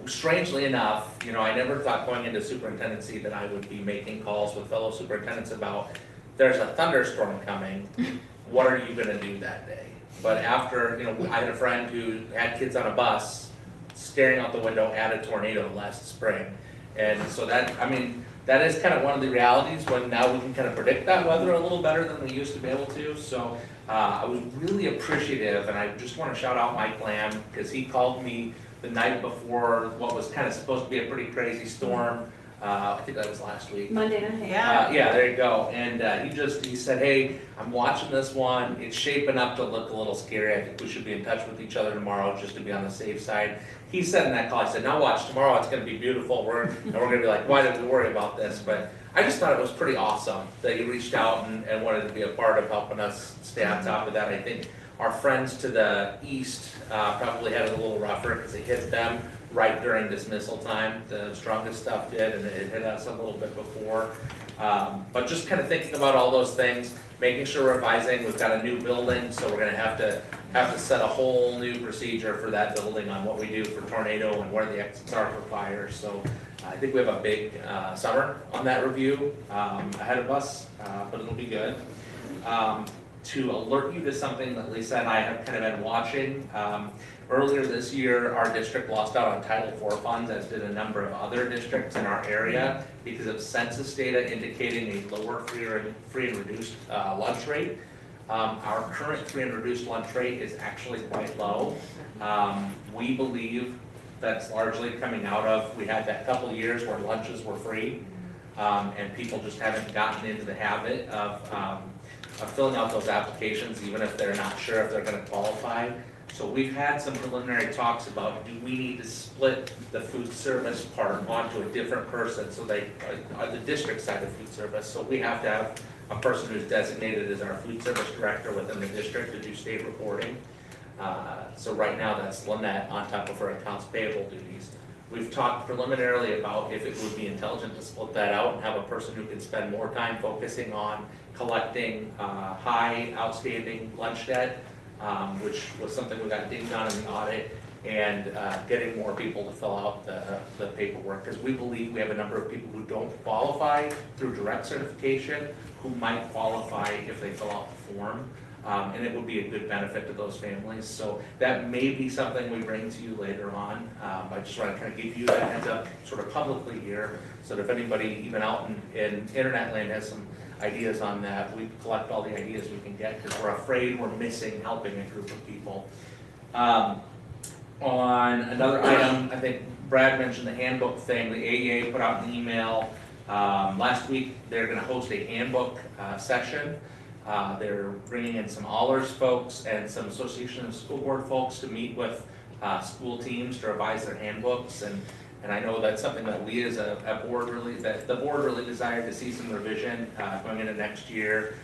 Strangely enough, I never thought going into superintendency that I would be making calls with fellow superintendents about, there's a thunderstorm coming, what are you gonna do that day? But after, I had a friend who had kids on a bus staring out the window at a tornado last spring. And so that is kind of one of the realities when now we can kind of predict that weather a little better than we used to be able to. So I was really appreciative, and I just want to shout out Mike Lamb, because he called me the night before what was kind of supposed to be a pretty crazy storm. I think that was last week. Monday night. Yeah, there you go. And he said, hey, I'm watching this one. It's shaping up to look a little scary. I think we should be in touch with each other tomorrow just to be on the safe side. He said in that call, I said, now watch, tomorrow it's going to be beautiful. We're going to be like, why did we worry about this? But I just thought it was pretty awesome that you reached out and wanted to be a part of helping us stay on top of that. I think our friends to the east probably had it a little rougher because it hit them right during dismissal time. The strongest stuff did, and it hit us a little bit before. But just kind of thinking about all those things, making sure we're revising. We've got a new building, so we're going to have to set a whole new procedure for that building on what we do for tornado and where the exits are for fire. So I think we have a big summer on that review ahead of us, but it'll be good. To alert you to something that Lisa and I have kind of been watching. Earlier this year, our district lost out on Title IV funds, as did a number of other districts in our area, because of census data indicating a lower free and reduced lunch rate. Our current free and reduced lunch rate is actually quite low. We believe that's largely coming out of, we had that couple of years where lunches were free, and people just haven't gotten into the habit of filling out those applications, even if they're not sure if they're going to qualify. So we've had some preliminary talks about, do we need to split the food service part onto a different person, so they are the district side of food service. So we have to have a person who's designated as our food service director within the district to do state reporting. So right now that's Lynette on top of her accounts payable duties. We've talked preliminarily about if it would be intelligent to split that out and have a person who can spend more time focusing on collecting high outstanding lunch debt, which was something we got dinged on in the audit, and getting more people to fill out the paperwork, because we believe we have a number of people who don't qualify through direct certification who might qualify if they fill out the form. And it would be a good benefit to those families. So that may be something we bring to you later on. I just want to kind of give you that heads up sort of publicly here, so that if anybody even out in internet land has some ideas on that, we collect all the ideas we can get, because we're afraid we're missing helping a group of people. On another item, I think Brad mentioned the handbook thing. The AEA put out an email last week. They're going to host a handbook session. They're bringing in some Allers folks and some Association of School Board folks to meet with school teams to revise their handbooks, and I know that's something that we as a board that the board really desired to see some revision going into next year.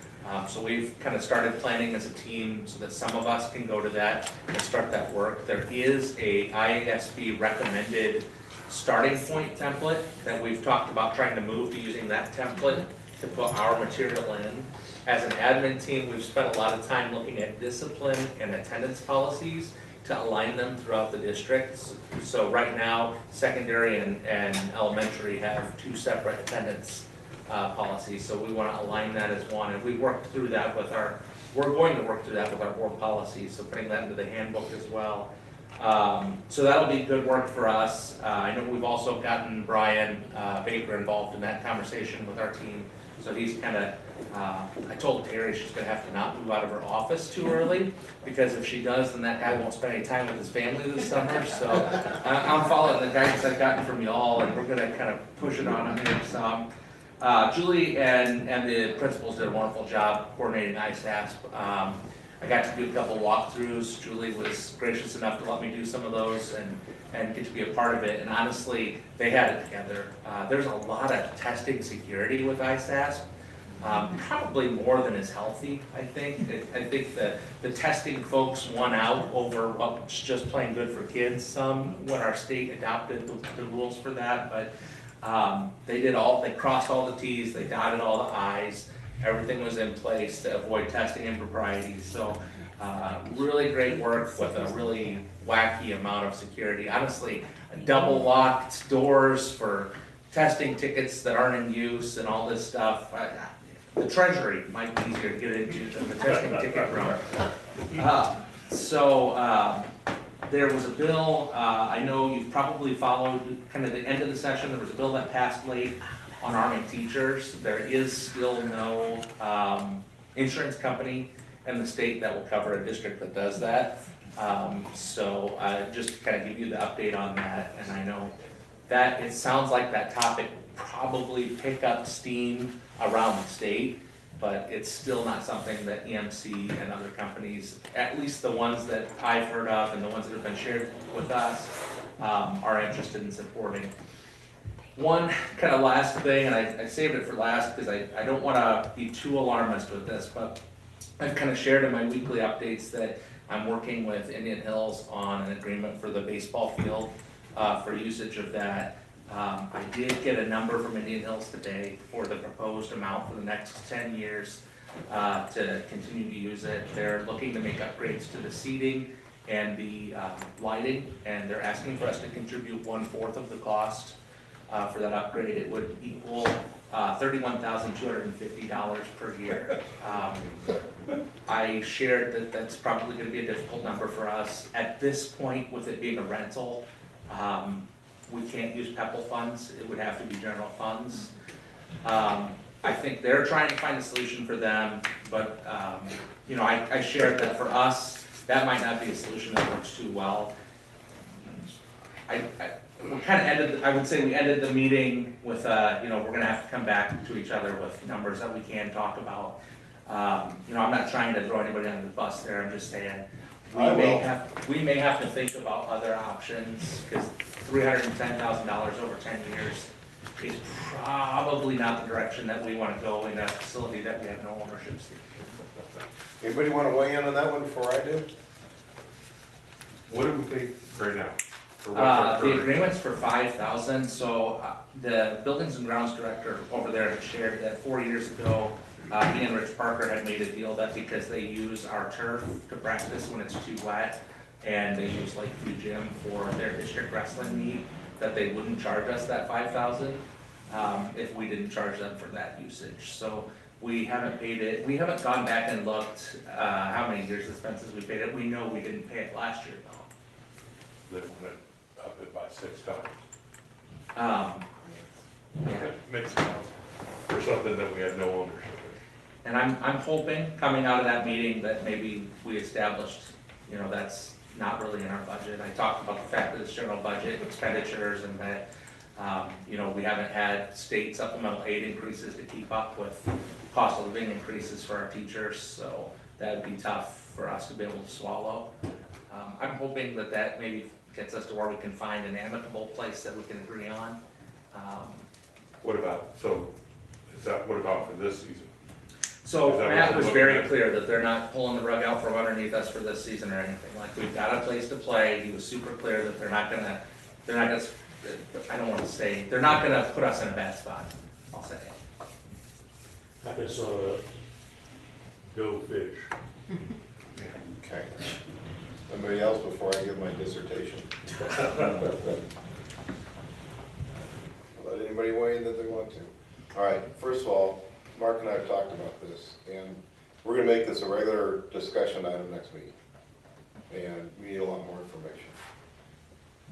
So we've kind of started planning as a team so that some of us can go to that and start that work. There is a IASB recommended starting point template that we've talked about trying to move to using that template to put our material in. As an admin team, we've spent a lot of time looking at discipline and attendance policies to align them throughout the districts. So right now, secondary and elementary have 2 separate attendance policies. So we want to align that as one. And we worked through that with we're going to work through that with our board policies, so putting that into the handbook as well. So that'll be good work for us. I know we've also gotten Brian Baker involved in that conversation with our team. So he's kind of, I told Terry she's gonna have to not move out of her office too early, because if she does, then that guy won't spend any time with his family this summer. So I'm following the guidance I've gotten from y'all, and we're gonna kind of push it on him some. Julie and the principals did a wonderful job coordinating ISASP. I got to do a couple walkthroughs. Julie was gracious enough to let me do some of those and get to be a part of it. And honestly, they had it together. There's a lot of testing security with ISASP, probably more than is healthy, I think. I think the testing folks won out over what's just plain good for kids some, when our state adopted the rules for that. But they crossed all the T's, they dotted all the I's. Everything was in place to avoid testing improprieties. So really great work with a really wacky amount of security. Honestly, double locked doors for testing tickets that aren't in use and all this stuff. The treasury might be easier to get into than the testing ticket room. There was a bill, I know you've probably followed kind of the end of the session. There was a bill that passed late on arming teachers. There is still no insurance company in the state that will cover a district that does that. Just to kind of give you the update on that, and I know that it sounds like that topic probably pick up steam around the state, but it's still not something that EMC and other companies, at least the ones that I've heard of and the ones that have been shared with us, are interested in supporting. One kind of last thing, and I saved it for last because I don't want to be too alarmist with this, but I've kind of shared in my weekly updates that I'm working with Indian Hills on an agreement for the baseball field for usage of that. I did get a number from Indian Hills today for the proposed amount for the next 10 years to continue to use it. They're looking to make upgrades to the seating and the lighting, and they're asking for us to contribute 1/4 of the cost. For that upgrade. It would equal $31,250 per year. I shared that that's probably going to be a difficult number for us. At this point, with it being a rental, we can't use PEPAL funds. It would have to be general funds. I think they're trying to find a solution for them, but I shared that for us, that might not be a solution that works too well. We kind of ended, I would say we ended the meeting with, we're gonna have to come back to each other with numbers that we can talk about. I'm not trying to throw anybody under the bus there, I'm just saying, we may have to think about other options, because $310,000 over 10 years is probably not the direction that we want to go in a facility that we have no ownership to. Anybody want to weigh in on that one before I do? What do we pay right now? The agreement's for $5,000, so the Buildings and Grounds Director over there had shared that 4 years ago, he and Rich Parker had made a deal that because they use our turf to practice when it's too wet, and they use Lakeview Gym for their district wrestling meet, that they wouldn't charge us that $5,000 if we didn't charge them for that usage. So we haven't paid it, we haven't gone back and looked how many years expenses we paid it. We know we didn't pay it last year though. That went up it by 6 times. Yeah. Makes sense for something that we had no ownership in. And I'm hoping, coming out of that meeting, that maybe we established, that's not really in our budget. I talked about the fact that it's general budget expenditures and that, we haven't had state supplemental aid increases to keep up with cost of living increases for our teachers, so that'd be tough for us to be able to swallow. I'm hoping that maybe gets us to where we can find an amicable place that we can agree on. What about for this season? So Matt was very clear that they're not pulling the rug out from underneath us for this season or anything. Like, we've got a place to play. He was super clear that they're not gonna, I don't want to say, they're not gonna put us in a bad spot, I'll say. I just saw go fish. Okay. Somebody else before I give my dissertation? Let anybody weigh in that they want to. All right, first of all, Mark and I have talked about this, and We're gonna make this a regular discussion item next meeting. And we need a lot more information.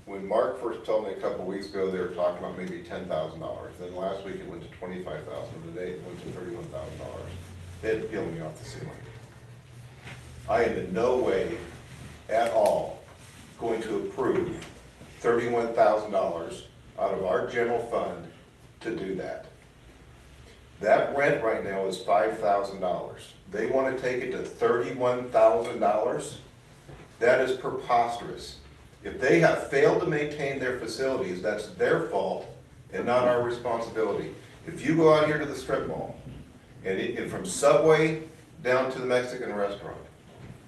When Mark first told me a couple of weeks ago, they were talking about maybe $10,000. Then last week it went to $25,000. Today it went to $31,000. They'd peel me off the ceiling. I am in no way at all going to approve $31,000 out of our general fund to do that. That rent right now is $5,000. They want to take it to $31,000? That is preposterous. If they have failed to maintain their facilities, that's their fault and not our responsibility. If you go out here to the strip mall, and from Subway down to the Mexican restaurant,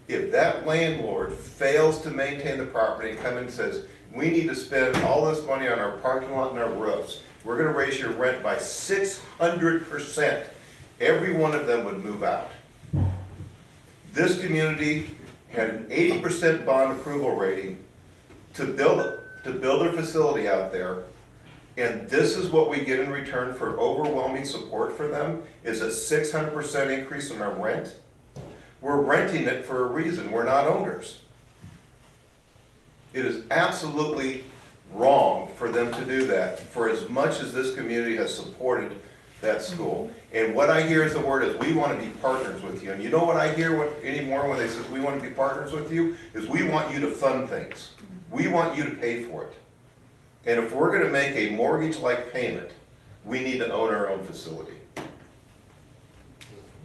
if that landlord fails to maintain the property and comes in and says, we need to spend all this money on our parking lot and our roofs, we're gonna raise your rent by 600%, every one of them would move out. This community had an 80% bond approval rating to build their facility out there, and this is what we get in return for overwhelming support for them, is a 600% increase in our rent. We're renting it for a reason, we're not owners. It is absolutely wrong for them to do that, for as much as this community has supported that school. And what I hear is the word is, we want to be partners with you. And you know what I hear anymore when they say, we want to be partners with you, is we want you to fund things. We want you to pay for it. And if we're going to make a mortgage-like payment, we need to own our own facility.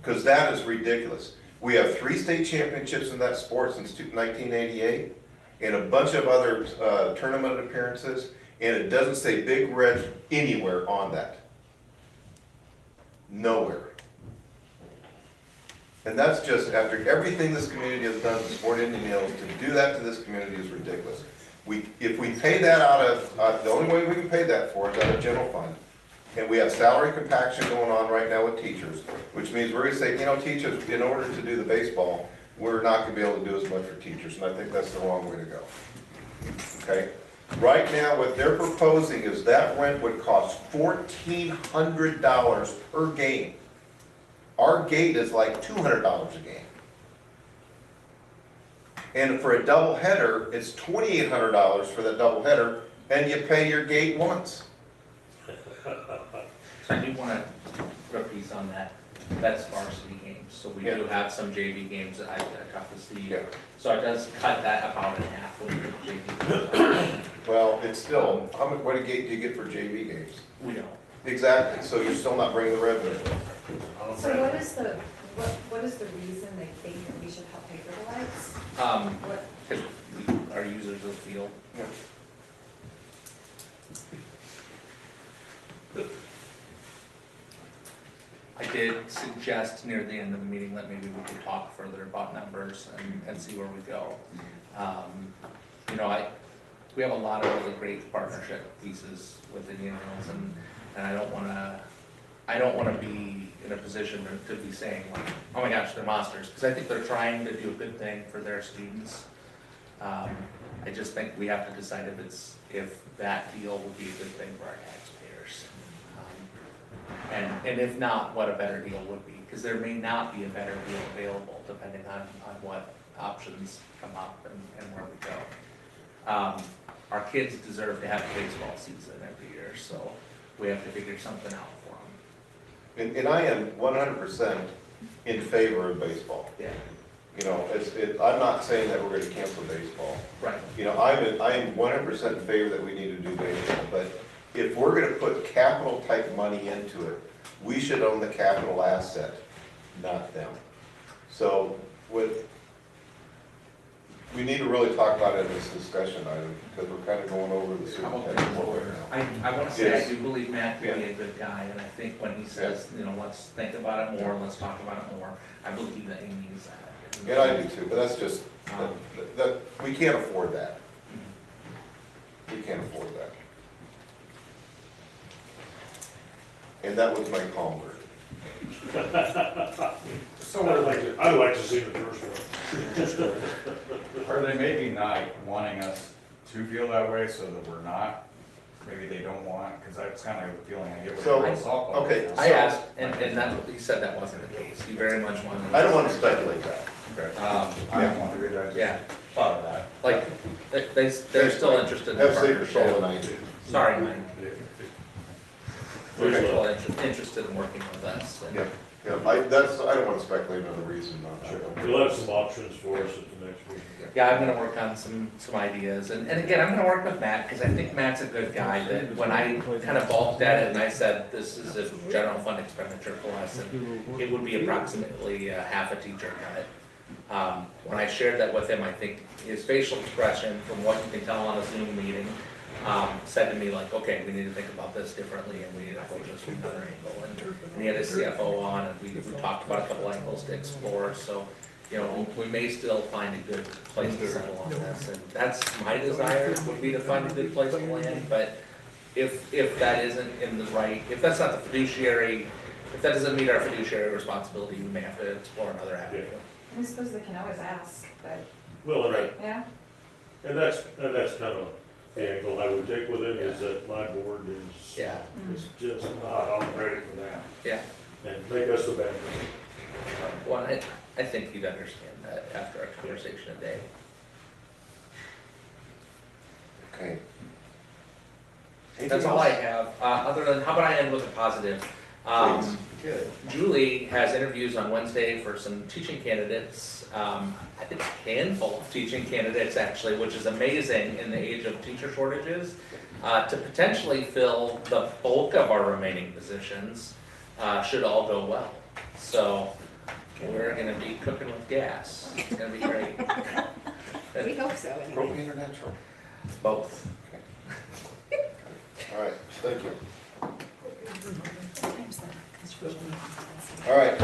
Because that is ridiculous. We have 3 state championships in that sport since 1988, and a bunch of other tournament appearances, and it doesn't say Big Red anywhere on that. Nowhere. And that's just, after everything this community has done to support Indian Hills, to do that to this community is ridiculous. If we pay that out of, the only way we can pay that for is out of general fund. And we have salary compaction going on right now with teachers, which means we're gonna say, you know, teachers, in order to do the baseball, we're not gonna be able to do as much for teachers, and I think that's the wrong way to go. Okay? Right now, what they're proposing is that rent would cost $1,400 per game. Our gate is like $200 a game. And for a double header, it's $2,800 for the double header, and you pay your gate once. So I do want to put a piece on that. That's varsity games, so we do have some JV games that I got to see. Yeah. So it does cut that about in half when we JV. Well, it's still, how much, what gate do you get for JV games? We don't. Exactly, so you're still not bringing the revenue. So what is the reason they think that we should help pay for the lights? Because we are users of the field. Yeah. I did suggest near the end of the meeting that maybe we could talk further about numbers and see where we go. You know, we have a lot of really great partnership pieces with Indian Hills, and I don't wanna be in a position to be saying like, oh my gosh, they're monsters, because I think they're trying to do a good thing for their students. I just think we have to decide if that deal would be a good thing for our taxpayers. And if not, what a better deal would be, because there may not be a better deal available depending on what options come up and where we go. Our kids deserve to have a baseball season every year, so we have to figure something out for them. And I am 100% in favor of baseball. Yeah. You know, I'm not saying that we're gonna cancel baseball. Right. You know, I am 100% in favor that we need to do baseball, but if we're gonna put capital type money into it, we should own the capital asset, not them. So we need to really talk about it in this discussion item, because we're kind of going over the superintendent's report now. I want to say, Yes. I do believe Matt to be a good guy, and I think when he says, you know, let's think about it more, let's talk about it more, I believe that he means that. And I do too, but that's just, that, we can't afford that. We can't afford that. And that was my calm word. I'd like to see the first one. Are they maybe not wanting us to feel that way so that we're not maybe they don't want, because that's kind of the feeling I get with So, the softball. okay. I asked, and that, he said that wasn't the case. He very much wanted. I don't want to speculate that. I don't want to read, I just Yeah, thought of that. like, they're still interested in the Have safer soul than partnership. I do. Sorry, Mike. They're Okay. still interested in working with us. and- Yeah, yeah, I don't want to speculate on the reason. You'll have some options for us at the next meeting. Yeah, I'm gonna work on some ideas, and again, I'm gonna work with Matt, because I think Matt's a good guy, that when I kind of balked at it and I said, this is a general fund expenditure for us, and it would be approximately half a teacher cut. When I shared that with him, I think his facial expression, from what you can tell on a Zoom meeting, said to me like, okay, we need to think about this differently, and we need to approach this from another angle, and he had his CFO on, and we talked about a couple angles to explore, so, you know, we may still find a good place to settle on this, and that's my desire, would be to find a good place to land, but if that isn't in the right, if that's not the fiduciary, if that doesn't meet our fiduciary responsibility, we may have to explore another avenue. I suppose they can always ask, but, Well, Right. yeah. and that's kind of the angle I would take with it, is that my board is, Yeah. is just not all ready for that. Yeah, And make us the bad guy. well, I think you'd understand that after our conversation today. Okay. That's all I have, other than, how about I end with a positive? Please. Good. Julie has interviews on Wednesday for some teaching candidates. I think a handful of teaching candidates actually, which is amazing in the age of teacher shortages, to potentially fill the bulk of our remaining positions, should all go well. So we're gonna be cooking with gas. It's gonna be great. We hope so, anyway. Propane or natural? Both. All right, thank you. All right,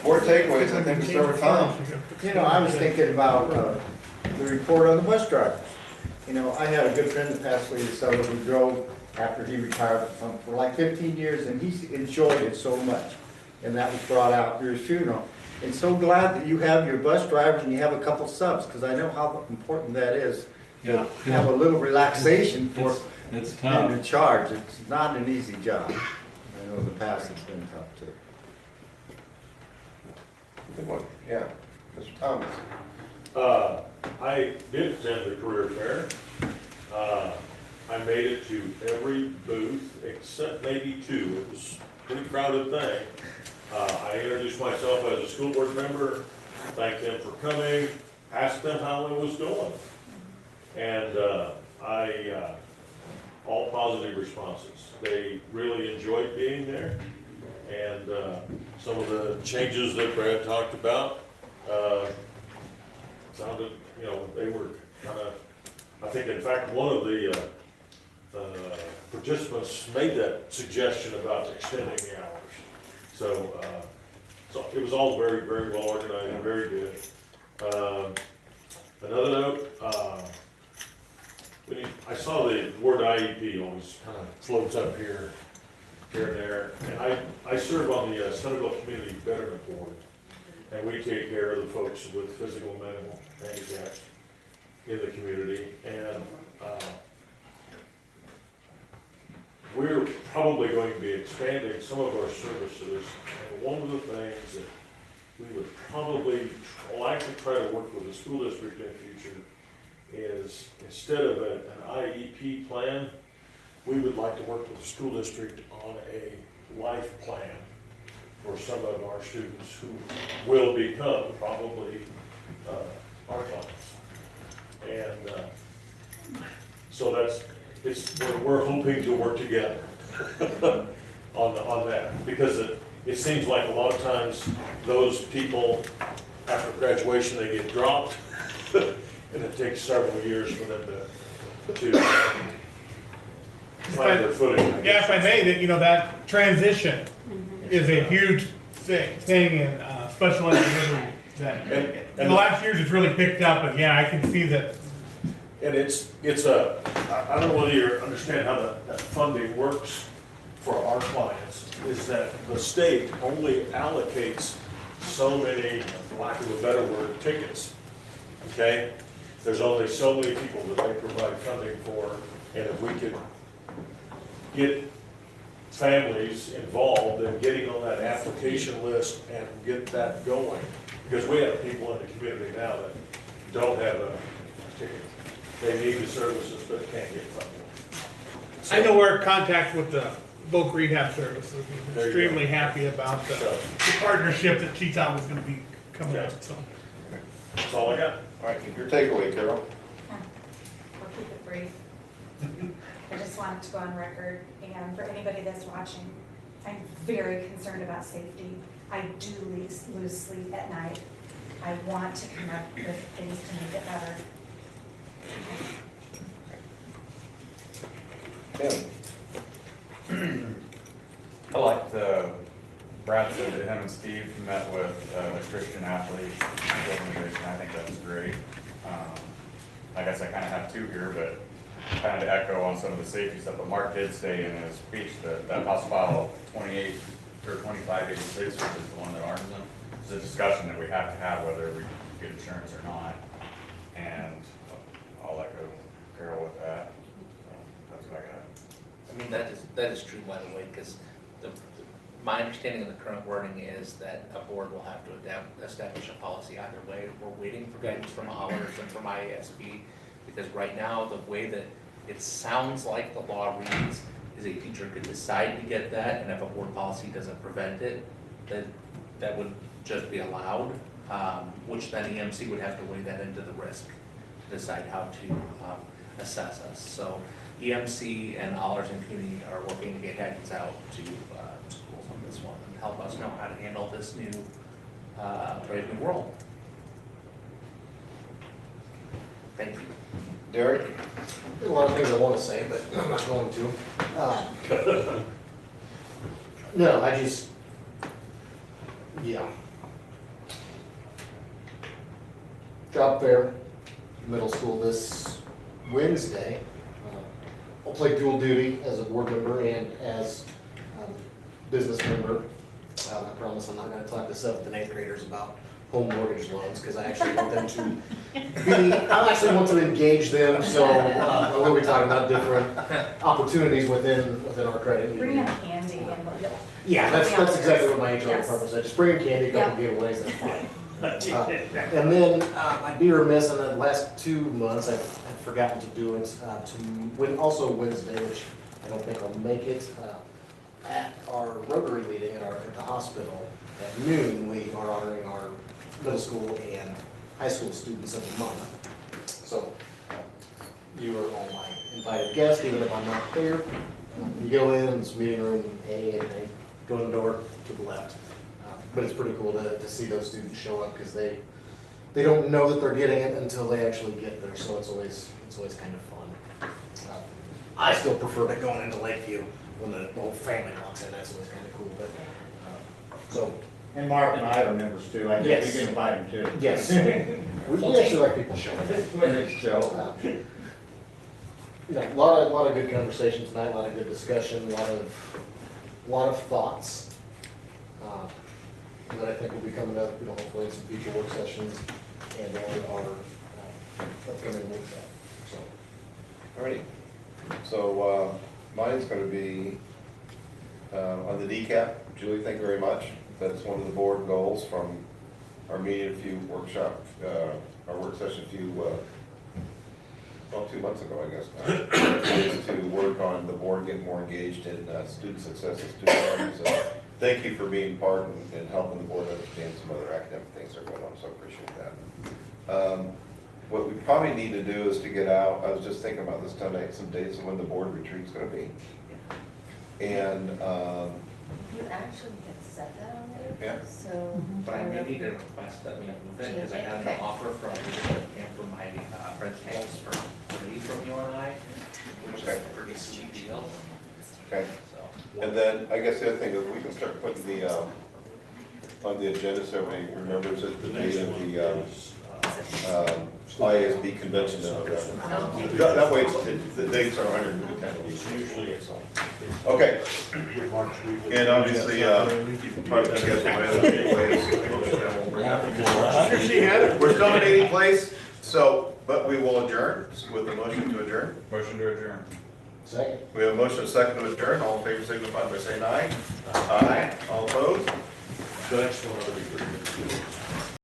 board takeaways, I think we start with Tom. You know, I was thinking about the report on the bus drivers. You know, I had a good friend that passed away this summer who drove after he retired for like 15 years, and he enjoyed it so much. And that was brought out through his funeral. And so glad that you have your bus drivers and you have a couple subs, because I know how important that is. Yeah. To have a little relaxation for It's being tough. in charge. It's not an easy job. I know in the past it's been tough too. Good one, yeah. Mr. Thomas. I did attend the career fair. I made it to every booth except maybe two. It was a pretty crowded thing. I introduced myself as a school board member, thanked them for coming, asked them how it was going. And all positive responses. They really enjoyed being there. And some of the changes that Brad talked about sounded, you know, they were kind of, I think in fact one of the participants made that suggestion about extending the hours. So, so it was all very, very well organized and very good. Another note, I saw the word IEP always kind of floats up here and there. And I serve on the Centerville Community Betterment Board, and we take care of the folks with physical and mental handicaps in the community. And we're probably going to be expanding some of our services. And one of the things that we would probably like to try to work with the school district in the future is, instead of an IEP plan, we would like to work with the school district on a life plan for some of our students who will become probably our clients. And so we're hoping to work together on that, because it seems like a lot of times those people, after graduation, they get dropped, and it takes several years for them to find their footing. Yeah, if I may, that, you know, that transition is a huge thing in special ed delivery. That in the last years, it's really picked up, but yeah, I can see that. And I don't know whether you understand how that funding works for our clients, is that the state only allocates so many, for lack of a better word, tickets, okay? There's only so many people that they provide funding for, and if we could get families involved in getting on that application list and get that going. Because we have people in the community now that don't have a ticket. They need the services, but can't get funding. I know we're in contact with the Voc Rehab Services. We're There you go. extremely happy about the partnership that Cheetah was gonna be coming up, so. That's all I got. All right, your takeaway, Carol. We'll keep it brief. I just wanted to go on record, and for anybody that's watching, I'm very concerned about safety. I do lose sleep at night. I want to come up with things to make it better. I liked, Brad said that him and Steve met with a Christian athlete organization. I think that's great. I guess I kind of have two here, but kind of to echo on some of the safety stuff, but Mark did say in his speech that House File 28 or 2586, which is the one that arms them, is a discussion that we have to have whether we get insurance or not. And I'll echo Carol with that. So that's what I got. I mean, that is true, by the way, because my understanding of the current wording is that a board will have to establish a policy either way. We're waiting for guidance from Hollers and from IASB, because right now, the way that it sounds like the law reads is a teacher could decide to get that, and if a board policy doesn't prevent it, then that would just be allowed, which then EMC would have to weigh that into the risk to decide how to assess us. So EMC and Allers and CUNY are working to get guidance out to schools on this one and help us know how to handle this new brave new world. Thank you. Derek? A lot of things I want to say, but I'm not going to. No, I just, yeah. Job fair, middle school this Wednesday. I'll play dual duty as a board member and as business member. I promise I'm not going to talk to 7th and 8th graders about home mortgage loans, because I actually want them to be, I actually want to engage them, so we'll be talking about different opportunities within our credit Bring union. them candy and they'll. Yeah, that's exactly what my HR Yes. department said, just bring them candy, a couple giveaways, that's fine. And then I'd be remiss in the last 2 months, I've forgotten to do it, also Wednesday, which I don't think I'll make it, at our Rotary meeting at the hospital at noon, we are honoring our middle school and high school students of the month. So you are all my invited guests, even if I'm not there. You go in, it's meeting room A, and they go in the door to the left. But it's pretty cool to see those students show up, because they don't know that they're getting it until they actually get there, so it's always kind of fun. I still prefer to going into Lakeview when the whole family walks in, that's always kind of cool, but, so. And Mark and I are members too, I guess we can invite them too. Yes. We actually like people showing up. When they show. You know, a lot of good conversation tonight, a lot of good discussion, a lot of thoughts. That I think will be coming up, hopefully in some future work sessions and our upcoming workshop, so. Alrighty. So, mine's gonna be, on the DCAP. Julie, thank you very much. That's one of the board goals from our meeting, our work session 2 months ago, I guess. Is to work on the board getting more engaged in student success and student learning. So thank you for being part and helping the board understand some other academic things that are going on, so I appreciate that. What we probably need to do is to get out, I was just thinking about this tonight, some dates of when the board retreat's gonna be. And, You actually had set that on there? Yeah. So. But I may need to request that we move it, because I got an offer from leadership and from my principals for free from you and I, which is a pretty sweet deal. okay. And then, I guess the other thing is we can start putting the, on the agenda, so everybody remembers it, the date of the, IASB convention in November. That way, the dates are under the kind of usually. Okay. And obviously, probably, I guess, my other takeaways. We're still in 80th place, so, but we will adjourn with the motion to adjourn. Motion to adjourn. Second. We have a motion and a second to adjourn. All in favor signify by saying aye. Aye. All opposed? The next one, I'll be